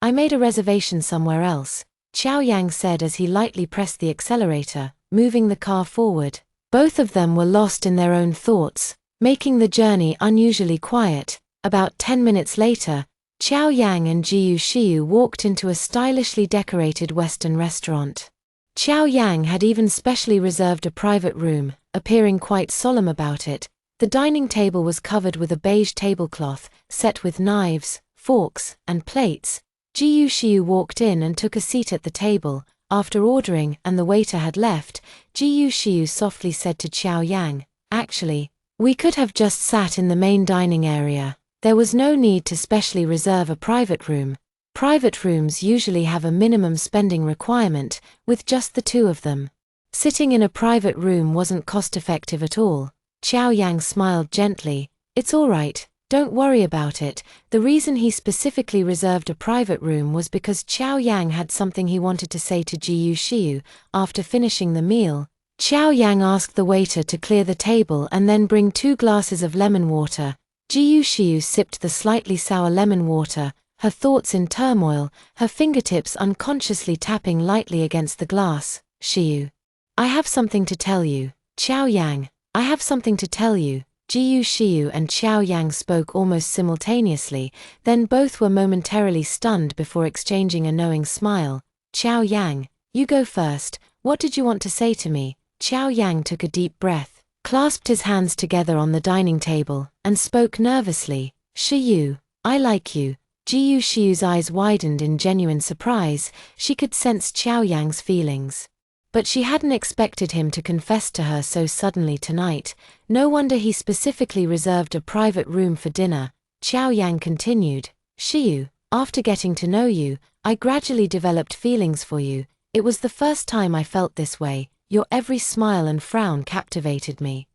I made a reservation somewhere else, Qiao Yang said as he lightly pressed the accelerator, moving the car forward. Both of them were lost in their own thoughts, making the journey unusually quiet. About 10 minutes later, Qiao Yang and Jiyu Shiyu walked into a stylishly decorated Western restaurant. Qiao Yang had even specially reserved a private room, appearing quite solemn about it. The dining table was covered with a beige tablecloth, set with knives, forks, and plates. Jiyu Shiyu walked in and took a seat at the table. After ordering and the waiter had left, Jiyu Shiyu softly said to Qiao Yang, Actually, we could have just sat in the main dining area. There was no need to specially reserve a private room. Private rooms usually have a minimum spending requirement, with just the two of them. Sitting in a private room wasn't cost-effective at all. Qiao Yang smiled gently. It's all right, don't worry about it. The reason he specifically reserved a private room was because Qiao Yang had something he wanted to say to Jiyu Shiyu. After finishing the meal, Qiao Yang asked the waiter to clear the table and then bring 2 glasses of lemon water. Jiyu Shiyu sipped the slightly sour lemon water, her thoughts in turmoil, her fingertips unconsciously tapping lightly against the glass. Shiyu, I have something to tell you. Qiao Yang, I have something to tell you. Jiyu Shiyu and Qiao Yang spoke almost simultaneously, then both were momentarily stunned before exchanging a knowing smile. Qiao Yang, you go first. What did you want to say to me? Qiao Yang took a deep breath, clasped his hands together on the dining table, and spoke nervously. Shiyu, I like you. Jiyu Shiyu's eyes widened in genuine surprise. She could sense Qiao Yang's feelings. But she hadn't expected him to confess to her so suddenly tonight. No wonder he specifically reserved a private room for dinner. Qiao Yang continued, Shiyu, after getting to know you, I gradually developed feelings for you. It was the first time I felt this way. Your every smile and frown captivated me.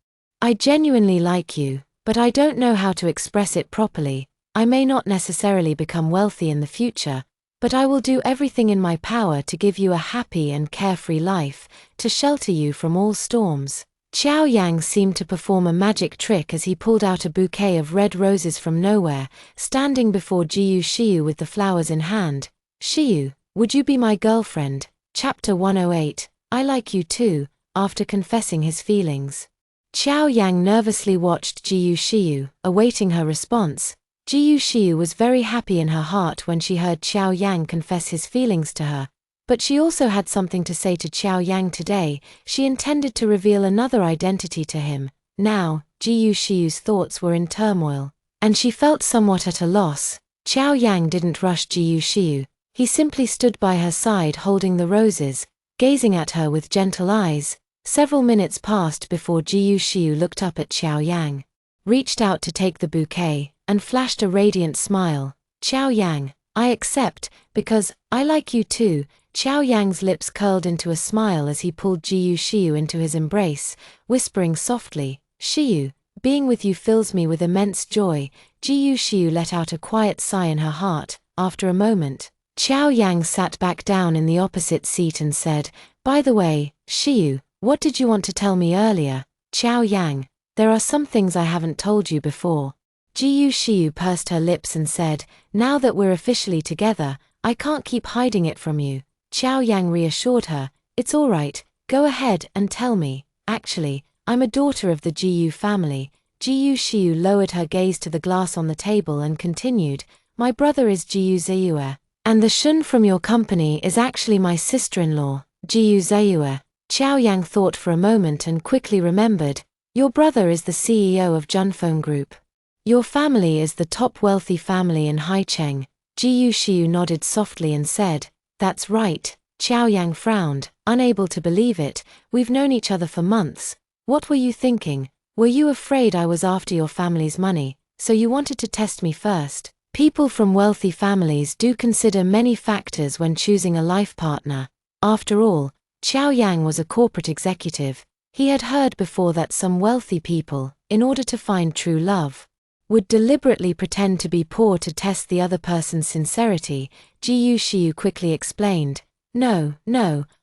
I genuinely like you, but I don't know how to express it properly. I may not necessarily become wealthy in the future, but I will do everything in my power to give you a happy and carefree life, to shelter you from all storms. Qiao Yang seemed to perform a magic trick as he pulled out a bouquet of red roses from nowhere, standing before Jiyu Shiyu with the flowers in hand. Shiyu, would you be my girlfriend? Chapter 108, I like you too. After confessing his feelings, Qiao Yang nervously watched Jiyu Shiyu, awaiting her response. Jiyu Shiyu was very happy in her heart when she heard Qiao Yang confess his feelings to her, but she also had something to say to Qiao Yang today. She intended to reveal another identity to him. Now, Jiyu Shiyu's thoughts were in turmoil, and she felt somewhat at a loss. Qiao Yang didn't rush Jiyu Shiyu. He simply stood by her side holding the roses, gazing at her with gentle eyes. Several minutes passed before Jiyu Shiyu looked up at Qiao Yang, reached out to take the bouquet, and flashed a radiant smile. Qiao Yang, I accept, because I like you too. Qiao Yang's lips curled into a smile as he pulled Jiyu Shiyu into his embrace, whispering softly, Shiyu, being with you fills me with immense joy. Jiyu Shiyu let out a quiet sigh in her heart. After a moment, Qiao Yang sat back down in the opposite seat and said, By the way, Shiyu, what did you want to tell me earlier? Qiao Yang, there are some things I haven't told you before. Jiyu Shiyu pursed her lips and said, Now that we're officially together, I can't keep hiding it from you. Qiao Yang reassured her, It's all right, go ahead and tell me. Actually, I'm a daughter of the Jiyu family. Jiyu Shiyu lowered her gaze to the glass on the table and continued, My brother is Jiyu Zayue, and the Shun from your company is actually my sister-in-law, Jiyu Zayue. Qiao Yang thought for a moment and quickly remembered, Your brother is the CEO of Junfeng Group. Your family is the top wealthy family in Haicheng. Jiyu Shiyu nodded softly and said, That's right. Qiao Yang frowned, unable to believe it. We've known each other for months. What were you thinking? Were you afraid I was after your family's money, so you wanted to test me first? People from wealthy families do consider many factors when choosing a life partner. After all, Qiao Yang was a corporate executive. He had heard before that some wealthy people, in order to find true love, would deliberately pretend to be poor to test the other person's sincerity. Ji Shiyu quickly explained, No,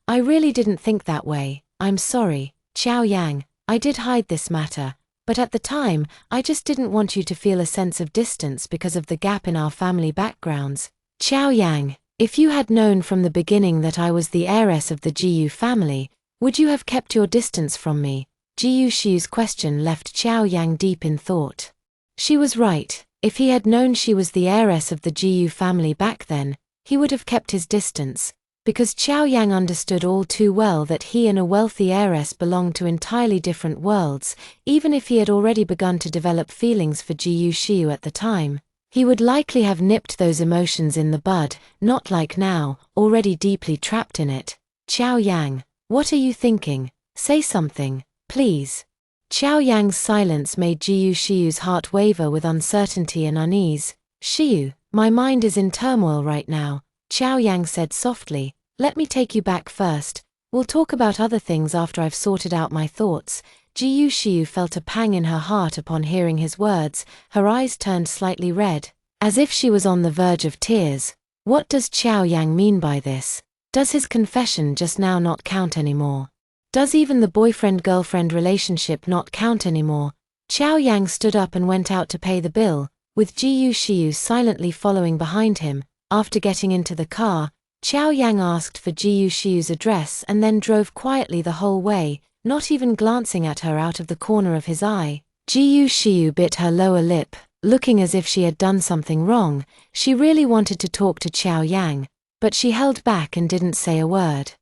I really didn't think that way. I'm sorry, Qiao Yang, I did hide this matter, but at the time, I just didn't want you to feel a sense of distance because of the gap in our family backgrounds. Qiao Yang, if you had known from the beginning that I was the heiress of the Jiyu family, would you have kept your distance from me? Ji Shiyu's question left Qiao Yang deep in thought. She was right. If he had known she was the heiress of the Jiyu family back then, he would have kept his distance, because Qiao Yang understood all too well that he and a wealthy heiress belonged to entirely different worlds. Even if he had already begun to develop feelings for Ji Shiyu at the time, he would likely have nipped those emotions in the bud, not like now, already deeply trapped in it. Qiao Yang, what are you thinking? Say something, please. Qiao Yang's silence made Ji Shiyu's heart waver with uncertainty and unease. Shiyu, my mind is in turmoil right now, Qiao Yang said softly. Let me take you back first. We'll talk about other things after I've sorted out my thoughts. Ji Shiyu felt a pang in her heart upon hearing his words. Her eyes turned slightly red, as if she was on the verge of tears. What does Qiao Yang mean by this? Does his confession just now not count anymore? Does even the boyfriend-girlfriend relationship not count anymore? Qiao Yang stood up and went out to pay the bill, with Ji Shiyu silently following behind him. After getting into the car, Qiao Yang asked for Ji Shiyu's address and then drove quietly the whole way, not even glancing at her out of the corner of his eye. Ji Shiyu bit her lower lip, looking as if she had done something wrong. She really wanted to talk to Qiao Yang, but she held back and didn't say a word.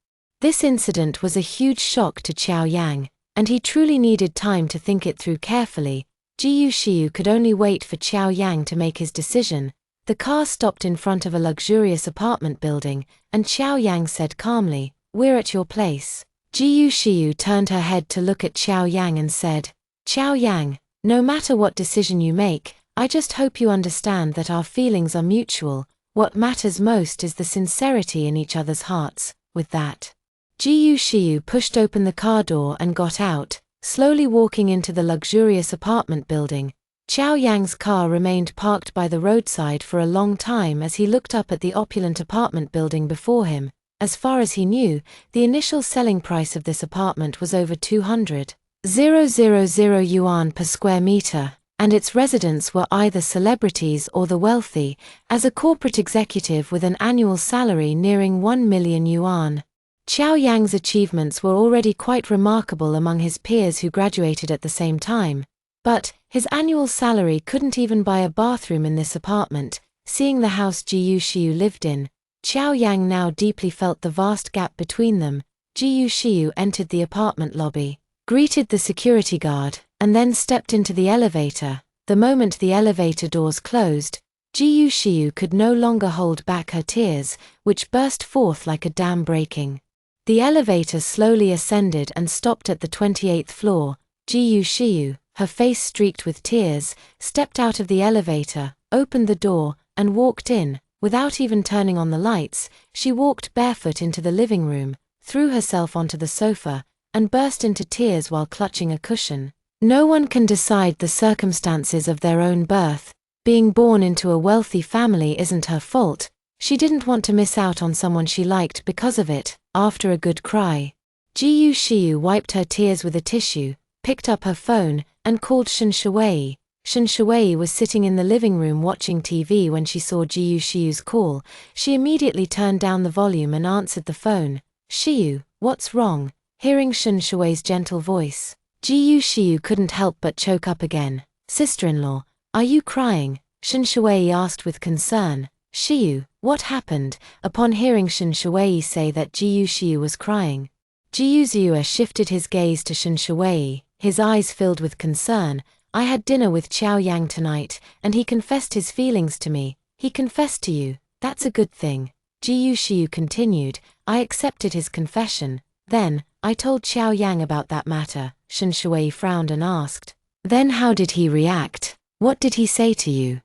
This incident was a huge shock to Qiao Yang, and he truly needed time to think it through carefully. Ji Shiyu could only wait for Qiao Yang to make his decision. The car stopped in front of a luxurious apartment building, and Qiao Yang said calmly, "We're at your place." Ji Shiyu turned her head to look at Qiao Yang and said, "Qiao Yang, no matter what decision you make, I just hope you understand that our feelings are mutual. What matters most is the sincerity in each other's hearts." With that, Ji Shiyu pushed open the car door and got out, slowly walking into the luxurious apartment building. Qiao Yang's car remained parked by the roadside for a long time as he looked up at the opulent apartment building before him. As far as he knew, the initial selling price of this apartment was over 200,000 yuan per square meter, and its residents were either celebrities or the wealthy. As a corporate executive with an annual salary nearing 1 million yuan, Qiao Yang's achievements were already quite remarkable among his peers who graduated at the same time. But his annual salary couldn't even buy a bathroom in this apartment. Seeing the house Ji Shiyu lived in, Qiao Yang now deeply felt the vast gap between them. Ji Shiyu entered the apartment lobby, greeted the security guard, and then stepped into the elevator. The moment the elevator doors closed, Ji Shiyu could no longer hold back her tears, which burst forth like a dam breaking. The elevator slowly ascended and stopped at the 28th floor. Ji Shiyu, her face streaked with tears, stepped out of the elevator, opened the door, and walked in. Without even turning on the lights, she walked barefoot into the living room, threw herself onto the sofa, and burst into tears while clutching a cushion. No one can decide the circumstances of their own birth. Being born into a wealthy family isn't her fault. She didn't want to miss out on someone she liked because of it. After a good cry, Ji Shiyu wiped her tears with a tissue, picked up her phone, and called Shen Shuwei. Shen Shuwei was sitting in the living room watching TV when she saw Ji Shiyu's call. She immediately turned down the volume and answered the phone. "Shiyu, what's wrong?" Hearing Shen Shuwei's gentle voice, Ji Shiyu couldn't help but choke up again. "Sister-in-law, are you crying?" Shen Shuwei asked with concern. "Shiyu, what happened?" Upon hearing Shen Shuwei say that Ji Shiyu was crying, Ji Shiyu shifted his gaze to Shen Shuwei, his eyes filled with concern. "I had dinner with Qiao Yang tonight, and he confessed his feelings to me." "He confessed to you? That's a good thing." Ji Shiyu continued. "I accepted his confession. Then, I told Qiao Yang about that matter." Shen Shuwei frowned and asked, "Then how did he react? What did he say to you?"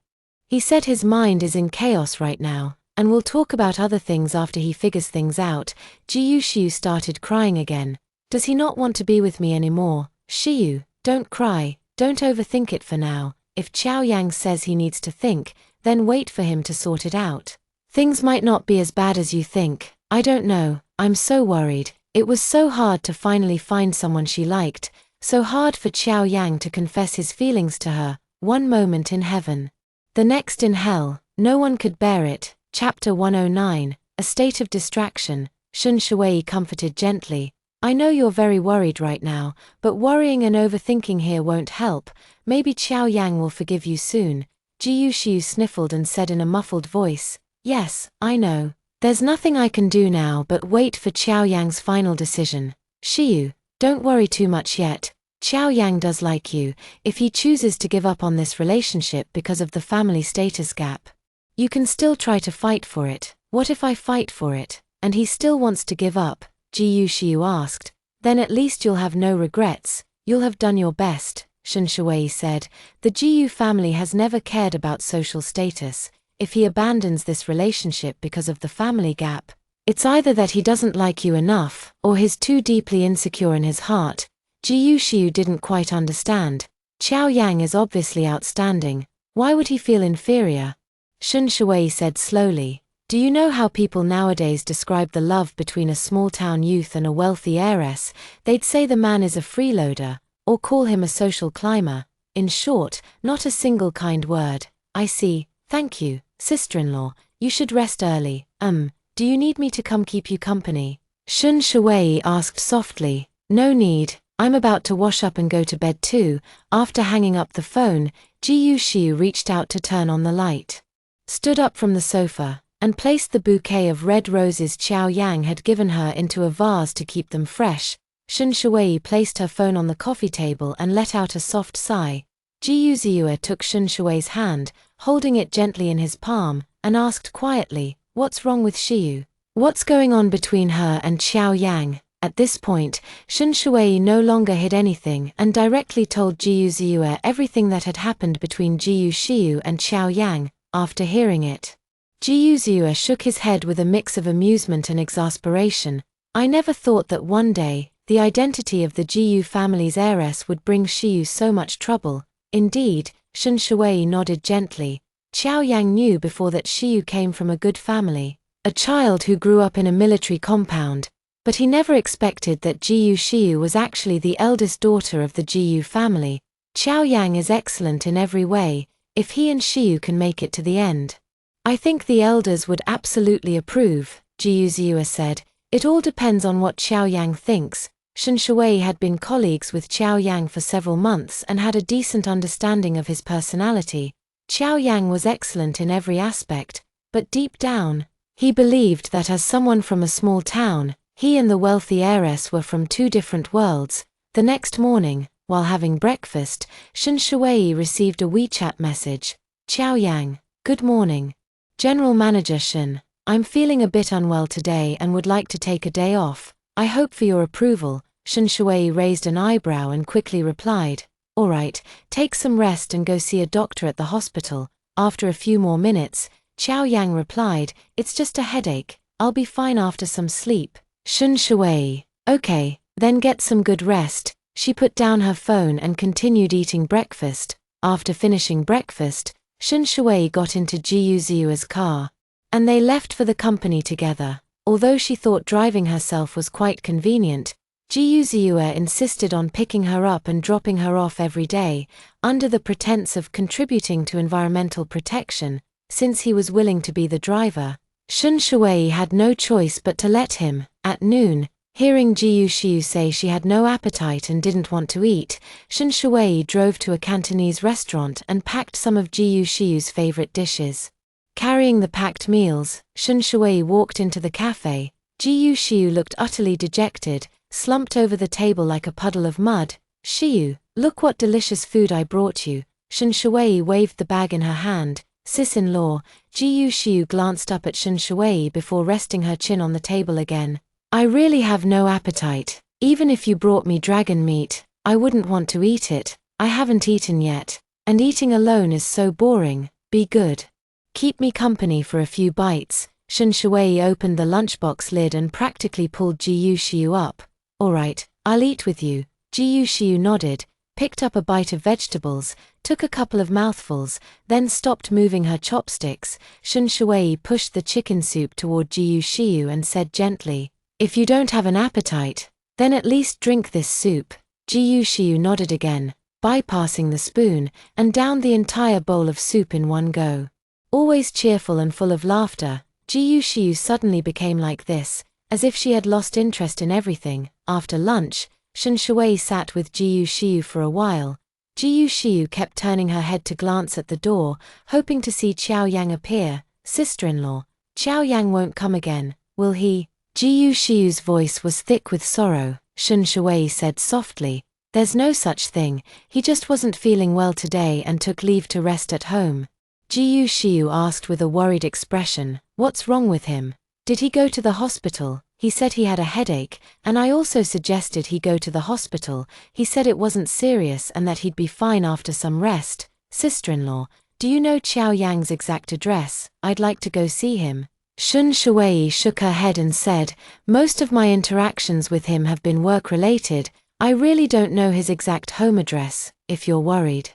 He said his mind is in chaos right now, and we'll talk about other things after he figures things out. Jiyu Shiyu started crying again. Does he not want to be with me anymore? Shiyu, don't cry, don't overthink it for now. If Qiao Yang says he needs to think, then wait for him to sort it out. Things might not be as bad as you think. I don't know, I'm so worried. It was so hard to finally find someone she liked, so hard for Qiao Yang to confess his feelings to her, one moment in heaven, the next in hell, no one could bear it. Chapter 109, A State of Distraction. Shun Shuwei comforted gently. I know you're very worried right now, but worrying and overthinking here won't help. Maybe Qiao Yang will forgive you soon. Jiyu Shiyu sniffled and said in a muffled voice, yes, I know. There's nothing I can do now but wait for Qiao Yang's final decision. Shiyu, don't worry too much yet. Qiao Yang does like you. If he chooses to give up on this relationship because of the family status gap, you can still try to fight for it. What if I fight for it, and he still wants to give up? Jiyu Shiyu asked. Then at least you'll have no regrets. You'll have done your best, Shun Shuwei said. The Jiyu family has never cared about social status. If he abandons this relationship because of the family gap, it's either that he doesn't like you enough, or he's too deeply insecure in his heart. Jiyu Shiyu didn't quite understand. Qiao Yang is obviously outstanding. Why would he feel inferior? Shun Shuwei said slowly, do you know how people nowadays describe the love between a small-town youth and a wealthy heiress? They'd say the man is a freeloader, or call him a social climber. In short, not a single kind word. I see, thank you, sister-in-law. You should rest early. Do you need me to come keep you company? Shun Shuwei asked softly. No need. I'm about to wash up and go to bed too. After hanging up the phone, Jiyu Shiyu reached out to turn on the light, stood up from the sofa, and placed the bouquet of red roses Qiao Yang had given her into a vase to keep them fresh. Shun Shuwei placed her phone on the coffee table and let out a soft sigh. Jiyu Ziyue took Shun Shuwei's hand, holding it gently in his palm, and asked quietly, what's wrong with Shiyu? What's going on between her and Qiao Yang? At this point, Shun Shuwei no longer hid anything and directly told Jiyu Ziyue everything that had happened between Jiyu Shiyu and Qiao Yang. After hearing it, Jiyu Ziyue shook his head with a mix of amusement and exasperation. I never thought that one day, the identity of the Jiyu family's heiress would bring Shiyu so much trouble. Indeed, Shun Shuwei nodded gently. Qiao Yang knew before that Shiyu came from a good family, a child who grew up in a military compound. But he never expected that Jiyu Shiyu was actually the eldest daughter of the Jiyu family. Qiao Yang is excellent in every way, if he and Shiyu can make it to the end. I think the elders would absolutely approve, Jiyu Ziyue said. It all depends on what Qiao Yang thinks. Shun Shuwei had been colleagues with Qiao Yang for several months and had a decent understanding of his personality. Qiao Yang was excellent in every aspect, but deep down, he believed that as someone from a small town, he and the wealthy heiress were from two different worlds. The next morning, while having breakfast, Shun Shuwei received a WeChat message. Qiao Yang, good morning. General Manager Shun, I'm feeling a bit unwell today and would like to take a day off. I hope for your approval. Shun Shuwei raised an eyebrow and quickly replied, all right, take some rest and go see a doctor at the hospital. After a few more minutes, Qiao Yang replied, it's just a headache. I'll be fine after some sleep. Shun Shuwei, okay, then get some good rest. She put down her phone and continued eating breakfast. After finishing breakfast, Shun Shuwei got into Jiyu Ziyue's car, and they left for the company together. Although she thought driving herself was quite convenient, Jiyu Ziyue insisted on picking her up and dropping her off every day, under the pretense of contributing to environmental protection, since he was willing to be the driver. Shun Shuwei had no choice but to let him. At noon, hearing Jiyu Shiyu say she had no appetite and didn't want to eat, Shun Shuwei drove to a Cantonese restaurant and packed some of Jiyu Shiyu's favorite dishes. Carrying the packed meals, Shun Shuwei walked into the cafe. Jiyu Shiyu looked utterly dejected, slumped over the table like a puddle of mud. Shiyu, look what delicious food I brought you. Shun Shuwei waved the bag in her hand. Sis-in-law, Jiyu Shiyu glanced up at Shun Shuwei before resting her chin on the table again. I really have no appetite. Even if you brought me dragon meat, I wouldn't want to eat it. I haven't eaten yet, and eating alone is so boring. Be good. Keep me company for a few bites. Shun Shui opened the lunchbox lid and practically pulled Ji Yushiu up. Alright, I'll eat with you. Ji Yushiu nodded, picked up a bite of vegetables, took a couple of mouthfuls, then stopped moving her chopsticks. Shun Shui pushed the chicken soup toward Ji Yushiu and said gently, "If you don't have an appetite, then at least drink this soup." Ji Yushiu nodded again, bypassing the spoon, and downed the entire bowl of soup in one go. Always cheerful and full of laughter, Ji Yushiu suddenly became like this, as if she had lost interest in everything. After lunch, Shun Shui sat with Ji Yushiu for a while. Ji Yushiu kept turning her head to glance at the door, hoping to see Qiao Yang appear. "Sister-in-law, Qiao Yang won't come again, will he?" Ji Yushiu's voice was thick with sorrow. Shun Shui said softly, "There's no such thing, he just wasn't feeling well today and took leave to rest at home." Ji Yushiu asked with a worried expression, "What's wrong with him? Did he go to the hospital?" "He said he had a headache, and I also suggested he go to the hospital. He said it wasn't serious and that he'd be fine after some rest." "Sister-in-law, do you know Qiao Yang's exact address? I'd like to go see him." Shun Shui shook her head and said, "Most of my interactions with him have been work-related. I really don't know his exact home address. If you're worried,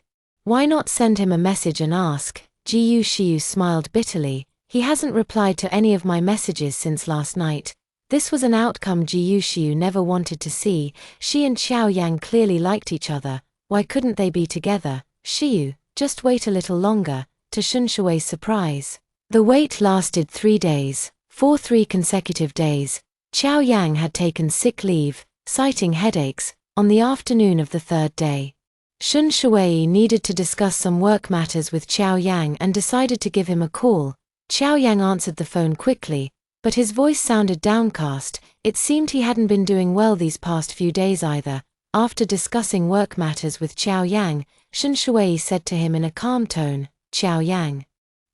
why not send him a message and ask?" Ji Yushiu smiled bitterly. "He hasn't replied to any of my messages since last night." This was an outcome Ji Yushiu never wanted to see. She and Qiao Yang clearly liked each other. Why couldn't they be together? "Shiu, just wait a little longer," to Shun Shui's surprise. The wait lasted 3 days. For 3 consecutive days, Qiao Yang had taken sick leave, citing headaches, on the afternoon of the 3rd day. Shun Shui needed to discuss some work matters with Qiao Yang and decided to give him a call. Qiao Yang answered the phone quickly, but his voice sounded downcast. It seemed he hadn't been doing well these past few days either. After discussing work matters with Qiao Yang, Shun Shui said to him in a calm tone, "Qiao Yang,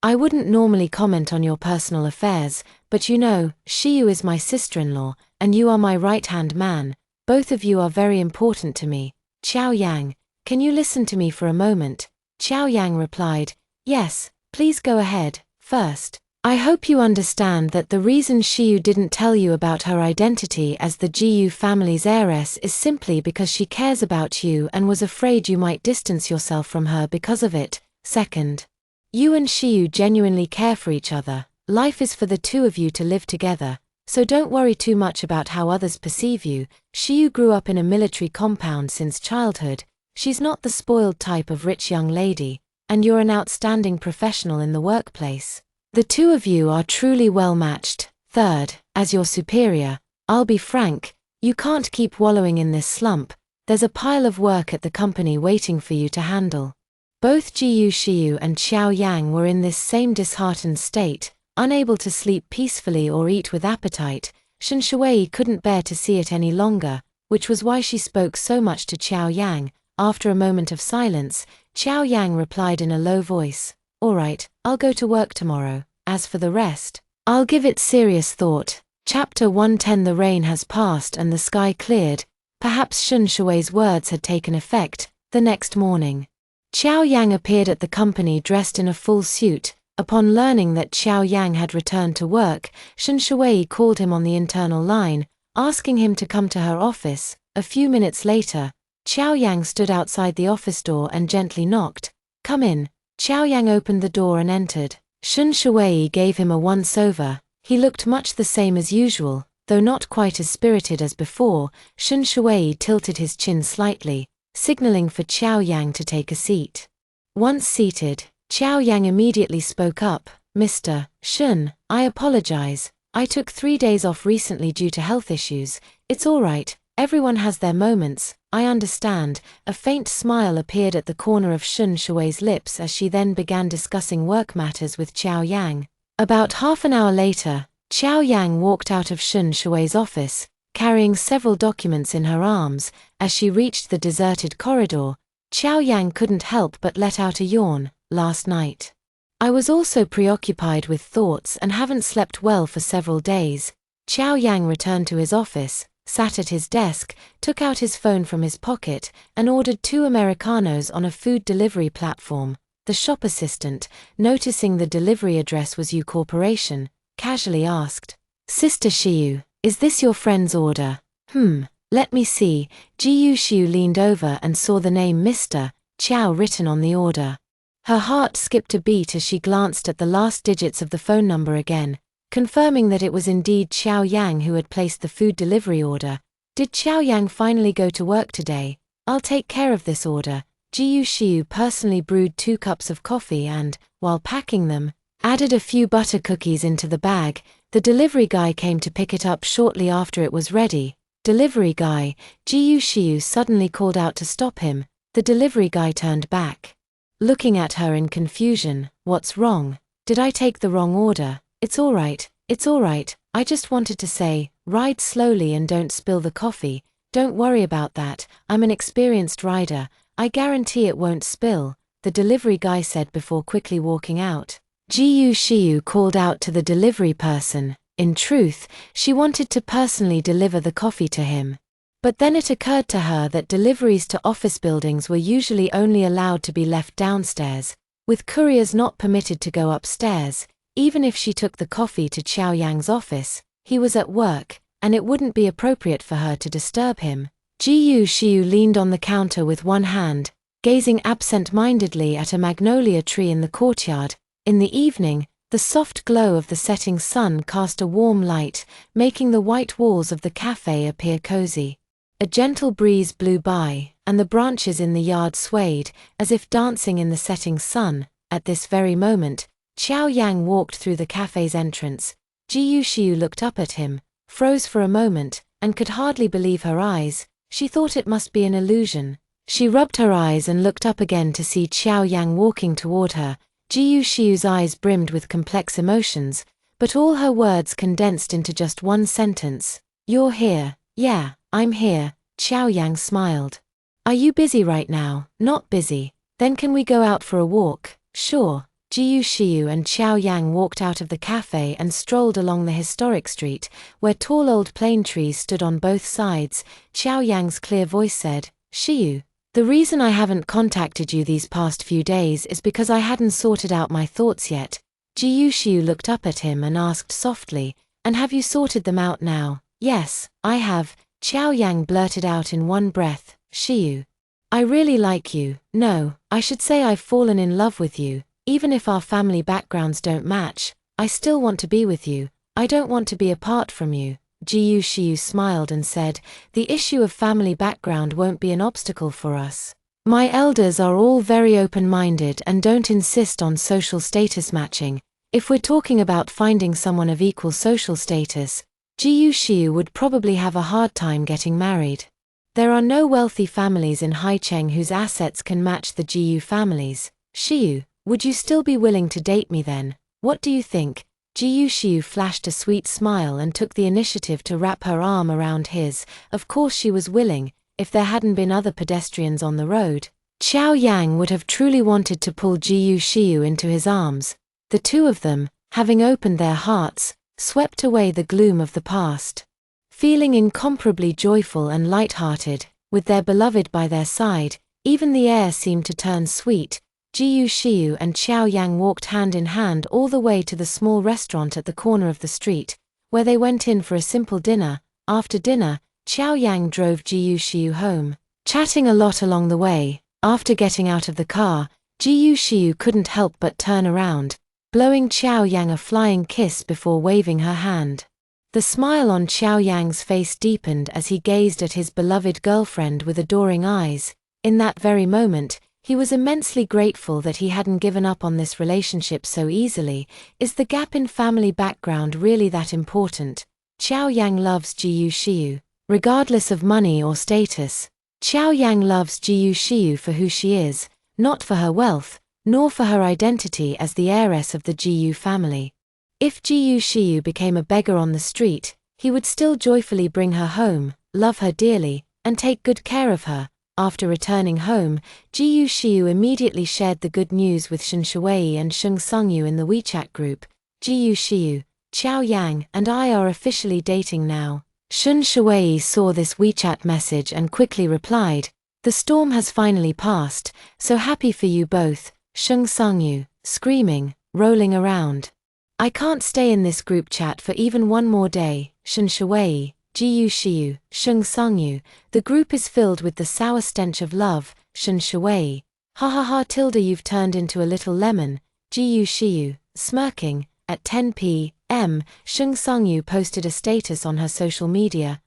I wouldn't normally comment on your personal affairs, but you know, Shiyu is my sister-in-law, and you are my right-hand man. Both of you are very important to me. Qiao Yang, can you listen to me for a moment?" Qiao Yang replied, "Yes, please go ahead. First, I hope you understand that the reason Shiyu didn't tell you about her identity as the Jiyu family's heiress is simply because she cares about you and was afraid you might distance yourself from her because of it. Second, you and Shiyu genuinely care for each other. Life is for the two of you to live together, so don't worry too much about how others perceive you. Shiyu grew up in a military compound since childhood. She's not the spoiled type of rich young lady, and you're an outstanding professional in the workplace. The two of you are truly well matched. Third, as your superior, I'll be frank, you can't keep wallowing in this slump. There's a pile of work at the company waiting for you to handle." Both Ji Yushiu and Qiao Yang were in this same disheartened state, unable to sleep peacefully or eat with appetite. Shun Shui couldn't bear to see it any longer, which was why she spoke so much to Qiao Yang. After a moment of silence, Qiao Yang replied in a low voice, "Alright, I'll go to work tomorrow. As for the rest, I'll give it serious thought." Chapter 110. The rain has passed and the sky cleared. Perhaps Shun Shui's words had taken effect. The next morning, Qiao Yang appeared at the company dressed in a full suit. Upon learning that Qiao Yang had returned to work, Shun Shui called him on the internal line, asking him to come to her office. A few minutes later, Qiao Yang stood outside the office door and gently knocked. "Come in." Qiao Yang opened the door and entered. Shun Shui gave him a once-over. He looked much the same as usual, though not quite as spirited as before. Shun Shui tilted his chin slightly, signaling for Qiao Yang to take a seat. Once seated, Qiao Yang immediately spoke up, "Mr. Shun, I apologize. I took 3 days off recently due to health issues. It's alright, everyone has their moments, I understand." A faint smile appeared at the corner of Shun Shui's lips as she then began discussing work matters with Qiao Yang. About half an hour later, Qiao Yang walked out of Shun Shui's office, carrying several documents in her arms. As she reached the deserted corridor, Qiao Yang couldn't help but let out a yawn. "Last night, I was also preoccupied with thoughts and haven't slept well for several days." Qiao Yang returned to his office, sat at his desk, took out his phone from his pocket, and ordered 2 Americanos on a food delivery platform. The shop assistant, noticing the delivery address was U Corporation, casually asked, "Sister Shiyu, is this your friend's order?" Let me see." Jiyu Shiyu leaned over and saw the name Mr. Chow written on the order. Her heart skipped a beat as she glanced at the last digits of the phone number again, confirming that it was indeed Xiao Yang who had placed the food delivery order. Did Xiao Yang finally go to work today? I'll take care of this order. Jiyu Shiyu personally brewed 2 cups of coffee and, while packing them, added a few butter cookies into the bag. The delivery guy came to pick it up shortly after it was ready. "Delivery guy," Jiyu Shiyu suddenly called out to stop him. The delivery guy turned back, looking at her in confusion. "What's wrong? Did I take the wrong order?" It's all right. I just wanted to say, ride slowly and don't spill the coffee. Don't worry about that, I'm an experienced rider. I guarantee it won't spill," the delivery guy said before quickly walking out. Jiyu Shiyu called out to the delivery person. In truth, she wanted to personally deliver the coffee to him. But then it occurred to her that deliveries to office buildings were usually only allowed to be left downstairs, with couriers not permitted to go upstairs. Even if she took the coffee to Xiao Yang's office, he was at work, and it wouldn't be appropriate for her to disturb him. Jiyu Shiyu leaned on the counter with one hand, gazing absent-mindedly at a magnolia tree in the courtyard. In the evening, the soft glow of the setting sun cast a warm light, making the white walls of the cafe appear cozy. A gentle breeze blew by, and the branches in the yard swayed, as if dancing in the setting sun. At this very moment, Xiao Yang walked through the cafe's entrance. Jiyu Shiyu looked up at him, froze for a moment, and could hardly believe her eyes. She thought it must be an illusion. She rubbed her eyes and looked up again to see Xiao Yang walking toward her. Jiyu Shiyu's eyes brimmed with complex emotions, but all her words condensed into just one sentence. "You're here." "Yeah, I'm here," Xiao Yang smiled. "Are you busy right now?" "Not busy." "Then can we go out for a walk?" "Sure." Jiyu Shiyu and Xiao Yang walked out of the cafe and strolled along the historic street, where tall old plane trees stood on both sides. Xiao Yang's clear voice said, "Shiyu, the reason I haven't contacted you these past few days is because I hadn't sorted out my thoughts yet." Jiyu Shiyu looked up at him and asked softly, "And have you sorted them out now?" "Yes, I have," Xiao Yang blurted out in one breath. "Shiyu, I really like you. No, I should say I've fallen in love with you. Even if our family backgrounds don't match, I still want to be with you. I don't want to be apart from you." Jiyu Shiyu smiled and said, "The issue of family background won't be an obstacle for us. My elders are all very open-minded and don't insist on social status matching. If we're talking about finding someone of equal social status, Jiyu Shiyu would probably have a hard time getting married. There are no wealthy families in Haicheng whose assets can match the Jiyu families. Shiyu, would you still be willing to date me then? What do you think?" Jiyu Shiyu flashed a sweet smile and took the initiative to wrap her arm around his. Of course she was willing, if there hadn't been other pedestrians on the road. Xiao Yang would have truly wanted to pull Jiyu Shiyu into his arms. The two of them, having opened their hearts, swept away the gloom of the past. Feeling incomparably joyful and light-hearted, with their beloved by their side, even the air seemed to turn sweet. Jiyu Shiyu and Xiao Yang walked hand in hand all the way to the small restaurant at the corner of the street, where they went in for a simple dinner. After dinner, Xiao Yang drove Jiyu Shiyu home, chatting a lot along the way. After getting out of the car, Jiyu Shiyu couldn't help but turn around, blowing Xiao Yang a flying kiss before waving her hand. The smile on Xiao Yang's face deepened as he gazed at his beloved girlfriend with adoring eyes. In that very moment, he was immensely grateful that he hadn't given up on this relationship so easily. Is the gap in family background really that important? Xiao Yang loves Jiyu Shiyu, regardless of money or status. Xiao Yang loves Jiyu Shiyu for who she is, not for her wealth, nor for her identity as the heiress of the Jiyu family. If Jiyu Shiyu became a beggar on the street, he would still joyfully bring her home, love her dearly, and take good care of her. After returning home, Jiyu Shiyu immediately shared the good news with Shun Shuwei and Sheng Sungyu in the WeChat group. "Jiyu Shiyu, Xiao Yang and I are officially dating now." Shun Shuwei saw this WeChat message and quickly replied, "The storm has finally passed, so happy for you both." Sheng Sangyu, screaming, rolling around. I can't stay in this group chat for even one more day. Shen Shuwei, Jiyu Shiyu, Sheng Sangyu, the group is filled with the sour stench of love. Shen Shuwei, ha ha ha tilde you've turned into a little lemon. Jiyu Shiyu, smirking. At 10 p.m., Sheng Sangyu posted a status on her social media.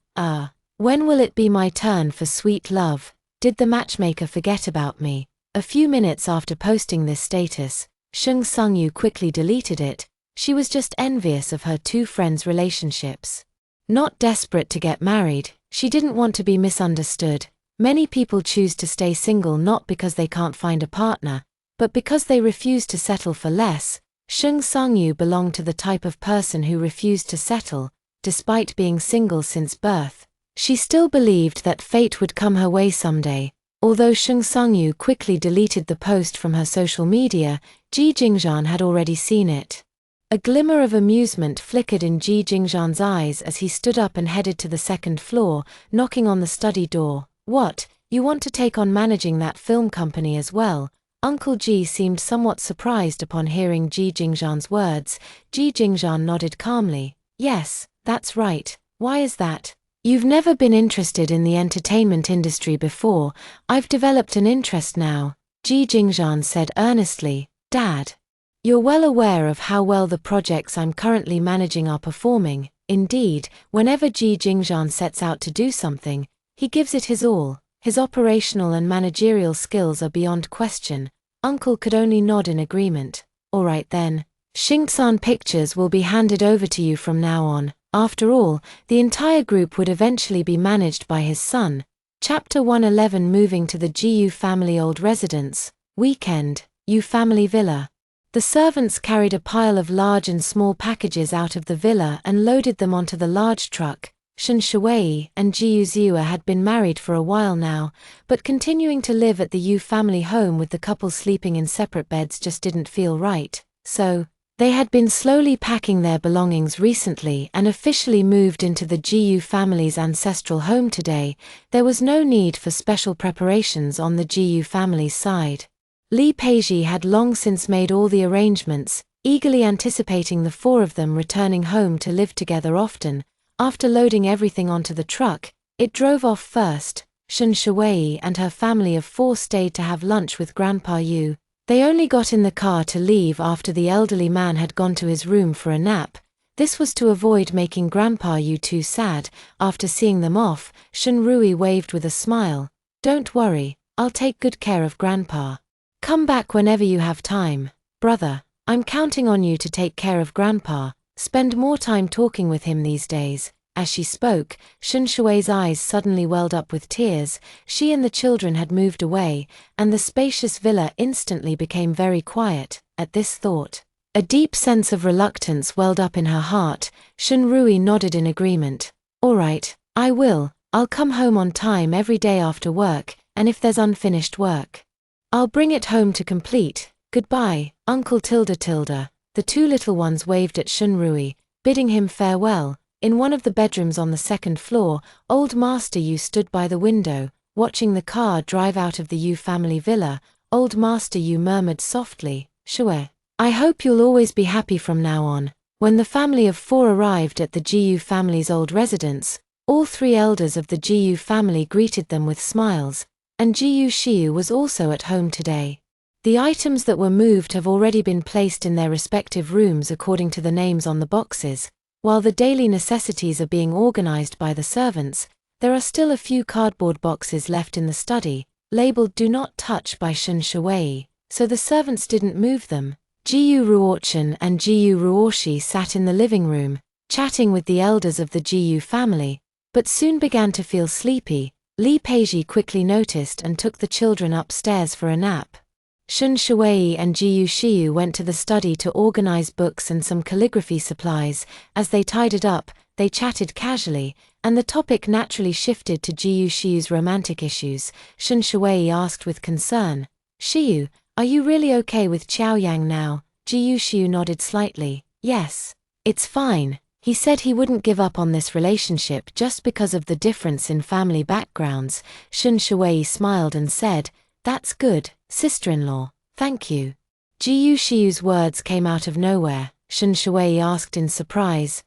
When will it be my turn for sweet love? Did the matchmaker forget about me? A few minutes after posting this status, Sheng Sangyu quickly deleted it. She was just envious of her two friends' relationships. Not desperate to get married, she didn't want to be misunderstood. Many people choose to stay single not because they can't find a partner, but because they refuse to settle for less. Sheng Sangyu belonged to the type of person who refused to settle, despite being single since birth. She still believed that fate would come her way someday. Although Sheng Sangyu quickly deleted the post from her social media, Ji Jingzhan had already seen it. A glimmer of amusement flickered in Ji Jingzhan's eyes as he stood up and headed to the second floor, knocking on the study door. What, you want to take on managing that film company as well? Uncle Ji seemed somewhat surprised upon hearing Ji Jingzhan's words. Ji Jingzhan nodded calmly. Yes, that's right. Why is that? You've never been interested in the entertainment industry before. I've developed an interest now, Ji Jingzhan said earnestly. Dad, you're well aware of how well the projects I'm currently managing are performing. Indeed, whenever Ji Jingzhan sets out to do something, he gives it his all. His operational and managerial skills are beyond question. Uncle could only nod in agreement. All right then. Xingsan Pictures will be handed over to you from now on. After all, the entire group would eventually be managed by his son. Chapter 111 Moving to the Jiyu family old residence. Weekend, Yu family villa. The servants carried a pile of large and small packages out of the villa and loaded them onto the large truck. Shen Shuwei and Jiyu Ziwa had been married for a while now, but continuing to live at the Yu family home with the couple sleeping in separate beds just didn't feel right. So, they had been slowly packing their belongings recently and officially moved into the Jiyu family's ancestral home today. There was no need for special preparations on the Jiyu family's side. Li Peiji had long since made all the arrangements, eagerly anticipating the four of them returning home to live together often. After loading everything onto the truck, it drove off first. Shen Shuwei and her family of four stayed to have lunch with Grandpa Yu. They only got in the car to leave after the elderly man had gone to his room for a nap. This was to avoid making Grandpa Yu too sad. After seeing them off, Shen Rui waved with a smile. Don't worry, I'll take good care of Grandpa. Come back whenever you have time, brother. I'm counting on you to take care of Grandpa. Spend more time talking with him these days. As she spoke, Shen Shui's eyes suddenly welled up with tears. She and the children had moved away, and the spacious villa instantly became very quiet. At this thought, a deep sense of reluctance welled up in her heart. Shen Rui nodded in agreement. All right, I will. I'll come home on time every day after work, and if there's unfinished work, I'll bring it home to complete. Goodbye, Uncle Tilda. The two little ones waved at Shen Rui, bidding him farewell. In one of the bedrooms on the second floor, old Master Yu stood by the window, watching the car drive out of the Yu family villa. Old Master Yu murmured softly, Shue, I hope you'll always be happy from now on. When the family of four arrived at the Jiyu family's old residence, all three elders of the Jiyu family greeted them with smiles, and Jiyu Shiyu was also at home today. The items that were moved have already been placed in their respective rooms according to the names on the boxes. While the daily necessities are being organized by the servants, there are still a few cardboard boxes left in the study, labeled Do Not Touch by Shen Shuwei, so the servants didn't move them. Jiyu Ruochen and Jiyu Ruoshi sat in the living room, chatting with the elders of the Jiyu family, but soon began to feel sleepy. Li Peiji quickly noticed and took the children upstairs for a nap. Shen Shuwei and Jiyu Shiyu went to the study to organize books and some calligraphy supplies. As they tidied up, they chatted casually, and the topic naturally shifted to Jiyu Shiyu's romantic issues. Shen Shuwei asked with concern, Shiyu, are you really okay with Qiaoyang now? Jiyu Shiyu nodded slightly. Yes, it's fine. He said he wouldn't give up on this relationship just because of the difference in family backgrounds. Shen Shuwei smiled and said, That's good, sister-in-law. thank you. Jiyu Shiyu's words came out of nowhere. Shen Shui asked in surprise,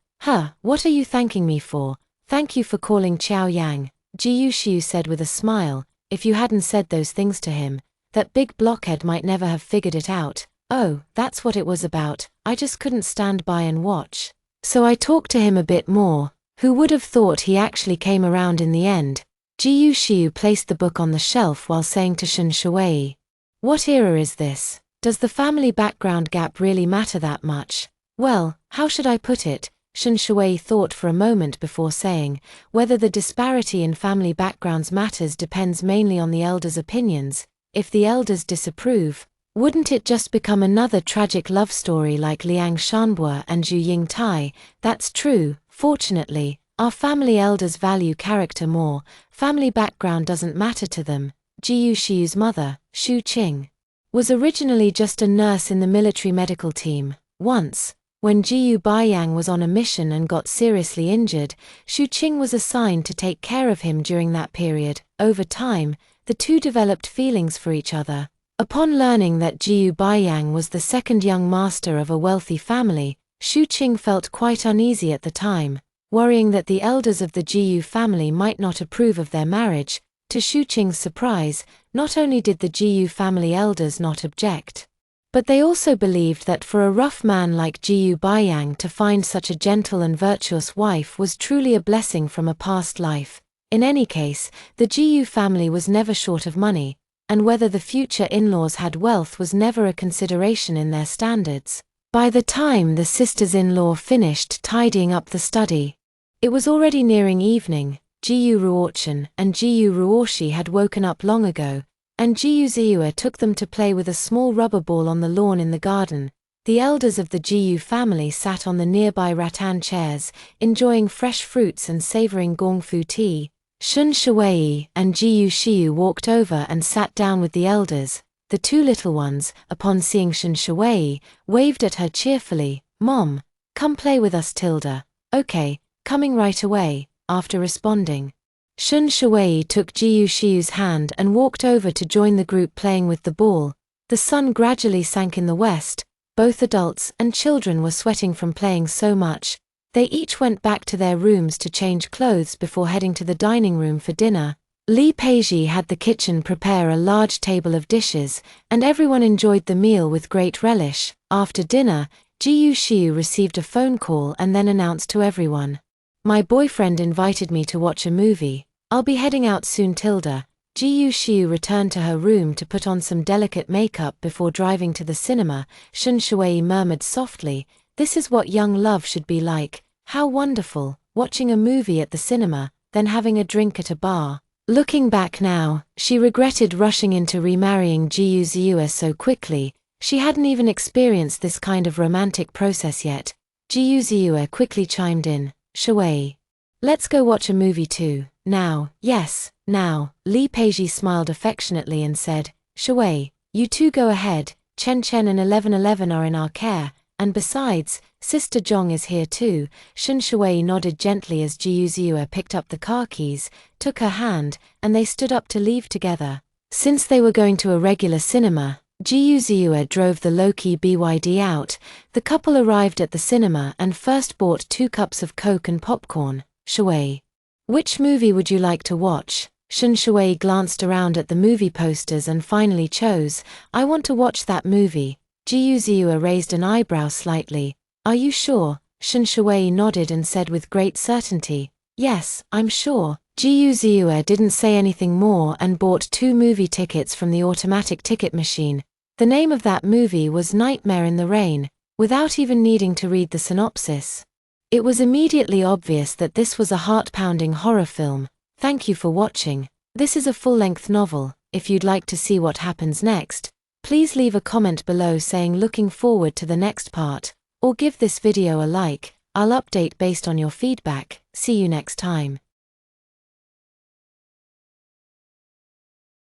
what are you thanking me for? Thank you for calling Qiao Yang, Jiyu Shiyu said with a smile. If you hadn't said those things to him, that big blockhead might never have figured it out. Oh, that's what it was about. I just couldn't stand by and watch. So I talked to him a bit more. Who would have thought he actually came around in the end? Jiyu Shiyu placed the book on the shelf while saying to Shen Shui, what era is this? Does the family background gap really matter that much? Well, how should I put it? Shen Shui thought for a moment before saying, whether the disparity in family backgrounds matters depends mainly on the elders' opinions. If the elders disapprove, wouldn't it just become another tragic love story like Liang Shanbua and Zhu Yingtai? That's true. Fortunately, our family elders value character more. Family background doesn't matter to them. Jiyu Shiyu's mother, Shu Qing, was originally just a nurse in the military medical team. Once, when Jiyu Baiyang was on a mission and got seriously injured, Shu Qing was assigned to take care of him during that period. Over time, the two developed feelings for each other. Upon learning that Jiyu Baiyang was the second young master of a wealthy family, Shu Qing felt quite uneasy at the time, worrying that the elders of the Jiyu family might not approve of their marriage. To Shu Qing's surprise, not only did the Jiyu family elders not object, but they also believed that for a rough man like Jiyu Baiyang to find such a gentle and virtuous wife was truly a blessing from a past life. In any case, the Jiyu family was never short of money, and whether the future in-laws had wealth was never a consideration in their standards. By the time the sisters-in-law finished tidying up the study, it was already nearing evening. Jiyu Ruochen and Jiyu Ruoshi had woken up long ago, and Jiyu Ziyue took them to play with a small rubber ball on the lawn in the garden. The elders of the Jiyu family sat on the nearby rattan chairs, enjoying fresh fruits and savoring gongfu tea. Shen Shui and Jiyu Shiyu walked over and sat down with the elders. The two little ones, upon seeing Shen Shui, waved at her cheerfully. Mom, come play with us, Tilda. Okay, coming right away. After responding, Shen Shui took Jiyu Shiyu's hand and walked over to join the group playing with the ball. The sun gradually sank in the west. Both adults and children were sweating from playing so much. They each went back to their rooms to change clothes before heading to the dining room for dinner. Li Peizhi had the kitchen prepare a large table of dishes, and everyone enjoyed the meal with great relish. After dinner, Jiyu Shiyu received a phone call and then announced to everyone, my boyfriend invited me to watch a movie. I'll be heading out soon, Tilda. Jiyu Shiyu returned to her room to put on some delicate makeup before driving to the cinema. Shen Shui murmured softly, this is what young love should be like. How wonderful, watching a movie at the cinema, then having a drink at a bar. Looking back now, she regretted rushing into remarrying Jiyu Ziyue so quickly. She hadn't even experienced this kind of romantic process yet. Jiyu Ziyue quickly chimed in, Shui, let's go watch a movie too. Now, yes, now. Li Peizhi smiled affectionately and said, Shui, you two go ahead. Chen Chen and 1111 are in our care, and besides, Sister Zhong is here too. Shen Shui nodded gently as Jiyu Ziyue picked up the car keys, took her hand, and they stood up to leave together. Since they were going to a regular cinema, Jiyu Ziyue drove the low-key BYD out. The couple arrived at the cinema and first bought 2 cups of Coke and popcorn. Shui, which movie would you like to watch? Shen Shui glanced around at the movie posters and finally chose, I want to watch that movie. Jiyu Ziyue raised an eyebrow slightly. Are you sure? Shen Shui nodded and said with great certainty, yes, I'm sure. Jiyu Ziyue didn't say anything more and bought 2 movie tickets from the automatic ticket machine. The name of that movie was Nightmare in the Rain. Without even needing to read the synopsis, it was immediately obvious that this was a heart-pounding horror film. Thank you for watching. This is a full-length novel. If you'd like to see what happens next, please leave a comment below saying looking forward to the next part, or give this video a like. I'll update based on your feedback. See you next time.